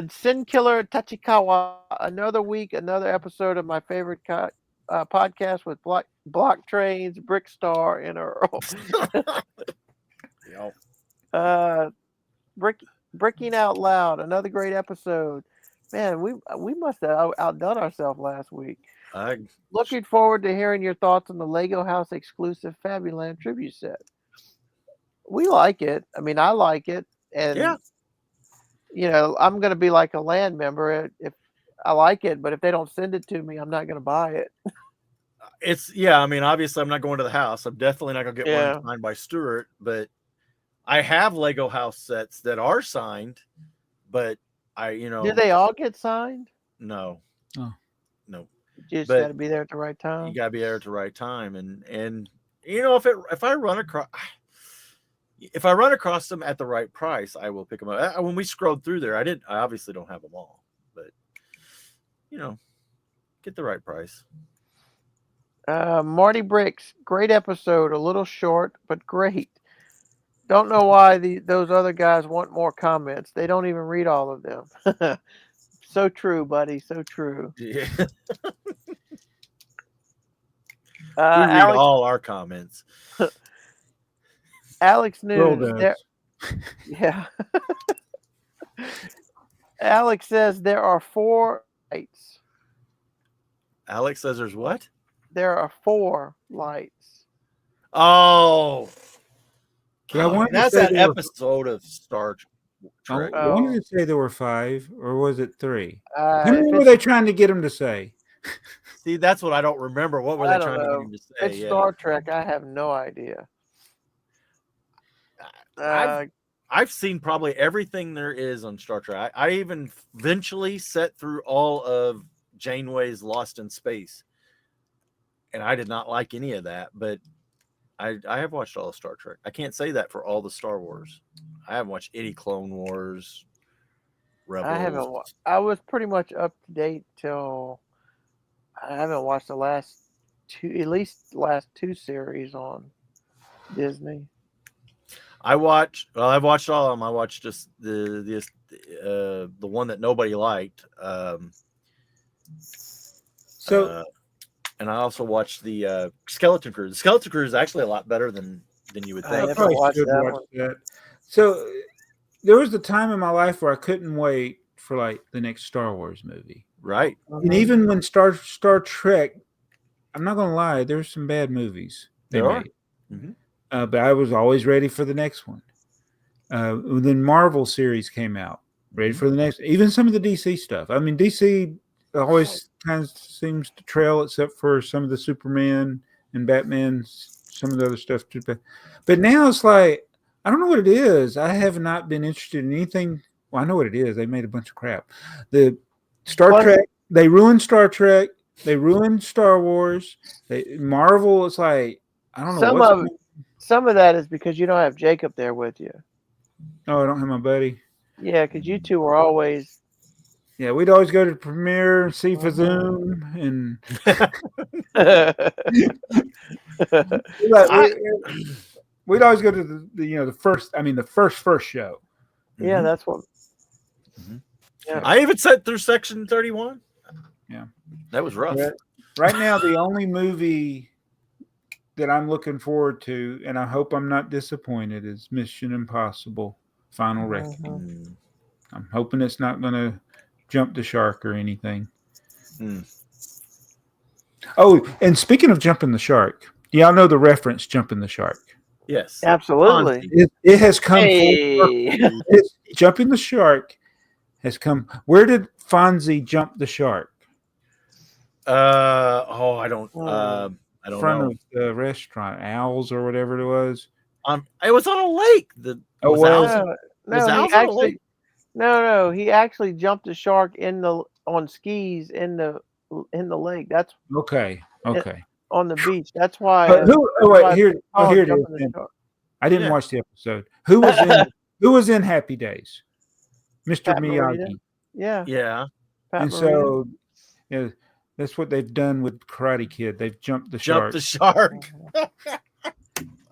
Sin Killer Tachikawa, another week, another episode of my favorite podcast with BrickTrains, BrickTsar, and Earl. Bricking Out Loud, another great episode. Man, we must have outdone ourselves last week. Looking forward to hearing your thoughts on the Lego House exclusive Fabuland tribute set. we like it. I mean, I like it, and Yeah. I'm going to be like a land member if I like it. But if they don't send it to me, I'm not going to buy it. I mean, obviously, I'm not going to the house. I'm definitely not going to get one signed by Stuart, but I have Lego house sets that are signed, but do they all get signed? No. Oh. No. You just got to be there at the right time. You got to be there at the right time, and if I run across them at the right price, I will pick them up. When we scrolled through there, I obviously don't have them all, but get the right price. Marty Bricks, great episode. A little short, but great. Don't know why those other guys want more comments. They don't even read all of them. So true, buddy. So true. Yeah. We read all our comments. Alex News. Yeah. Alex says there are 4 lights. Alex says there's what? There are 4 lights. Oh. God, that's that episode of Star Trek. I wanted to say there were 5, or was it 3? How many were they trying to get him to say? See, that's what I don't remember. What were they trying to get him to say? It's Star Trek. I have no idea. I've seen probably everything there is on Star Trek. I even eventually set through all of Janeway's Lost in Space, and I did not like any of that. But I have watched all of Star Trek. I can't say that for all the Star Wars. I haven't watched any Clone Wars, Rebels. I haven't. I was pretty much up to date till I haven't watched the last 2 series on Disney. I've watched all of them. I watched just the one that nobody liked. And I also watched the Skeleton Crew. The Skeleton Crew is actually a lot better than you would think. I probably should watch that. So there was a time in my life where I couldn't wait for like the next Star Wars movie. Right. And even when Star Trek, I'm not gonna lie, there's some bad movies they made. Mm-hmm. But I was always ready for the next one. Then Marvel series came out, ready for the next. Even some of the DC stuff. I mean, DC always kind of seems to trail, except for some of the Superman and Batman, some of the other stuff too. But now it's like, I don't know what it is. I have not been interested in anything. Well, I know what it is. They made a bunch of crap. The Star Trek, they ruined Star Trek. They ruined Star Wars. Marvel, it's like, I don't know. Some of that is because you don't have Jacob there with you. Oh, I don't have my buddy. Yeah, because you two were always. Yeah, we'd always go to the premiere and see Fazoom, and we'd always go to the first show. Yeah, that's what. Mm-hmm. Yeah. I even sat through section 31. Yeah, that was rough. Right now, the only movie that I'm looking forward to, and I hope I'm not disappointed, is Mission Impossible: Final Reckoning. I'm hoping it's not going to jump the shark or anything. Oh, and speaking of jumping the shark, y'all know the reference "Jumping the Shark"? Yes, absolutely. It has come. Jumping the shark has come. Where did Fonzie jump the shark? I don't know. Of the restaurant, Owls or whatever it was. It was on a lake. He actually jumped a shark on skis in the lake. That's okay. On the beach. That's why. Here it is. I didn't watch the episode. Who was in Happy Days? Mr. Miyagi. Yeah. And so, that's what they've done with Karate Kid. They've jumped the shark.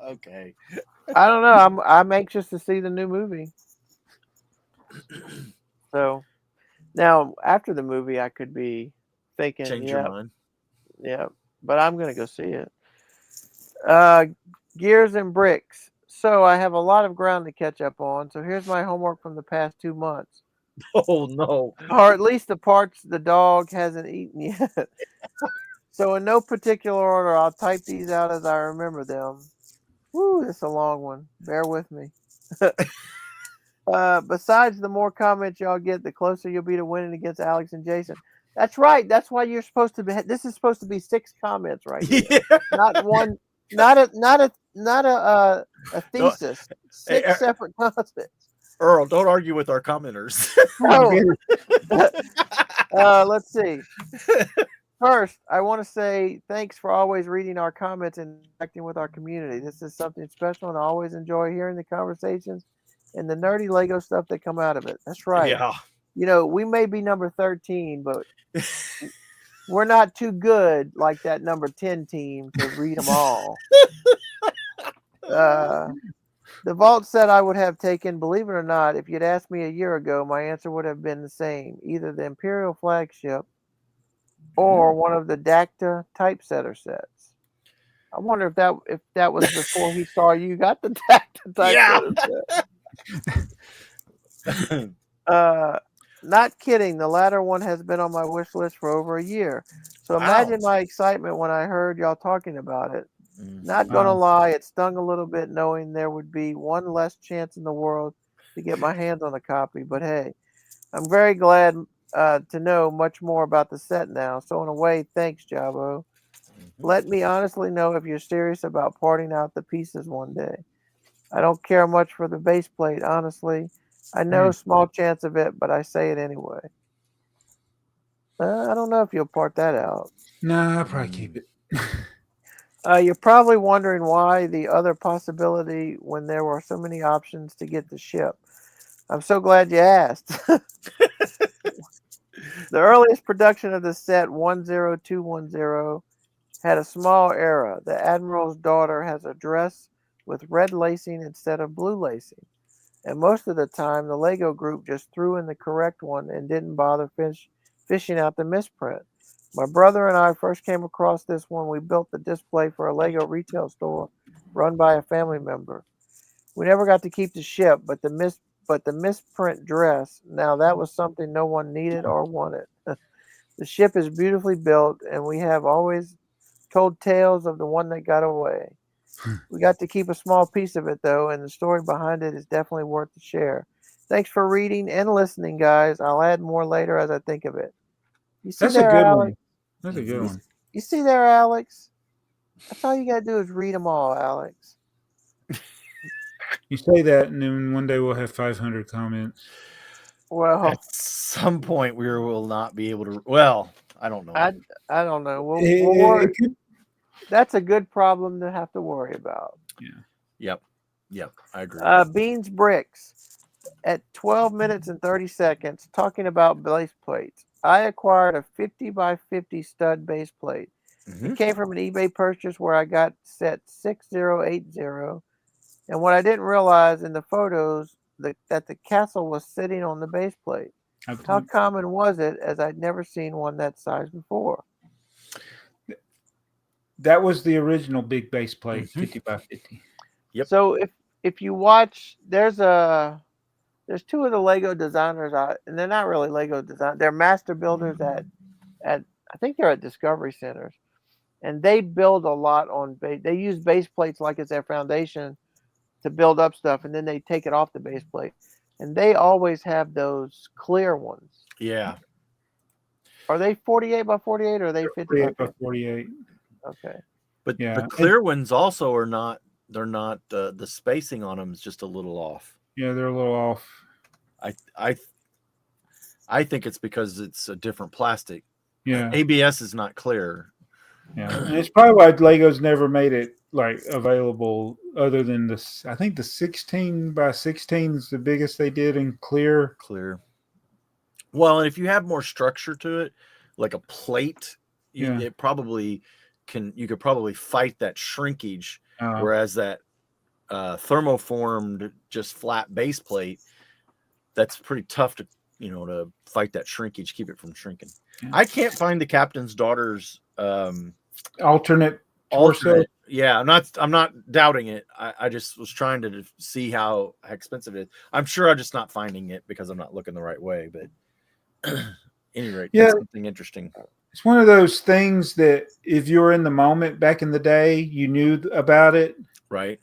Okay. I don't know. I'm anxious to see the new movie. So now after the movie, I could be thinking, change your mind. Yeah, but I'm gonna go see it. Gears and Bricks. So I have a lot of ground to catch up on. So here's my homework from the past 2 months. Oh no! Or at least the parts the dog hasn't eaten yet. So in no particular order, I'll type these out as I remember them. Woo, that's a long one. Bear with me. Besides, the more comments y'all get, the closer you'll be to winning against Alex and Jason. That's right. That's why you're supposed to be. This is supposed to be 6 comments right here, not one, not a thesis. 6 separate comments. Earl, don't argue with our commenters. Let's see. First, I want to say thanks for always reading our comments and interacting with our community. This is something special, and I always enjoy hearing the conversations and the nerdy Lego stuff that come out of it. That's right. Yeah. You know, we may be number 13, but we're not too good like that number 10 team to read them all. The vault said I would have taken, believe it or not, if you'd asked me a year ago, my answer would have been the same. Either the Imperial flagship or one of the Dacta typesetter sets. I wonder if that was before he saw you got the Dacta typesetter set. Not kidding. The latter one has been on my wish list for over a year. So imagine my excitement when I heard y'all talking about it. Not gonna lie, it stung a little bit knowing there would be one less chance in the world to get my hands on a copy. But hey, I'm very glad to know much more about the set now. So in a way, thanks, Jabo. Let me honestly know if you're serious about parting out the pieces one day. I don't care much for the base plate, honestly. I know small chance of it, but I say it anyway. I don't know if you'll part that out. No, I'll probably keep it. You're probably wondering why the other possibility when there were so many options to get the ship. I'm so glad you asked. The earliest production of the set, 10210, had a small error. The Admiral's daughter has a dress with red lacing instead of blue lacing. And most of the time, the Lego group just threw in the correct one and didn't bother fishing out the misprint. My brother and I first came across this when we built the display for a Lego retail store run by a family member. We never got to keep the ship, but the misprint dress, now that was something no one needed or wanted. The ship is beautifully built, and we have always told tales of the one that got away. We got to keep a small piece of it, though, and the story behind it is definitely worth the share. Thanks for reading and listening, guys. I'll add more later as I think of it. You see That's there, a good Alex? one. That's a good one. You see there, Alex? That's all you got to do is read them all, Alex. You say that, and then one day we'll have 500 comments. Well, at some point we will not be able to. Well, I don't know. I don't know. We'll worry. That's a good problem to have to worry about. Yeah. Yep. I agree. Beans Bricks at 12 minutes and 30 seconds talking about base plates. I acquired a 50 by 50 stud base plate. It came from an eBay purchase where I got set 6080. And what I didn't realize in the photos that the castle was sitting on the base plate. How common was it, as I'd never seen one that size before? That was the original big base plate, 50 by 50. Yep. So if you watch, there's two of the Lego designers out, and they're not really Lego design. They're master builders at I think they're at Discovery Centers, and they build a lot on base. They use base plates like it's their foundation to build up stuff, and then they take it off the base plate, and they always have those clear ones. Yeah. Are they 48 by 48 or are they 50 by 48? Okay. But the clear ones also are not. They're not. The spacing on them is just a little off. Yeah, they're a little off. I think it's because it's a different plastic. Yeah. ABS is not clear. Yeah, and it's probably why Lego's never made it like available other than this. I think the 16 by 16 is the biggest they did in clear. Well, and if you have more structure to it, like a plate, Yeah. it probably you could probably fight that shrinkage. Whereas that thermoformed, just flat base plate, that's pretty tough to to fight that shrinkage, keep it from shrinking. Yeah. I can't find the captain's daughter's alternate. Yeah, I'm not doubting it. I just was trying to see how expensive it is. I'm sure I'm just not finding it because I'm not looking the right way. But at any rate, that's something interesting. It's one of those things that if you were in the moment back in the day, you knew about it. Right.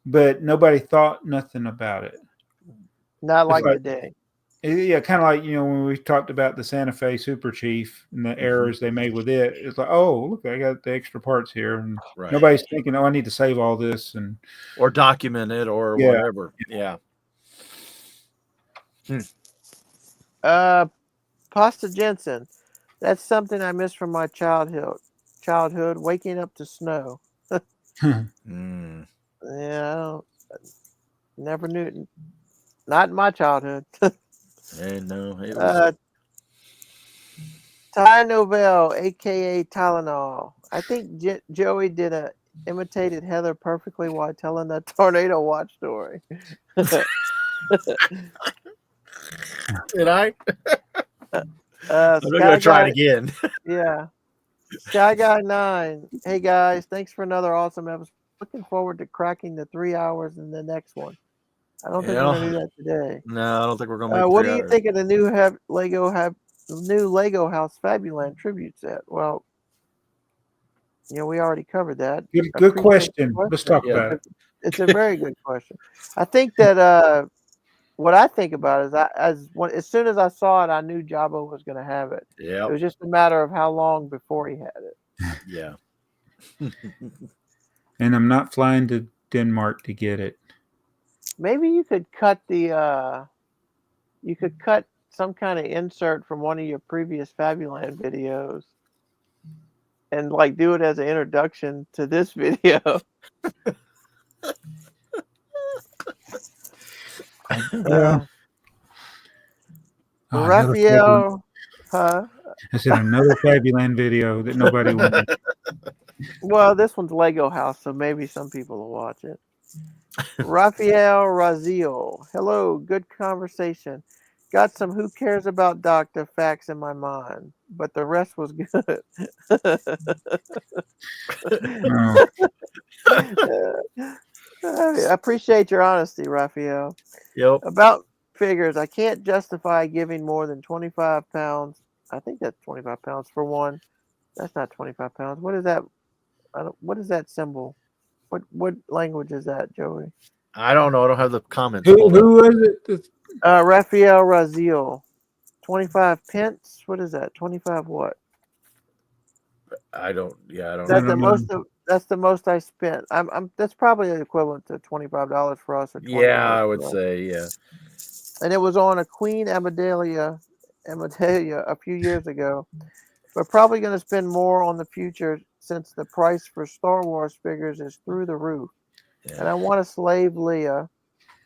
but nobody thought nothing about it. Not like today. Yeah, kind of like, when we talked about the Santa Fe Super Chief and the errors they made with it. It's like, oh, look, I got the extra parts here. And nobody's thinking, oh, I need to save all this or document it or whatever. Yeah. Pasta Jensen. That's something I miss from my childhood. Waking up to snow. Yeah, never knew. Not in my childhood. No. It was... Ty Novell, aka Tylenol. I think Joey imitated Heather perfectly while telling that tornado watch story. Did I? I'm gonna try it again. Yeah. Sky Guy 9. Hey guys, thanks for another awesome episode. Looking forward to cracking the 3 hours in the next one. I don't think we're gonna do that today. No, I don't think we're gonna make. What do you think of the new Lego House Fabuland tribute set? Well, we already covered that. Good question. Let's talk about it. It's a very good question. I think that what I think about is as soon as I saw it, I knew Jabba was going to have it. Yeah. It was just a matter of how long before he had it. Yeah. And I'm not flying to Denmark to get it. Maybe you could cut some kind of insert from one of your previous Fabuland videos and do it as an introduction to this video. Raphael, I said another Fabuland video that nobody wanted. Well, this one's Lego House, so maybe some people will watch it. Raphael Razil, hello, good conversation. Got some who cares about doctor facts in my mind, but the rest was good. I appreciate your honesty, Raphael. Yep. About figures, I can't justify giving more than 25 pounds. I think that's 25 pounds for one. That's not 25 pounds. What is that? What is that symbol? What language is that, Joey? I don't know. I don't have the comments. Who is it? Raphael Razil. 25 pence? What is that? 25 what? I don't know. That's the most I spent. That's probably equivalent to $25 for us. Yeah, I would say, yeah. And it was on a Queen Amidala a few years ago. We're probably going to spend more on the future since the price for Star Wars figures is through the roof. Yeah. And I want to slave Leia,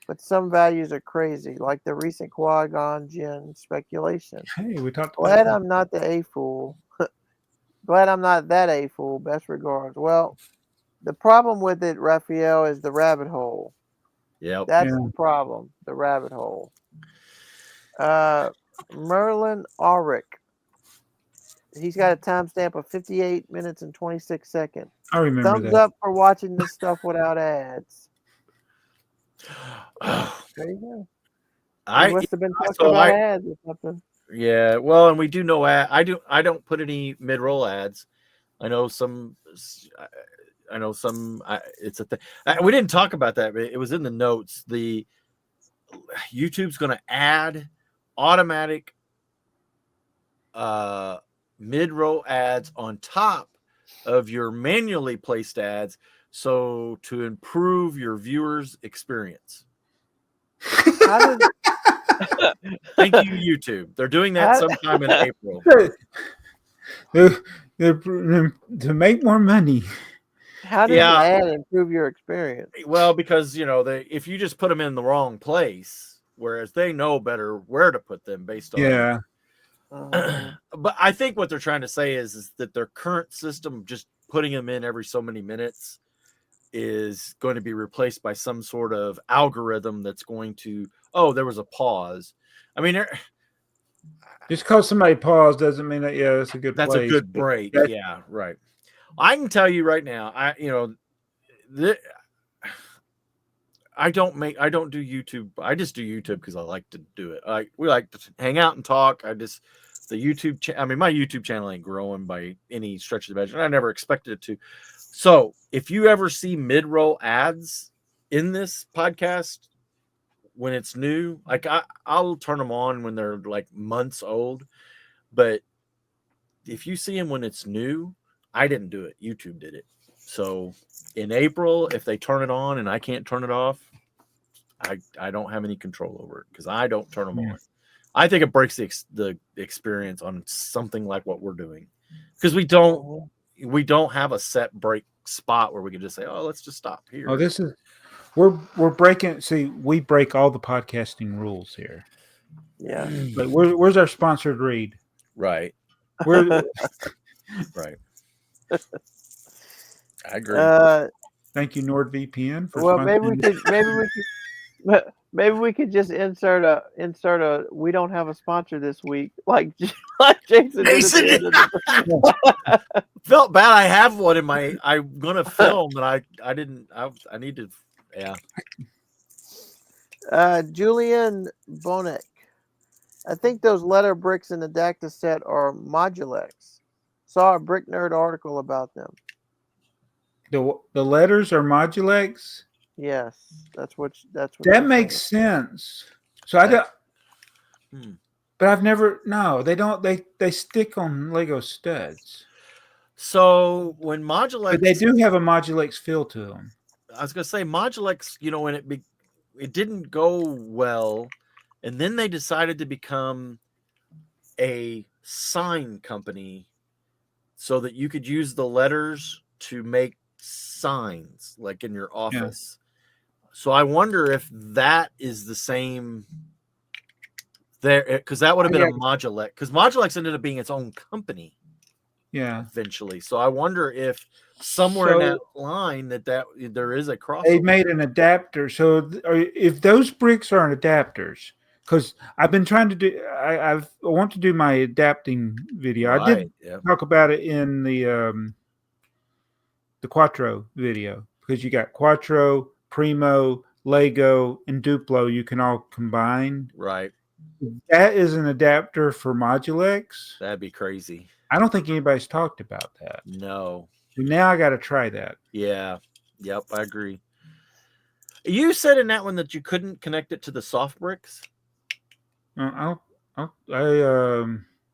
but some values are crazy, like the recent Qui-Gon Jinn speculation. Hey, we talked about that. I'm not the AFoOL. Glad I'm not that AFoOL. Best regards. Well, the problem with it, Raphael, is the rabbit hole. Yep. That's the problem, the rabbit hole. Merlin Auric. He's got a timestamp of 58 minutes and 26 seconds. I remember Thumbs up for watching this stuff without ads. There you go. I must have been talking about ads or something. Yeah, well, and we do know I don't put any mid-roll ads. I know some. It's a thing. We didn't talk about that, but it was in the notes. The YouTube's going to add automatic mid-roll ads on top of your manually placed ads, so to improve your viewers' experience. Thank you, YouTube. They're doing that sometime in April. To make more money. How does an ad improve your experience? Well, because if you just put them in the wrong place, whereas they know better where to put them based on but I think what they're trying to say is that their current system, just putting them in every so many minutes, is going to be replaced by some sort of algorithm that's going to, there was a pause. I mean, just because somebody paused doesn't mean that that's a good place. A good break. Yeah, right. I can tell you right now, I don't do YouTube. I just do YouTube because I like to do it. We like to hang out and talk. My YouTube channel ain't growing by any stretch of the imagination. I never expected it to. So if you ever see mid-roll ads in this podcast when it's new. Like I'll turn them on when they're like months old, but if you see them when it's new, I didn't do it. YouTube did it. So in April, if they turn it on and I can't turn it off, I don't have any control over it because I don't turn them on. I think it breaks the experience on something like what we're doing because we don't have a set break spot where we can just say, oh, let's just stop here. Oh, this is we're breaking. See, we break all the podcasting rules here. Yeah. But where's our sponsored read? Right. Where? Right. I agree. Thank you, NordVPN, for well, sponsoring. maybe we could just insert a. We don't have a sponsor this week, like Jason. Felt bad. I have one in my. I'm gonna film, and I didn't. I need to. Yeah. Julian Bonek. I think those letter bricks in the Dacta set are Modulex. Saw a Brick Nerd article about them. The letters are Modulex. Yes, that's what. That makes sense. So I don't. But I've never. No, they don't. They stick on Lego studs. So when Modulex, but they do have a Modulex feel to them. I was gonna say Modulex. When it didn't go well, and then they decided to become a sign company, so that you could use the letters to make signs like in your office. So I wonder if that is the same there, because that would have been a Modulex, because Modulex ended up being its own company. Yeah. Eventually. So I wonder if somewhere in that line that there is a crossover. They made an adapter. So if those bricks are adapters, because I've been trying to do, I want to do my adapting video. Right, I did talk about it in the Quattro video, because you got Quattro, Primo, Lego, and Duplo. You can all combine. Right. That is an adapter for Modulex. That'd be crazy. I don't think anybody's talked about that. No. Now I got to try that. Yeah. Yep. I agree. You said in that one that you couldn't connect it to the soft bricks. I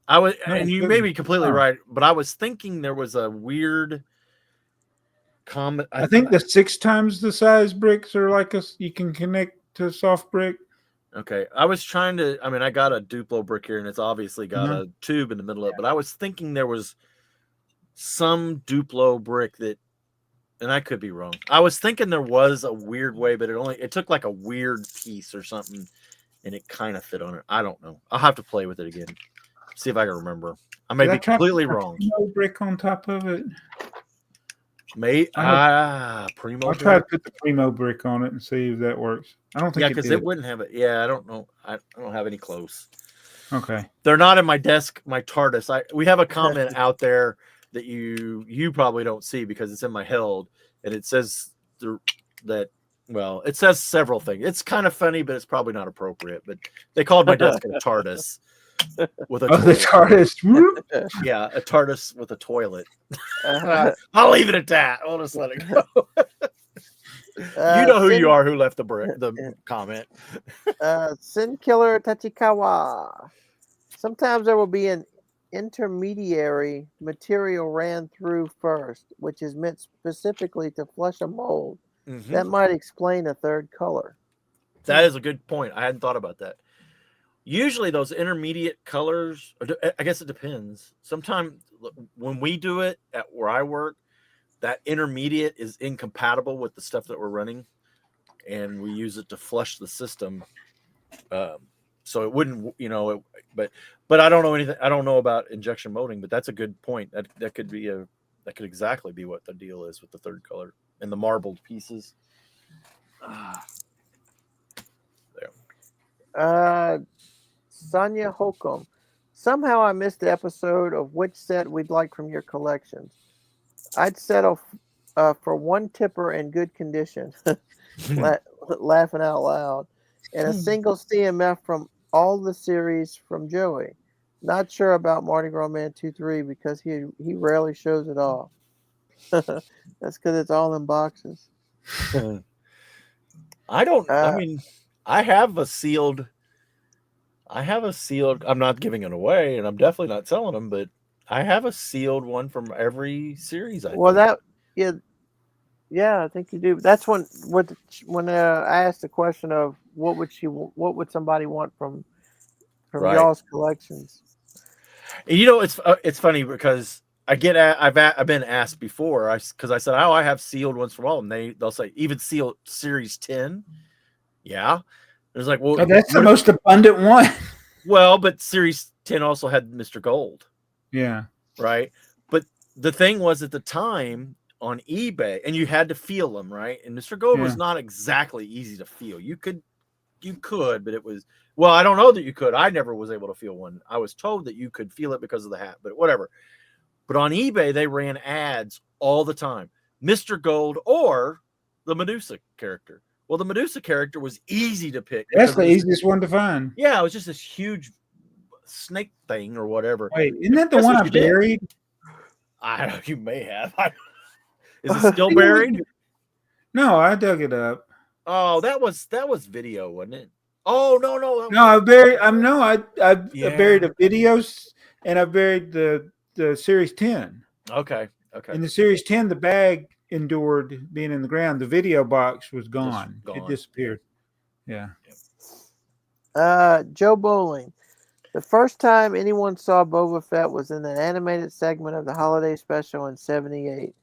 was, and you may be completely right, but I was thinking there was a weird comment. I think the 6 times the size bricks are like you can connect to soft brick. Okay. I was trying to, I got a Duplo brick here and it's obviously got a tube in the middle of it, but I was thinking there was some Duplo brick that, and I could be wrong. I was thinking there was a weird way, but it took like a weird piece or something and it kind of fit on it. I don't know. I'll have to play with it again. See if I can remember. I may be completely wrong. Primo brick on top of it. Primo. I'll try to put the Primo brick on it and see if that works. I don't think. Yeah, because it wouldn't have it. Yeah, I don't know. I don't have any close. Okay. They're not in my desk, my TARDIS. We have a comment out there that you probably don't see because it's in my held, and it says that. Well, it says several things. It's kind of funny, but it's probably not appropriate. But they called my desk a TARDIS with a the TARDIS. Yeah, a TARDIS with a toilet. I'll leave it at that. I'll just let it go. You know who you are who left the comment. Sin Killer Tachikawa. Sometimes there will be an intermediary material ran through first, which is meant specifically to flush a mold. Mm-hmm. That might explain a third color. That is a good point. I hadn't thought about that. Usually those intermediate colors, I guess it depends. Sometimes when we do it at where I work, that intermediate is incompatible with the stuff that we're running, and we use it to flush the system. So it wouldn't, but I don't know anything. I don't know about injection molding, but that's a good point. That could exactly be what the deal is with the third color and the marbled pieces. There. Sonia Holcomb. Somehow I missed the episode of which set we'd like from your collections. I'd settle for one tipper in good condition, laughing out loud, and a single CMF from all the series from Joey. Not sure about Mardi Gras Man 2-3 because he rarely shows it off. That's because it's all in boxes. I don't. I mean, I have a sealed. I'm not giving it away, and I'm definitely not selling them. But I have a sealed one from every series. Yeah, I think you do. That's when I asked the question of what would somebody want from Right. y'all's collections. You know, it's funny because I've been asked before. Because I said, I have sealed ones from all of them. They'll say even sealed series 10. Yeah, there's like, well, that's the most abundant one. Well, but series 10 also had Mr. Gold. Yeah. Right. But the thing was at the time on eBay, and you had to feel them, right? And Mr. Gold was not exactly easy to feel. You could, but it was, well, I don't know that you could. I never was able to feel one. I was told that you could feel it because of the hat, but whatever. But on eBay, they ran ads all the time. Mr. Gold or the Medusa character. Well, the Medusa character was easy to pick. That's the easiest one to find. Yeah, it was just this huge snake thing or whatever. Wait, isn't that the one I buried? I don't know. You may have. Is it still buried? No, I dug it up. Oh, that was video, wasn't it? Oh no. I buried. I buried the videos, and I buried the series 10. Okay. In the series 10, the bag endured being in the ground. The video box was gone. It disappeared. Yeah. Joe Bowling. The first time anyone saw Boba Fett was in an animated segment of the holiday special in '78.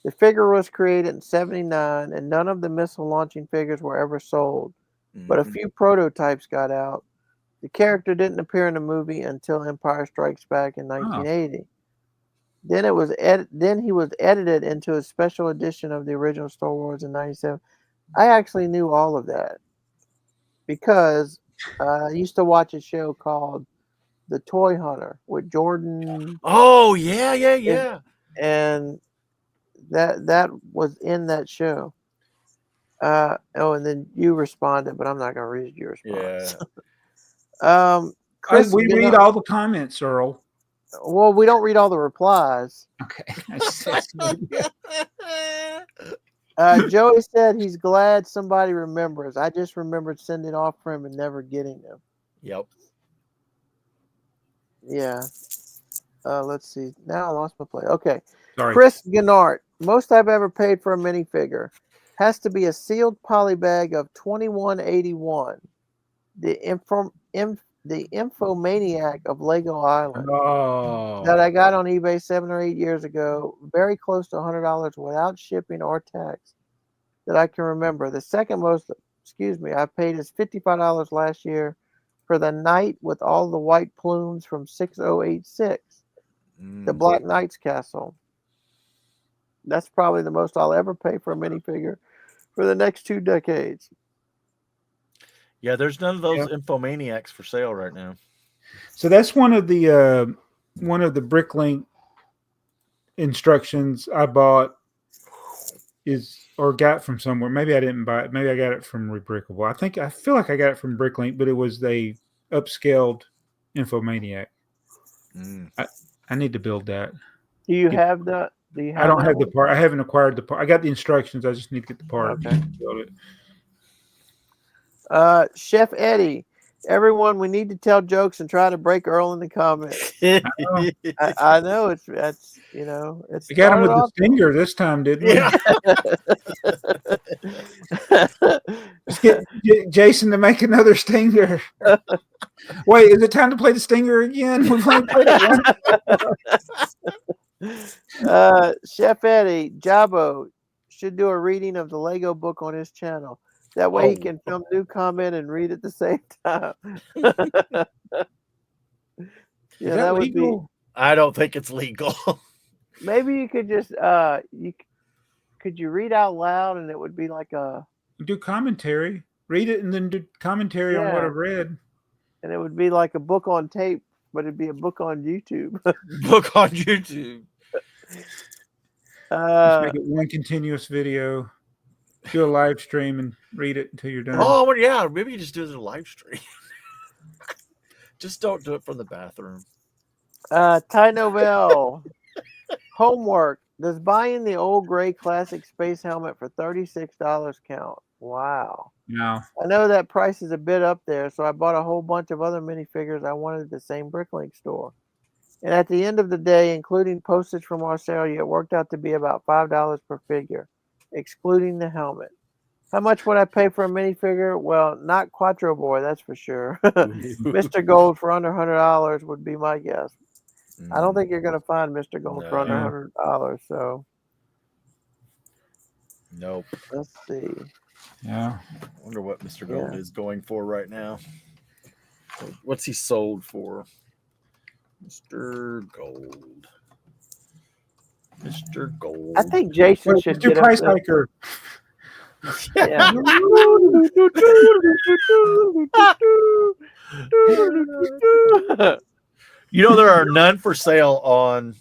The figure was created in '79, and none of the missile launching figures were ever sold. But a few prototypes got out. The character didn't appear in the movie until Empire Strikes Back in 1980. Then he was edited into a special edition of the original Star Wars in '97. I actually knew all of that because I used to watch a show called The Toy Hunter with Jordan. Oh yeah. And that was in that show. And then you responded, but I'm not going to read your response. Yeah. Chris, we read all the comments, Earl. Well, we don't read all the replies. Okay. Joey said he's glad somebody remembers. I just remembered sending off for him and never getting them. Yep. Yeah. Let's see. Now I lost my play. Okay. Sorry. Chris Gennart. Most I've ever paid for a minifigure has to be a sealed poly bag of 2181. The Infomaniac of Lego Island that I got on eBay 7 or 8 years ago, very close to $100 without shipping or tax that I can remember. The second most, I paid is $55 last year for the knight with all the white plumes from 6086, the Black Knight's Castle. That's probably the most I'll ever pay for a minifigure for the next 2 decades. Yeah, there's none of those Infomaniacs for sale right now. So that's one of the Bricklink instructions I bought or got from somewhere. Maybe I didn't buy it. Maybe I got it from Rebrickable. I feel like I got it from Bricklink, but it was the upscaled Infomaniac. I need to build that. Do you have the? I don't have the part. I haven't acquired the part. I got the instructions. I just need to get the part. Okay. Build it. Chef Eddie, everyone, we need to tell jokes and try to break Earl in the comments. I know it's it's. We got him with the stinger this time, didn't we? Yeah. Let's get Jason to make another stinger. Wait, is it time to play the stinger again? We've only played it Chef Eddie, Jabo should do a reading of the Lego book on his channel. That way he can film new comment and read at the same time. That would legal? Be. I don't think it's legal. Maybe you could just could you read out loud and it would be like do commentary. Read it and then do commentary on what I've read. And it would be like a book on tape, but it'd be a book on YouTube. Book on YouTube. Just make it one continuous video. Do a live stream and read it until you're done. Oh, well, yeah. Maybe you just do it as a live stream. Just don't do it from the bathroom. Ty Novell. Homework. Does buying the old gray classic space helmet for $36 count? Wow. No. I know that price is a bit up there, so I bought a whole bunch of other minifigures I wanted at the same Bricklink store. And at the end of the day, including postage from Australia, it worked out to be about $5 per figure, excluding the helmet. How much would I pay for a minifigure? Well, not Quattro Boy, that's for sure. Mr. Gold for under $100 would be my guess. I don't think you're going to find Mr. Gold for under $100. So, nope. Let's see. Yeah. I wonder what Mr. Gold is going for right now. What's he sold for? Mr. Gold. Mr. Gold. I think Jason should get price hiker. Yeah. You know, there are none for sale on.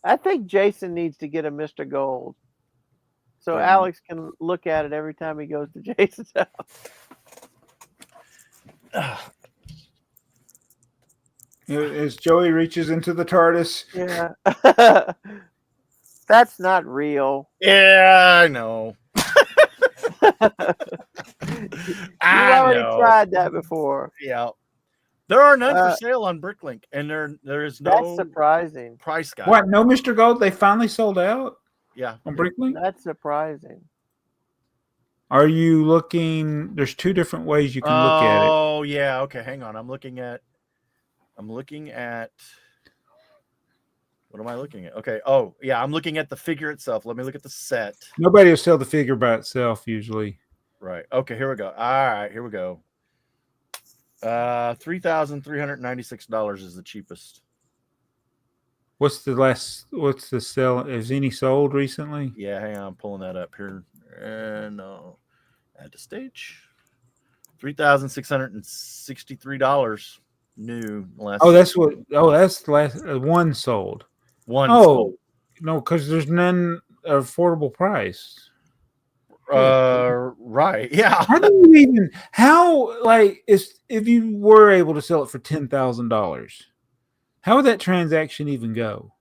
I think Jason needs to get a Mr. Gold. So Alex can look at it every time he goes to Jason's house. As Joey reaches into the TARDIS. Yeah. That's not real. Yeah, I know. You've already tried that before. Yeah. There are none for sale on Bricklink, and there is no. That's surprising. Price guide. What? No Mr. Gold? They finally sold out? Yeah. On Bricklink? That's surprising. Are you looking? There's two different ways you can look at it. Oh, yeah. Okay, hang on. I'm looking at. What am I looking at? Okay. Oh, yeah. I'm looking at the figure itself. Let me look at the set. Nobody will sell the figure by itself usually. Right. Okay. Here we go. All right. Here we go. $3,396 is the cheapest. What's the sell? Has any sold recently? Yeah. Hang on. I'm pulling that up here. No. Add to stage. $3,663 new last. Oh, that's what. Oh, that's the last one sold. One. Oh, sold. no, because there's none affordable price. Right. Yeah. How do you even? How if you were able to sell it for $10,000, how would that transaction even go?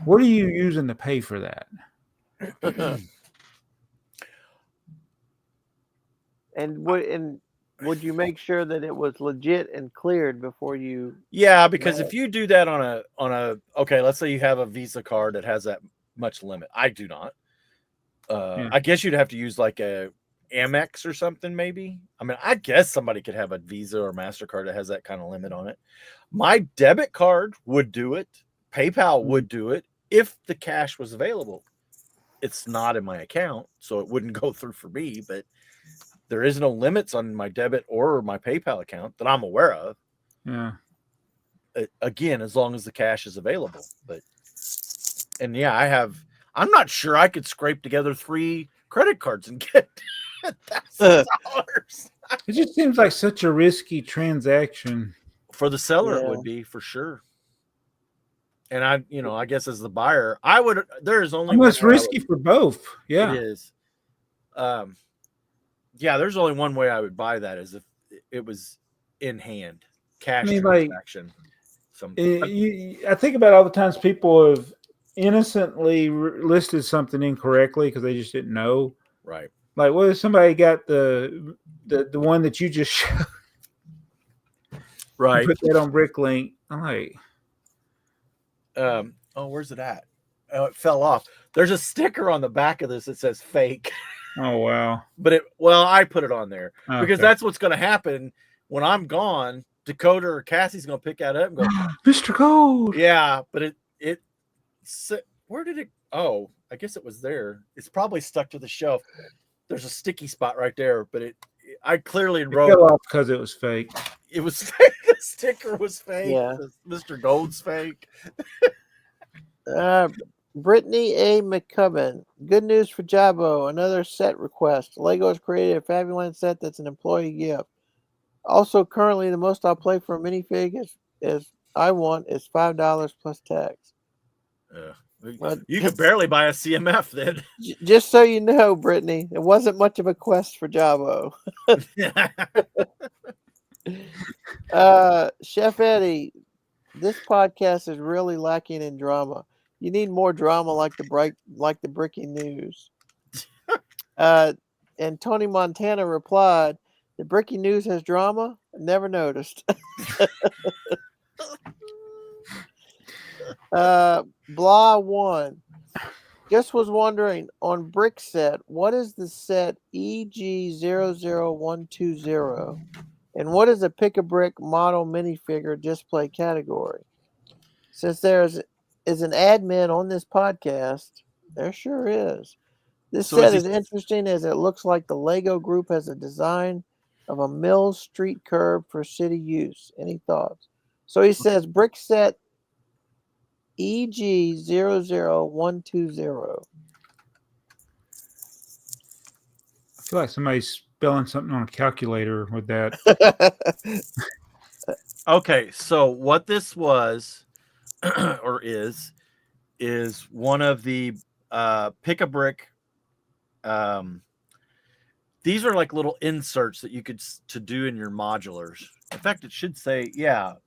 What are you using to pay for that? And would you make sure that it was legit and cleared before you? Yeah, because if you do that on a okay, let's say you have a Visa card that has that much limit. I do not. I guess you'd have to use like a Amex or something, maybe. I mean, I guess somebody could have a Visa or MasterCard that has that kind of limit on it. My debit card would do it. PayPal would do it if the cash was available. It's not in my account, so it wouldn't go through for me, but there is no limits on my debit or my PayPal account that I'm aware of. Yeah. Again, as long as the cash is available. I'm not sure I could scrape together 3 credit cards and get $1,000. It just seems like such a risky transaction. For the seller, it would be for sure. And I guess as the buyer, there's only almost risky for both. Yeah, it is. There's only one way I would buy that is if it was in hand, cash transaction. I think about all the times people have innocently listed something incorrectly because they just didn't know. Right. Like, what if somebody got the one that you just showed? Right. Put that on Bricklink. I'm like, where's it at? Oh, it fell off. There's a sticker on the back of this that says fake. Oh, wow. But I put it on there because that's what's going to happen when I'm gone. Dakota or Cassie's going to pick that up and go, Mr. Gold. Yeah, but where did it? Oh, I guess it was there. It's probably stuck to the shelf. There's a sticky spot right there, but I clearly wrote fell off because it was fake. It was fake. The sticker was fake. Yeah. Mr. Gold's fake. Brittany A. McCubbin. Good news for Jabo. Another set request. Lego has created a Fabuland set that's an employee gift. Also, currently, the most I'll play for a minifig is $5 plus tax. You could barely buy a CMF then. Just so you know, Brittany, it wasn't much of a quest for Jabo. Chef Eddie, this podcast is really lacking in drama. You need more drama like the breaking news. and Tony Montana replied, "The Bricky News has drama? Never noticed." Blah 1. Just was wondering, on brick set, what is the set EG00120? And what is a pick-a-brick model minifigure display category? Since there is an admin on this podcast, there sure is. This set is interesting as it looks like the Lego group has a design of a mill street curb for city use. Any thoughts? So he says brick set EG00120. I feel like somebody's spelling something on a calculator with that. Okay, so what this was or is one of the pick-a-brick. These are like little inserts that you could to do in your modulars. In fact, it should say,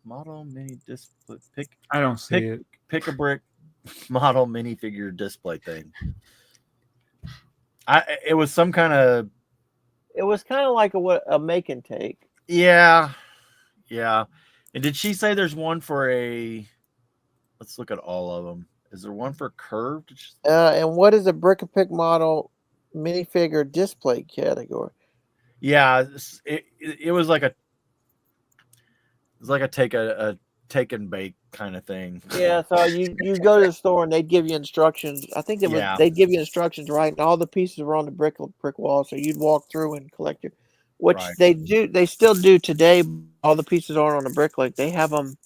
model mini display pick. I don't see it. Pick-a-brick model minifigure display thing. It was some kind of. It was kind of like a make and take. Yeah. And did she say there's one for a? Let's look at all of them. Is there one for curved? And what is a brick-a-pick model minifigure display category? Yeah, it was like a. It's like a take and bake kind of thing. Yeah, so you go to the store and they'd give you instructions. I think they'd give you instructions, right? And all the pieces were on the brick wall, so you'd walk through and collect your, which they do. They still do today. All the pieces aren't on the Bricklink. They have them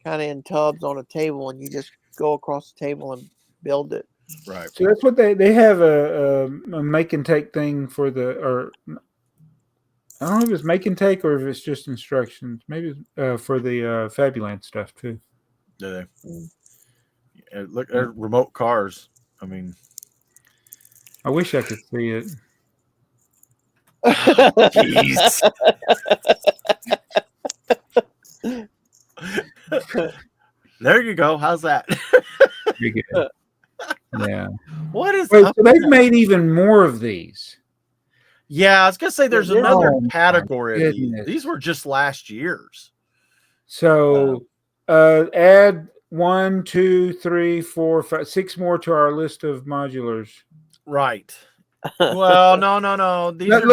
kind of in tubs on a table, and you just go across the table and build it. Right. So that's what they have a make and take thing for I don't know if it's make and take or if it's just instructions. Maybe for the Fabuland stuff too. Do they? Look, they're remote cars. I mean, I wish I could see it. Jeez. There you go. How's that? Pretty good. Yeah. What is? Wait, so they've made even more of these. Yeah, I was gonna say there's another category of these. Goodness. These were just last year's. So add 1, 2, 3, 4, 5, 6 more to our list of modulars. Right. Well, no. These are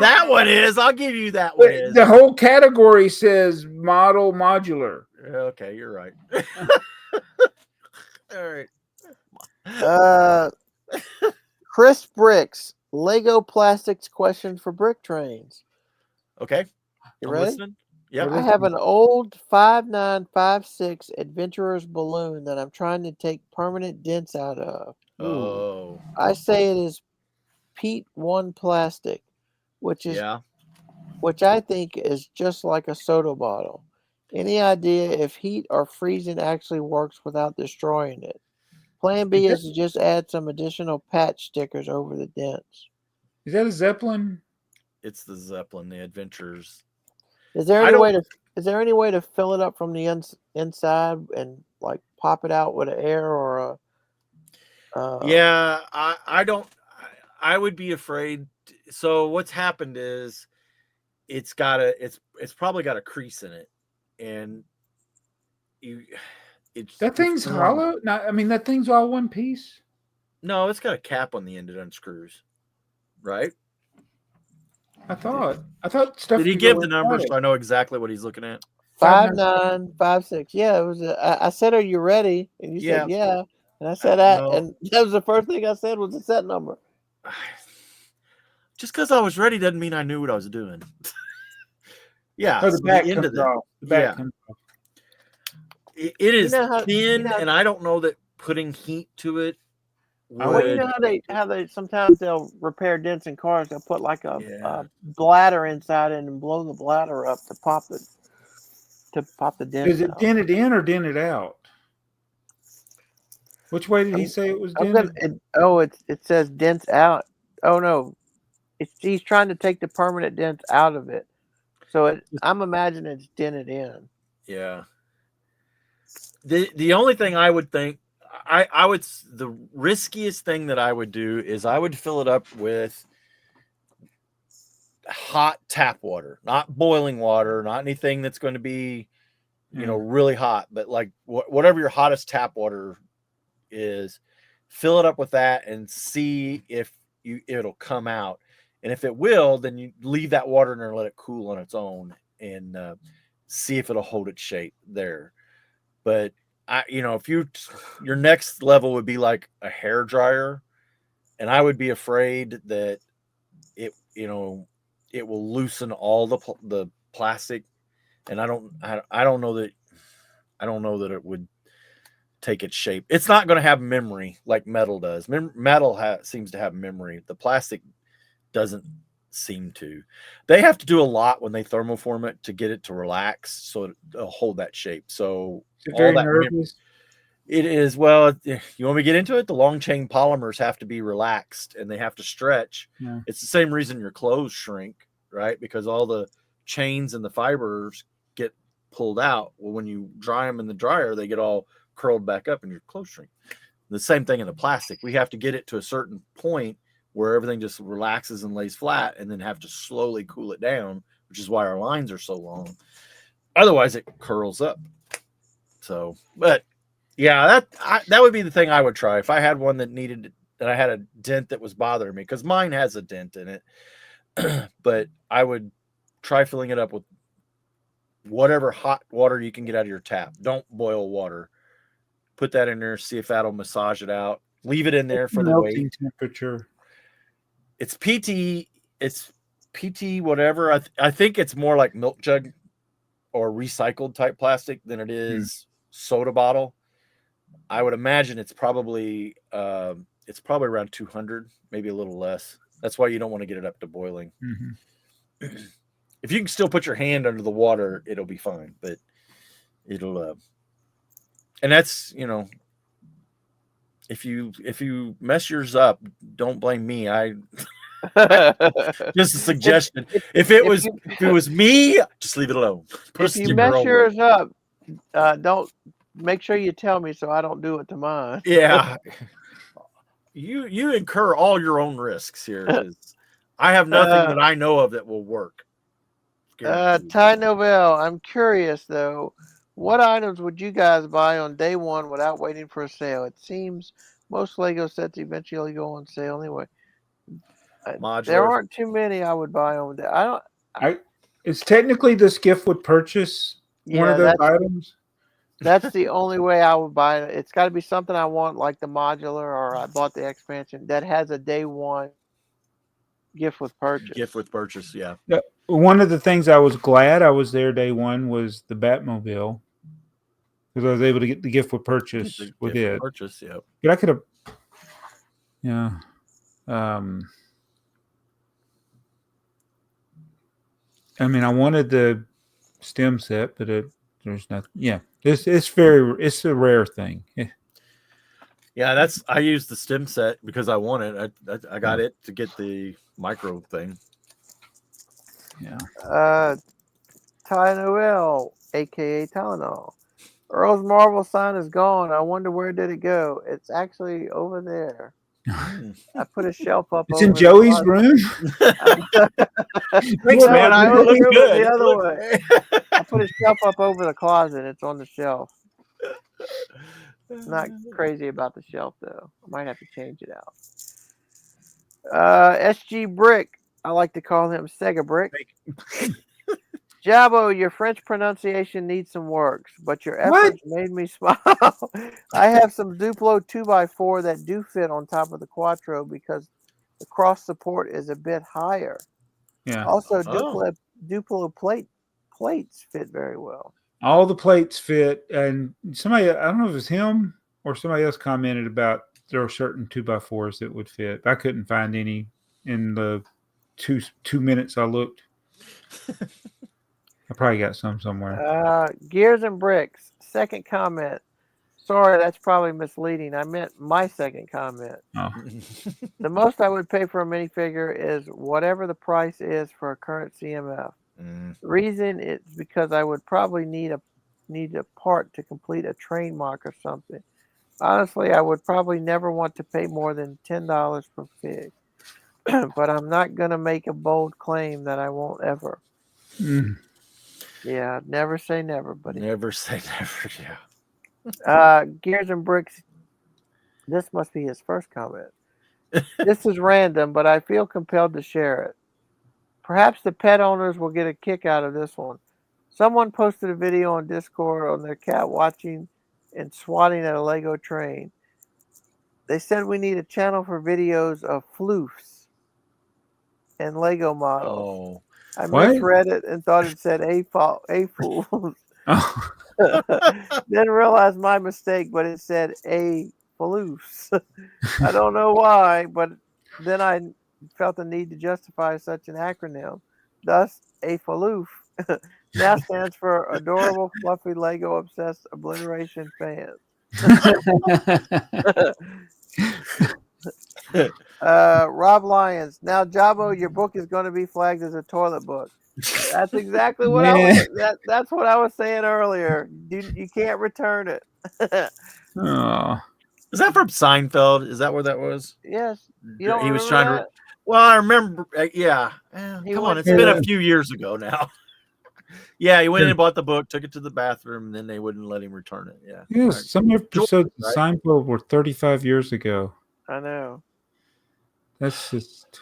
that one is. I'll give you that one. Is. The whole category says model modular. Okay, you're right. All right. Chris Bricks, Lego plastics question for BrickTrains. Okay. You ready? Listening? Yeah. I have an old 5956 Adventurer's balloon that I'm trying to take permanent dents out of. Oh. I say it is Pete 1 plastic, which I think is just like a soda bottle. Any idea if heat or freezing actually works without destroying it? Plan B is to just add some additional patch stickers over the dents. Is that a Zeppelin? It's the Zeppelin, the Adventures. Is there any way to fill it up from the inside and like pop it out with air or a? Yeah, I don't. I would be afraid. So what's happened is it's probably got a crease in it, and that thing's hollow. That thing's all one piece. No, it's got a cap on the end that unscrews. Right. I thought stuff. Did he give the numbers so I know exactly what he's looking at? 5956. Yeah, it was. I said, "Are you ready?" And you said, "Yeah." And I said that, and that was the first thing I said was the set number. Just because I was ready doesn't mean I knew what I was doing. Yeah, the back comes off. The back comes off. It is thin, and I don't know that putting heat to it. Well, you know how they sometimes they'll repair dents in cars. They'll put like a bladder inside it and blow the bladder up to pop the dent. Is it dented in or dented out? Which way did he say it was dented? It says dents out. Oh no, he's trying to take the permanent dents out of it. So I'm imagining it's dented in. Yeah. The only thing I would think. The riskiest thing that I would do is I would fill it up with hot tap water, not boiling water, not anything that's going to be, really hot, but like whatever your hottest tap water is, fill it up with that and see if it'll come out. And if it will, then you leave that water in there and let it cool on its own and see if it'll hold its shape there. But if your next level would be like a hair dryer, and I would be afraid that it will loosen all the plastic, and I don't know that it would take its shape. It's not going to have memory like metal does. Metal seems to have memory. The plastic doesn't seem to. They have to do a lot when they thermoform it to get it to relax so it'll hold that shape. So very nervous. It is. Well, you want me to get into it? The long chain polymers have to be relaxed and they have to stretch. Yeah. It's the same reason your clothes shrink, right? Because all the chains and the fibers get pulled out. Well, when you dry them in the dryer, they get all curled back up and your clothes shrink. The same thing in the plastic. We have to get it to a certain point where everything just relaxes and lays flat, and then have to slowly cool it down, which is why our lines are so long. Otherwise, it curls up. So, but yeah, that would be the thing I would try if I had one that I had a dent that was bothering me, because mine has a dent in it. But I would try filling it up with whatever hot water you can get out of your tap. Don't boil water. Put that in there, see if that'll massage it out. Leave it in there for the weight. Temperature. It's PT whatever. I think it's more like milk jug or recycled type plastic than it is soda bottle. I would imagine it's probably around 200, maybe a little less. That's why you don't want to get it up to boiling. Mm-hmm. If you can still put your hand under the water, it'll be fine, but it'll and that's, if you mess yours up, don't blame me. Just a suggestion. If it was me, just leave it alone. If you mess yours up, don't make sure you tell me so I don't do it to mine. Yeah. You incur all your own risks here, because I have nothing that I know of that will work. Ty Novell, I'm curious though, what items would you guys buy on day one without waiting for a sale? It seems most Lego sets eventually go on sale anyway. There aren't too many I would buy on day. It's technically this gift with purchase one of those items. That's the only way I would buy it. It's got to be something I want, like the modular, or I bought the expansion that has a day one gift with purchase. Gift with purchase, yeah. One of the things I was glad I was there day one was the Batmobile, because I was able to get the gift with purchase with it. Purchase, yeah. But I could have, I mean, I wanted the stem set, but there's nothing. Yeah, it's a rare thing. Yeah, I used the stem set because I wanted. I got it to get the micro thing. Yeah. Ty Noel, aka Tylenol. Earl's Marvel sign is gone. I wonder where did it go? It's actually over there. I put a shelf up. It's in Joey's room. Thanks, man. I look good. The other way. I put a shelf up over the closet. It's on the shelf. Not crazy about the shelf though. I might have to change it out. SG Brick. I like to call him Sega Brick. Jabo, your French pronunciation needs some works, but your efforts made me smile. I have some Duplo 2x4 that do fit on top of the Quattro because the cross support is a bit higher. Yeah. Also, Duplo plates fit very well. All the plates fit, and somebody, I don't know if it was him or somebody else, commented about there are certain 2x4s that would fit. I couldn't find any in the two minutes I looked. I probably got some somewhere. Gears and Bricks. Second comment. Sorry, that's probably misleading. I meant my second comment. Oh. The most I would pay for a minifigure is whatever the price is for a current CMF. The reason is because I would probably need a part to complete a train mark or something. Honestly, I would probably never want to pay more than $10 per fig. but I'm not going to make a bold claim that I won't ever. Yeah, never say never, buddy. Never say never, yeah. Gears and Bricks, this must be his first comment. This is random, but I feel compelled to share it. Perhaps the pet owners will get a kick out of this one. Someone posted a video on Discord on their cat watching and swatting at a Lego train. They said we need a channel for videos of floofs and Lego models. Oh, I What? misread it and thought it said AFoOL. Oh. Then realized my mistake, but it said AFoOL. I don't know why, but then I felt the need to justify such an acronym. Thus, AFoOL now stands for Adorable Fluffy Lego Obsessed Obliteration Fans. Rob Lyons. Now, Jabo, your book is going to be flagged as a toilet book. That's exactly what that's what I was saying earlier. You can't return it. Oh. Is that from Seinfeld? Is that where that was? Yes. He was trying to. Well, I remember. Yeah. Come on, it's been a few years ago now. Yeah, he went in and bought the book, took it to the bathroom, and then they wouldn't let him return it. Yeah. Yes, right. Some episodes of Seinfeld were 35 years ago. I know. That's just.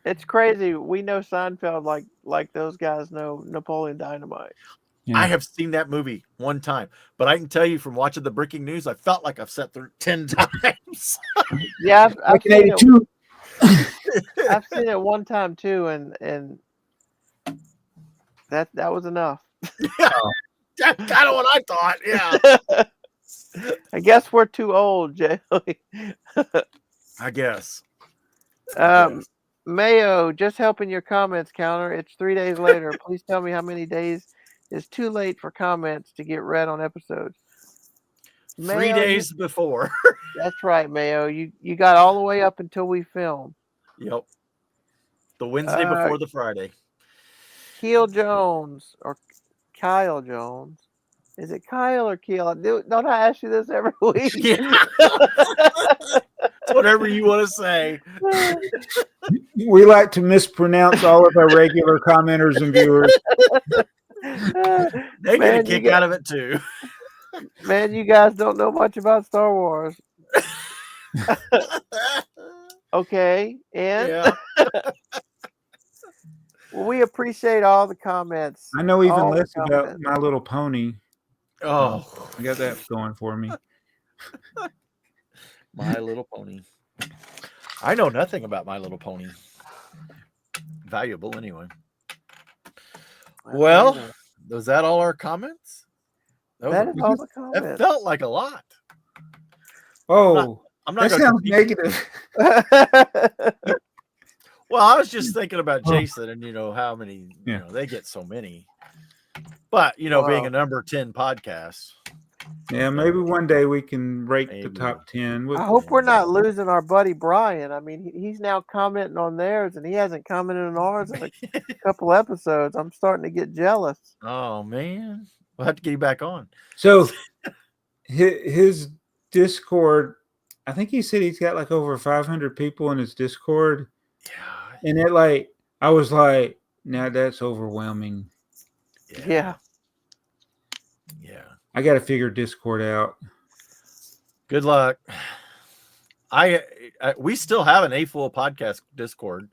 It's crazy. We know Seinfeld like those guys know Napoleon Dynamite. Yeah. I have seen that movie one time, but I can tell you from watching the Breaking News, I felt like I've sat through 10 times. Yeah, I've seen it. I've seen it one time too, and that was enough. Yeah, that's kind of what I thought. Yeah. I guess we're too old, Jay. I guess. Mayo, just helping your comments counter. It's 3 days later. Please tell me how many days is too late for comments to get read on episodes. 3 days before. That's right, Mayo. You got all the way up until we film. Yep. The Wednesday before the Friday. Keel Jones or Kyle Jones. Is it Kyle or Keel? Don't I ask you this every week? Yeah. Whatever you want to say. We like to mispronounce all of our regular commenters and viewers. They get a kick out of it too. Man, you guys don't know much about Star Wars. Okay, and yeah. Well, we appreciate all the comments. I know even less about My Little Pony. Oh, I got that going for me. My Little Pony. I know nothing about My Little Pony. Valuable anyway. Well, was that all our comments? That is all the comments. It felt like a lot. Oh, I'm not that sounds negative. Well, I was just thinking about Jason and how many they get so many. But being a number 10 podcast. Yeah, maybe one day we can rate the top 10. I hope we're not losing our buddy Brian. I mean, he's now commenting on theirs, and he hasn't commented on ours in a couple episodes. I'm starting to get jealous. Oh man, we'll have to get you back on. So his Discord, I think he said he's got like over 500 people in his Discord. Yeah, and I was like, now that's overwhelming. Yeah. I got to figure Discord out. Good luck. We still have an AFoOL podcast Discord.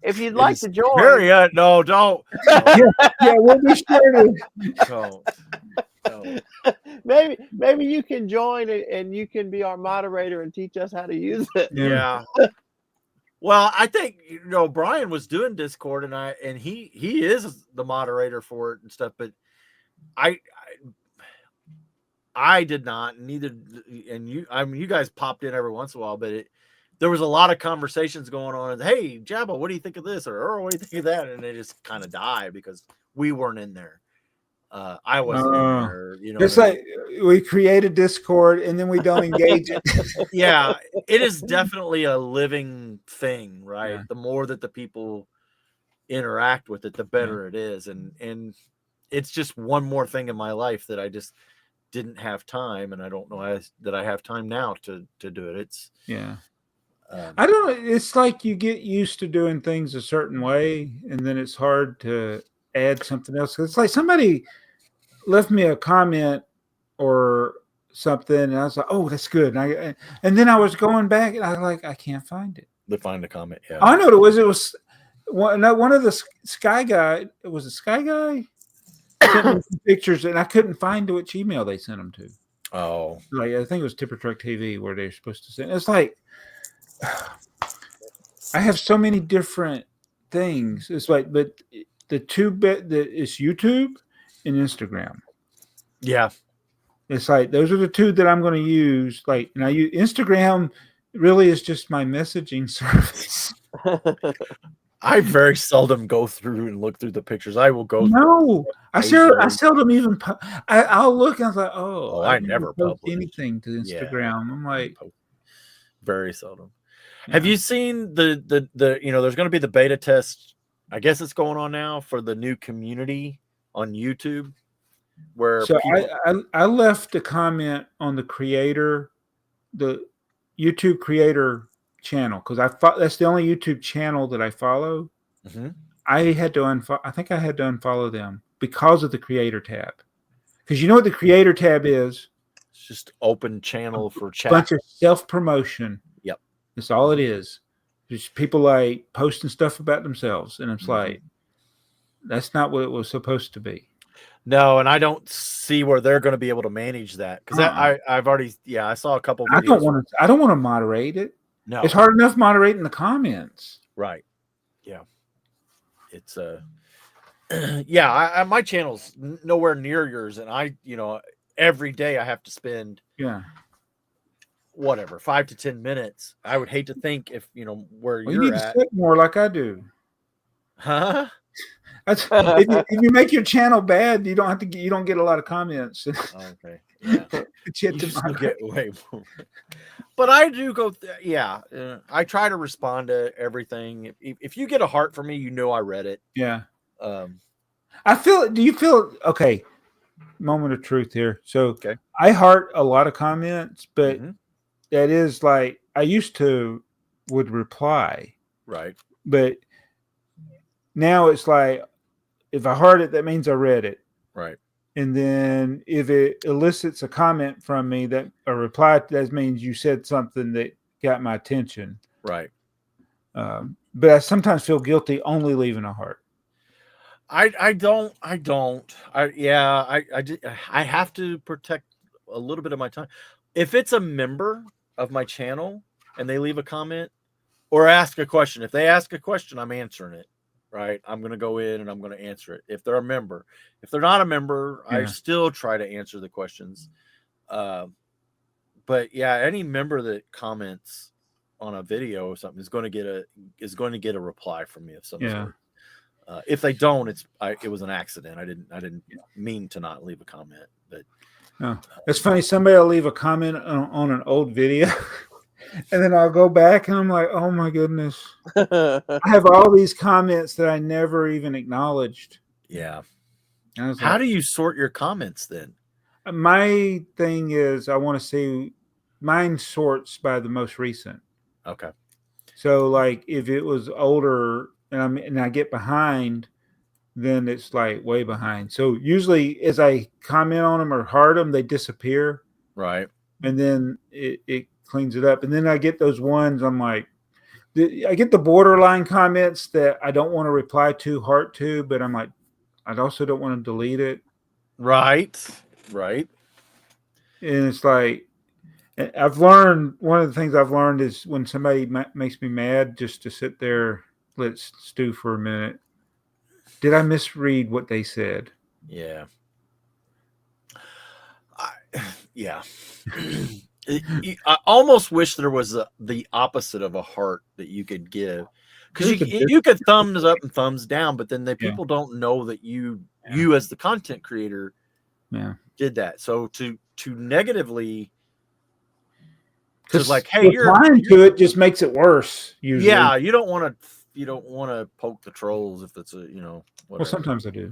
If you'd like to join, no, don't. Yeah, we'll be sure to. No. Maybe you can join and you can be our moderator and teach us how to use it. Yeah. Well, I think Brian was doing Discord and he is the moderator for it and stuff, but I did not, neither, and you guys popped in every once in a while, but there was a lot of conversations going on. And hey, Jabba, what do you think of this? Or Earl, what do you think of that? And they just kind of died because we weren't in there. I wasn't in there. It's like we create a Discord and then we don't engage it. Yeah, it is definitely a living thing, right? Yeah. The more that the people interact with it, the better it is, and it's just one more thing in my life that I just didn't have time, and I don't know that I have time now to do it. I don't know. It's like you get used to doing things a certain way, and then it's hard to add something else. It's like somebody left me a comment or something, and I was like, "Oh, that's good." And then I was going back, and I was like, "I can't find it." To find a comment, yeah. I know what it was. One of the Sky guy. It was a Sky guy. Sent me some pictures, and I couldn't find which email they sent them to. Oh, Like I think it was Tipper Truck TV where they're supposed to send. It's like I have so many different things. It's like, but the two bit that is YouTube and Instagram. yeah. It's like those are the two that I'm going to use. Like, and I use Instagram. Really, is just my messaging service. I very seldom go through and look through the pictures. I will go. No, I seldom even. I'll look and I was like, oh, I never post publish anything to Instagram. Yeah. I'm like, very seldom. Yeah. Have you seen the there's going to be the beta test. I guess it's going on now for the new community on YouTube. Where so I left a comment on the YouTube creator channel because that's the only YouTube channel that I follow. Mm-hmm. I had to I think I had to unfollow them because of the creator tab. Because you know what the creator tab is? It's just open channel for chat. Bunch of self-promotion. Yep. That's all it is. Just people like posting stuff about themselves. And it's like, that's not what it was supposed to be. No, and I don't see where they're going to be able to manage that. Because I've already, I saw a couple videos. I don't want to moderate it. No. It's hard enough moderating the comments. Right. Yeah. It's my channel's nowhere near yours, and I every day I have to spend whatever 5 to 10 minutes. I would hate to think if where you're you need at to sit more like I do. Huh? If you make your channel bad, you don't get a lot of comments. Okay. Yeah. You get way more. But I do go. I try to respond to everything. If you get a heart from me, I read it. Yeah. I feel. Do you feel okay? Moment of truth here. So I heart a lot of comments, but that is like I used to would reply. Right. But now it's like if I heart it, that means I read it. Right. And then if it elicits a comment from me that a reply, that means you said something that got my attention. Right. But I sometimes feel guilty only leaving a heart. I have to protect a little bit of my time. If it's a member of my channel and they leave a comment or ask a question, if they ask a question, I'm answering it. Right. I'm going to go in and I'm going to answer it. If they're a member, if they're not a member, I still try to answer the questions. But any member that comments on a video or something is going to get a reply from me of some sort. If they don't, it was an accident. I didn't mean to not leave a comment, but it's funny. Somebody will leave a comment on an old video. And then I'll go back and I'm like, oh my goodness. I have all these comments that I never even acknowledged. Yeah. How do you sort your comments then? My thing is I want to see mine sorts by the most recent. Okay. So like if it was older and I get behind, then it's like way behind. So usually as I comment on them or heart them, they disappear. Right. And then it cleans it up. And then I get those ones I'm like, I get the borderline comments that I don't want to reply to, heart to, but I'm like, I also don't want to delete it. Right. And it's like, I've learned, one of the things I've learned is when somebody makes me mad, just to sit there, let it stew for a minute. Did I misread what they said? Yeah. I almost wish there was the opposite of a heart that you could give, because you could thumbs up and thumbs down, but then people don't know that you as the content creator did that. So to negatively, because like, hey, you're replying to it just makes it worse. Usually, you don't want to poke the trolls if it's whatever. Well, sometimes I do.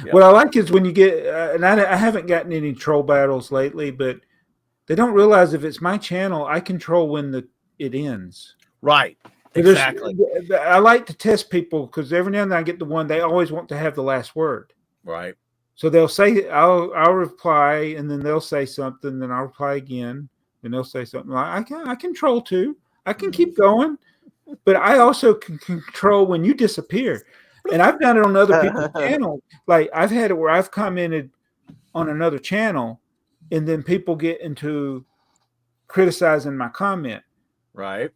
Yeah. What I like is when you get, and I haven't gotten any troll battles lately, but they don't realize if it's my channel, I control when it ends. Right. Exactly. I like to test people because every now and then I get the one they always want to have the last word. Right. So they'll say, I'll reply, and then they'll say something, then I'll reply again, and they'll say something. I control too. I can keep going, but I also can control when you disappear. And I've done it on other people's channels. Like I've had it where I've commented on another channel, and then people get into criticizing my comment. Right.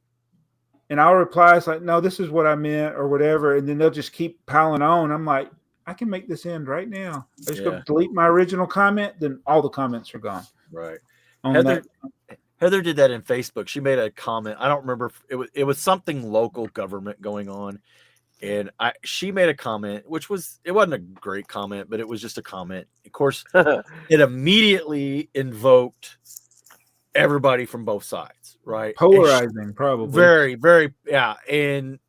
And I'll reply, it's like, no, this is what I meant or whatever. And then they'll just keep piling on. I'm like, I can make this end right now. I just go delete my original comment, then all the comments are gone. Right. Heather did that in Facebook. She made a comment. I don't remember if it was something local government going on. And she made a comment, which it wasn't a great comment, but it was just a comment. Of course, it immediately invoked everybody from both sides, right? Polarizing, probably. Very, very, yeah. And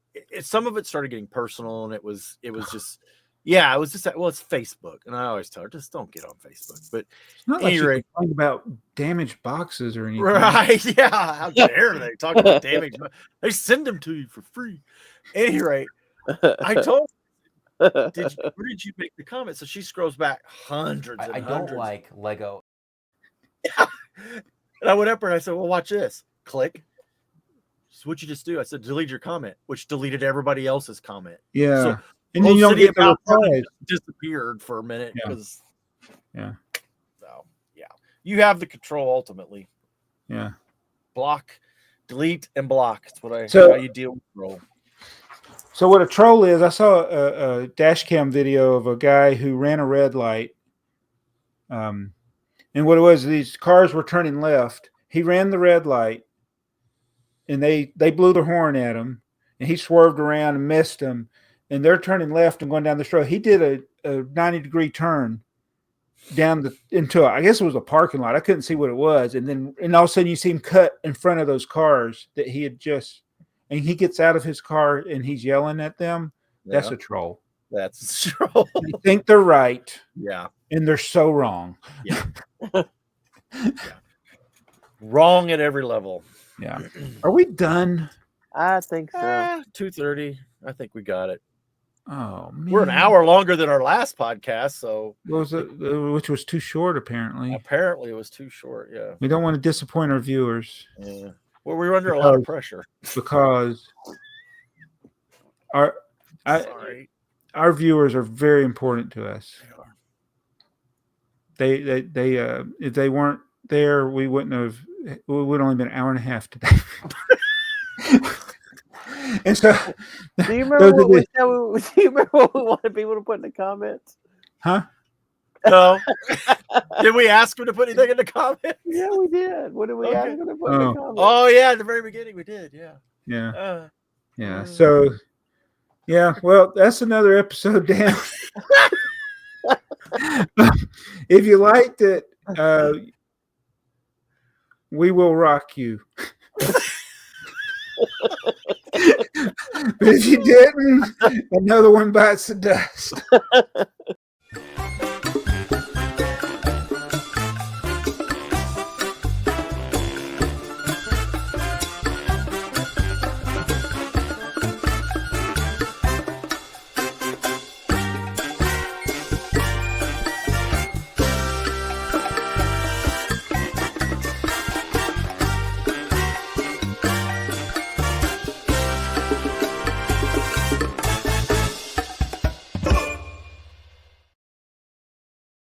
some of it started getting personal, and it was just, it was just, well, it's Facebook. And I always tell her, just don't get on Facebook. But it's not like you complain about damaged boxes or anything. Right. Yeah. How dare they talk about damaged? They send them to you for free. At any rate, I told her, where did you make the comment? So she scrolls back hundreds and hundreds. I don't like Lego. And I went up and I said, well, watch this. Click. So what you just do? I said, delete your comment, which deleted everybody else's comment. Yeah. So and then you don't get the replies. Disappeared for a minute. Yeah. So, yeah. You have the control ultimately. Yeah. Block, delete, and block. That's how you deal with control. So what a troll is, I saw a dash cam video of a guy who ran a red light. And what it was, these cars were turning left. He ran the red light, and they blew the horn at him, and he swerved around and missed them. And they're turning left and going down this road. He did a 90-degree turn down into I guess it was a parking lot. I couldn't see what it was. And all of a sudden you see him cut in front of those cars that he had just, and he gets out of his car and he's yelling at them. Yeah. That's a troll. That's a troll. They think they're right. Yeah. And they're so wrong. Yeah. Wrong at every level. Yeah. Are we done? I think so. 2:30. I think we got it. Oh man. We're an hour longer than our last podcast, so which was too short apparently. Apparently it was too short, yeah. We don't want to disappoint our viewers. Yeah. Well, we were under a lot of pressure. Because our viewers are very important to us. They if they weren't there, we would only been an hour and a half today. And so, do you remember what we wanted people to put in the comments? Huh? No. Did we ask them to put anything in the comments? Yeah, we did. What did we ask them to put in the comments? Oh yeah, at the very beginning we did. Yeah. Yeah. Yeah. So, yeah. Well, that's another episode down. If you liked it, we will rock you. But if you didn't, another one bites the dust.